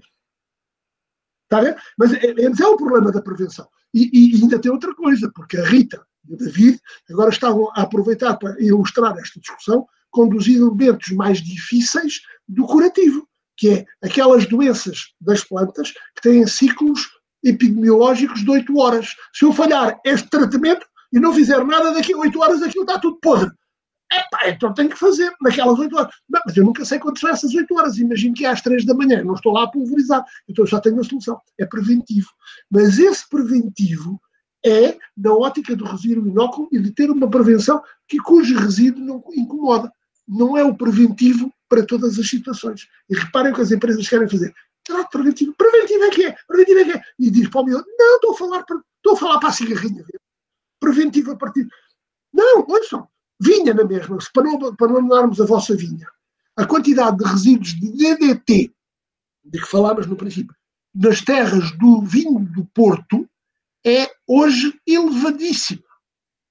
Está a ver? Mas é o problema da prevenção. E ainda tem outra coisa, porque a Rita e o David agora estavam a aproveitar para ilustrar esta discussão com dos elementos mais difíceis do curativo, que é aquelas doenças das plantas que têm ciclos epidemiológicos de 8 horas. Se eu falhar este tratamento e não fizer nada, daqui a 8 horas aquilo está tudo podre. Então tenho que fazer naquelas 8 horas. Não, mas eu nunca sei quantas são essas 8 horas. Imagino que é às 3 da manhã. Não estou lá a pulverizar. Então eu só tenho a solução. É preventivo. Mas esse preventivo é na ótica do resíduo inóculo e de ter uma prevenção cujo resíduo não incomoda. Não é o preventivo para todas as situações. E reparem o que as empresas querem fazer. Trato preventivo. Preventivo é que é. Preventivo é que é. E diz para o meu, não, estou a falar para a cigarrinha. Preventivo a partir... Não, ouçam. Vinha na mesma, para não andarmos a vossa vinha. A quantidade de resíduos de DDT, de que falámos no princípio, nas terras do vinho do Porto, é hoje elevadíssima.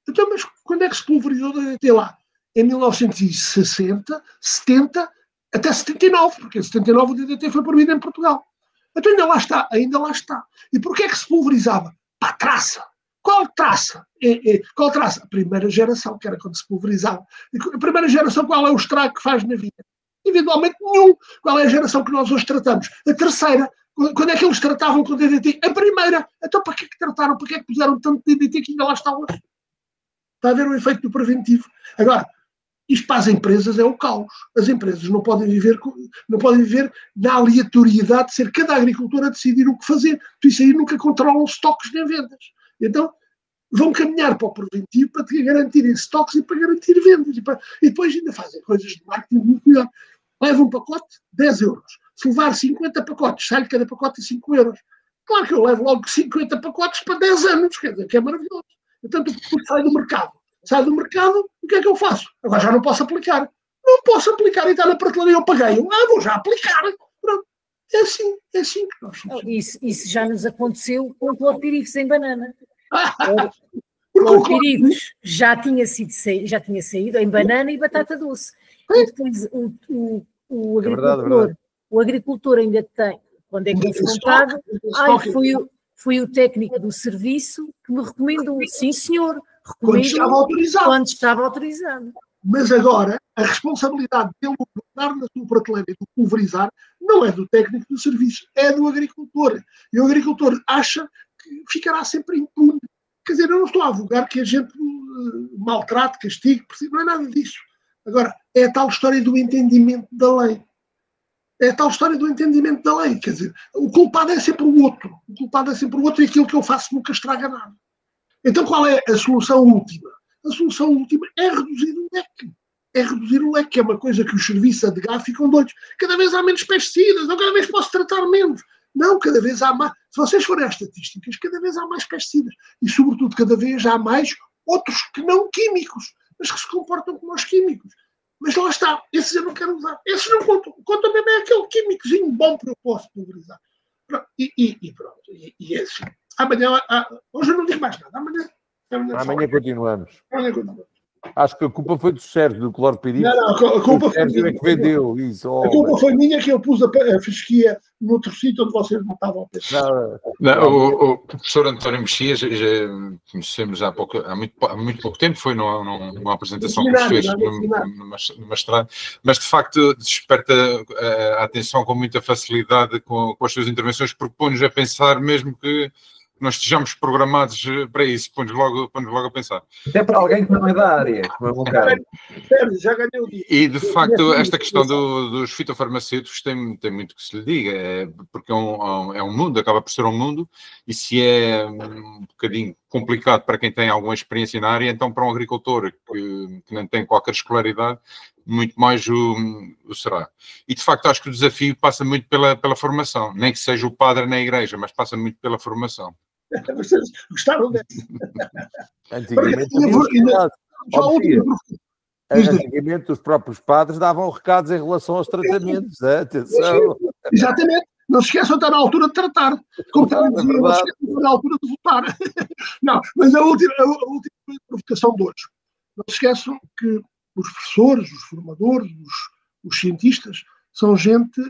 Então, mas quando é que se pulverizou o DDT lá? Em 1960, 70, até 79, porque em 79 o DDT foi proibido em Portugal. Então ainda lá está. E porquê é que se pulverizava? Para a traça. Qual traça? Qual traça? A primeira geração, que era quando se pulverizava. A primeira geração, qual é o estrago que faz na vida? Individualmente, nenhum. Qual é a geração que nós hoje tratamos? A terceira. Quando é que eles tratavam com o DDT? A primeira. Então, para que é que trataram? Para que é que puseram tanto DDT que ainda lá está hoje? Está a ver o efeito do preventivo. Agora, isto para as empresas é o caos. As empresas não podem viver na aleatoriedade de ser cada agricultor a decidir o que fazer. Isso aí nunca controlam estoques nem vendas. Então, vão caminhar para o preventivo para garantirem estoques e para garantir vendas. E depois ainda fazem coisas de marketing muito melhor. Leva um pacote, 10 euros. Se levar 50 pacotes, sai cada pacote a 5 euros. Claro que eu levo logo 50 pacotes para 10 anos, quer dizer, que é maravilhoso. Então, tudo sai do mercado. Sai do mercado, o que é que eu faço? Agora já não posso aplicar. Não posso aplicar e está na prateleira e eu paguei. Vou já aplicar. Pronto. É assim que nós somos. Isso já nos aconteceu com o clorpirifos em banana. O clorpirifos já tinha saído em banana e batata doce. E depois o agricultor ainda tem, quando é confrontado, foi o técnico do serviço que me recomendou, sim senhor, quando estava autorizado. Mas agora, a responsabilidade dele botar na sua prateleira e de pulverizar não é do técnico do serviço, é do agricultor. E o agricultor acha que ficará sempre impune. Quer dizer, eu não estou a avogar que a gente maltrate, castigue, não é nada disso. Agora, é a tal história do entendimento da lei. É a tal história do entendimento da lei. Quer dizer, o culpado é sempre o outro. O culpado é sempre o outro e aquilo que eu faço nunca estraga nada. Então, qual é a solução última? A solução última é reduzir o leque. É reduzir o leque, que é uma coisa que os serviços a DGA ficam doidos. Cada vez há menos pesticidas, ou cada vez posso tratar menos. Não, cada vez há mais. Se vocês forem às estatísticas, cada vez há mais pesticidas. E, sobretudo, cada vez há mais outros que não químicos, mas que se comportam como os químicos. Mas lá está, esses eu não quero usar. Esses não contam. Contam mesmo é aquele químicozinho bom que eu posso pulverizar. E pronto. E é assim. Amanhã, hoje eu não digo mais nada. Amanhã continuamos. Acho que a culpa foi do Sérgio, do clorpirifos. Não, a culpa foi Sérgio é que vendeu isso. A culpa foi minha, que eu pus a fasquia noutro sítio onde vocês não estavam a pensar. O professor António Mexias, já conhecemos há muito pouco tempo, foi numa apresentação que nos fez no mestrado, mas de facto desperta a atenção com muita facilidade com as suas intervenções, porque põe-nos a pensar mesmo que nós estejamos programados para isso, põe-nos logo a pensar. Até para alguém que não é da área. Já ganhei o dia. E, de facto, esta questão dos fitofarmacêuticos tem muito que se lhe diga, porque é um mundo, acaba por ser um mundo, e se é um bocadinho complicado para quem tem alguma experiência na área, então para um agricultor que não tem qualquer escolaridade, muito mais o será. E, de facto, acho que o desafio passa muito pela formação, nem que seja o padre na igreja, mas passa muito pela formação. Vocês gostaram dessa? Antigamente os próprios padres davam recados em relação aos tratamentos. Atenção. Exatamente. Não se esqueçam de estar na altura de tratar. Como também dizia, não se esqueçam de estar na altura de votar. Não, mas a última provocação de hoje. Não se esqueçam que os professores, os formadores, os cientistas, são gente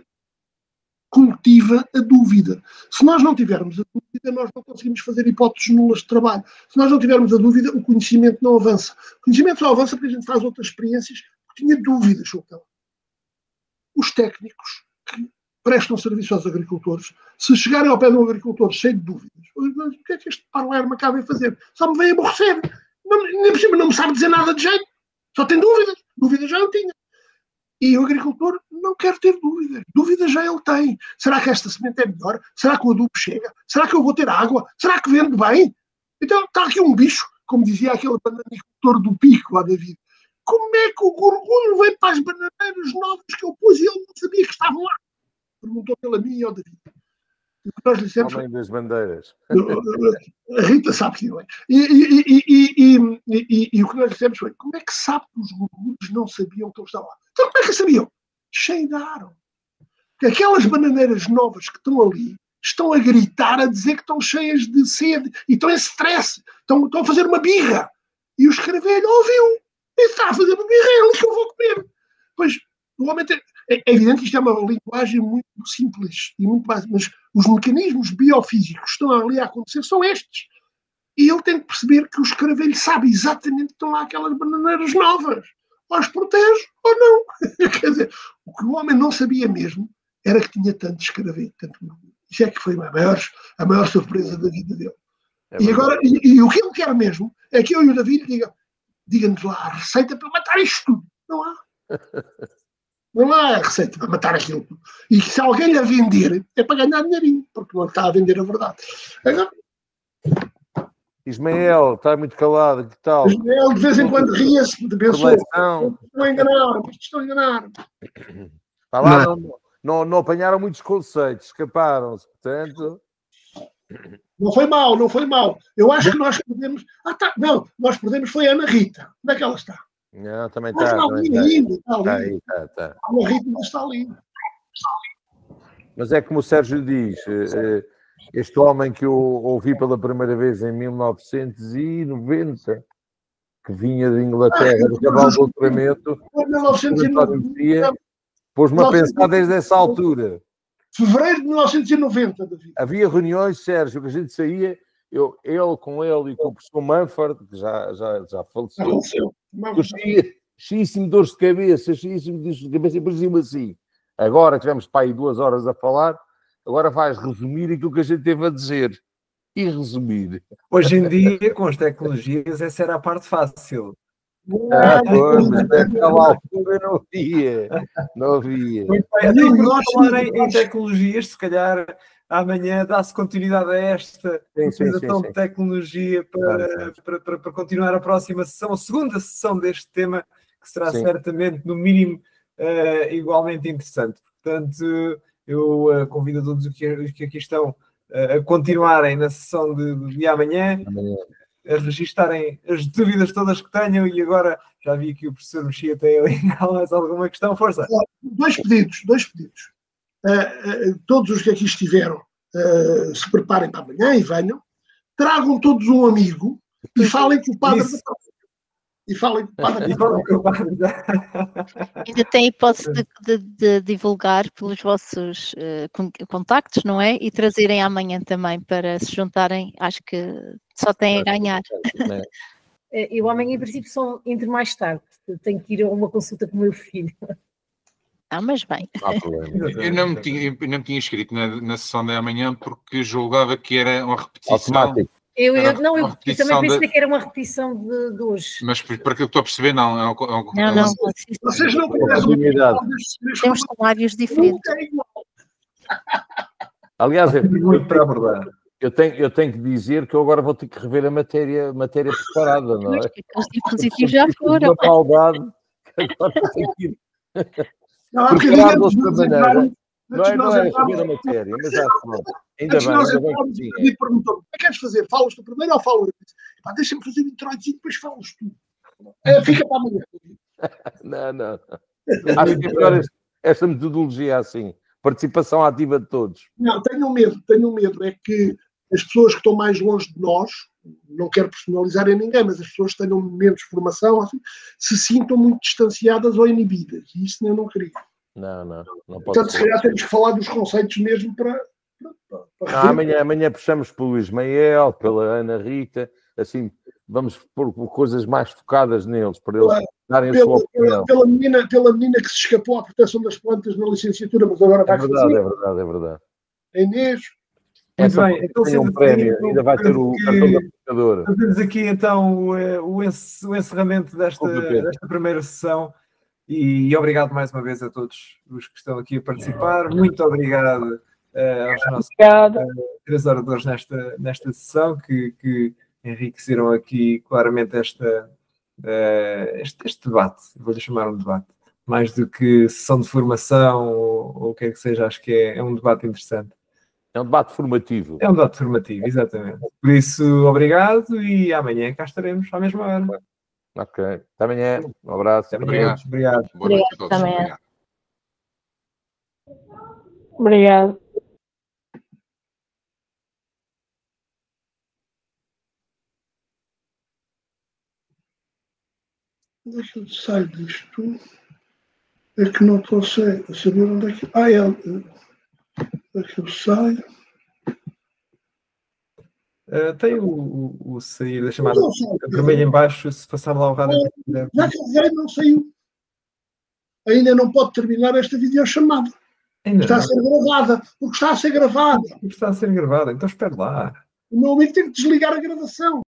cultiva a dúvida. Se nós não tivermos a dúvida, nós não conseguimos fazer hipóteses nulas de trabalho. Se nós não tivermos a dúvida, o conhecimento não avança. O conhecimento só avança porque a gente faz outras experiências porque tinha dúvidas sobre ela. Os técnicos que prestam serviço aos agricultores, se chegarem ao pé de um agricultor cheio de dúvidas, o que é que este parleiro me acaba de fazer? Só me vem aborrecer. Nem por cima não me sabe dizer nada de jeito. Só tem dúvidas. Dúvidas já não tinha. E o agricultor não quer ter dúvidas. Dúvidas já ele tem. Será que esta semente é melhor? Será que o adubo chega? Será que eu vou ter água? Será que vende bem? Então está aqui um bicho, como dizia aquele bananicultor do Pico, lá David. Como é que o gorgulho veio para as bananeiras novas que eu pus e ele não sabia que estavam lá? Perguntou pela mim e ao David. E o que nós dissemos foi... das bandeiras. A Rita sabe que não é. E o que nós dissemos foi, como é que sabe que os gorgulhos não sabiam que eles estavam lá? Então como é que sabiam? Cheiraram. Porque aquelas bananeiras novas que estão ali estão a gritar, a dizer que estão cheias de sede e estão em stress, estão a fazer uma birra. E o escravelho ouviu. Ele está a fazer uma birra, é ali que eu vou comer. Pois, o homem tem... É evidente que isto é uma linguagem muito simples e muito básica, mas os mecanismos biofísicos que estão ali a acontecer são estes. E ele tem que perceber que o escravelho sabe exatamente que estão lá aquelas bananeiras novas. Ou as protege ou não. Quer dizer, o que o homem não sabia mesmo era que tinha tanto escravelho, tanto mergulho. Isso é que foi a maior surpresa da vida dele. E agora, e o que ele quer mesmo é que eu e o David diga-nos lá a receita para matar isto tudo. Não há. Não há receita para matar aquilo. E se alguém lhe a vender, é para ganhar dinheirinho, porque não está a vender a verdade. Agora, Ismael, está muito calado, que tal? Ismael de vez em quando ria-se, pensou, estão a enganar. Não apanharam muitos conceitos, escaparam-se, portanto... Não foi mal. Eu acho que nós perdemos... nós perdemos foi a Ana Rita. Onde é que ela está? Não, também está. Está ali. Está. A Ana Rita ainda está ali. Mas é como o Sérgio diz... Este homem que eu ouvi pela primeira vez em 1990, que vinha de Inglaterra, de cavalo de doutoramento, pôs-me a pensar desde essa altura. Fevereiro de 1990, David. Havia reuniões, Sérgio, que a gente saía, com ele e com o professor Manford, que já faleceu. Cheíssimo de dores de cabeça, e depois assim. Agora tivemos para aí 2 horas a falar. Agora vais resumir aquilo que a gente teve a dizer. E resumir. Hoje em dia, com as tecnologias, essa era a parte fácil. Pois, mas naquela altura não havia. Nós falarem em tecnologias, se calhar amanhã dá-se continuidade a esta utilização de tecnologia para continuar a próxima sessão, a segunda sessão deste tema, que será certamente, no mínimo, igualmente interessante. Portanto... Eu convido a todos os que aqui estão a continuarem na sessão de amanhã. registarem as dúvidas todas que tenham, e agora já vi que o professor Mexia tem ali mais alguma questão, força. Dois pedidos. Todos os que aqui estiveram se preparem para amanhã e venham, tragam todos um amigo e falem com o padre da próxima. Ainda tem hipótese de divulgar pelos vossos contactos, não é? E trazerem amanhã também para se juntarem. Acho que só têm a ganhar. Eu amanhã, em princípio, só entro mais tarde. Tenho que ir a uma consulta com o meu filho. Mas bem. Eu não me tinha inscrito na sessão de amanhã porque julgava que era uma repetição. Automático. Eu também pensei que era uma repetição de hoje. Mas para que eu estou a perceber, não. Não. Vocês não conhecem temos cenários diferentes. Aliás, muito para abordar. Eu tenho que dizer que eu agora vou ter que rever a matéria preparada, não é? Os dispositivos já foram. Uma maldade que agora tenho que ir. Preparar de outra maneira. Não é rever a matéria, mas já pronto. Ainda bem que sim. Me perguntou: o que é que queres fazer? Falas tu primeiro ou falo eu? Deixa-me fazer um introitozinho e depois falas tu. Fica para amanhã. Não. Acho que é melhor esta metodologia assim. Participação ativa de todos. Não, tenho medo. É que as pessoas que estão mais longe de nós, não quero personalizar em ninguém, mas as pessoas que tenham menos formação, assim, se sintam muito distanciadas ou inibidas. E isso eu não queria. Não pode Portanto, ser. se calhar temos que falar dos conceitos mesmo para amanhã puxamos pelo Ismael, pela Ana Rita, assim, vamos pôr coisas mais focadas neles, para eles darem a sua opinião. Pela menina que se escapou à proteção das plantas na licenciatura, mas agora vai fazer. É verdade. A Inês. Muito bem, então tem um prémio, ainda vai ter o cartão da pescadora. Fazemos aqui então o encerramento desta primeira sessão, e obrigado mais uma vez a todos os que estão aqui a participar. Muito obrigado aos nossos 3 oradores nesta sessão que enriqueceram aqui claramente este debate. Vou-lhe chamar um debate. Mais do que sessão de formação ou o que é que seja, acho que é um debate interessante. É um debate formativo. É um debate formativo, exatamente. Por isso, obrigado, e amanhã cá estaremos à mesma hora. Ok. Até amanhã. Um abraço. Obrigado. Boa noite a todos. Obrigado. Onde é que eu saio disto? É que não estou a saber onde é que... onde é que eu saio? Tem o sair da chamada vermelha em baixo, se passar lá o rádio. Já que veio, não saiu. Ainda não pode terminar esta videochamada. Está a ser gravada. Porque está a ser gravada. Está a ser gravada, então espere lá. O meu amigo tem que desligar a gravação.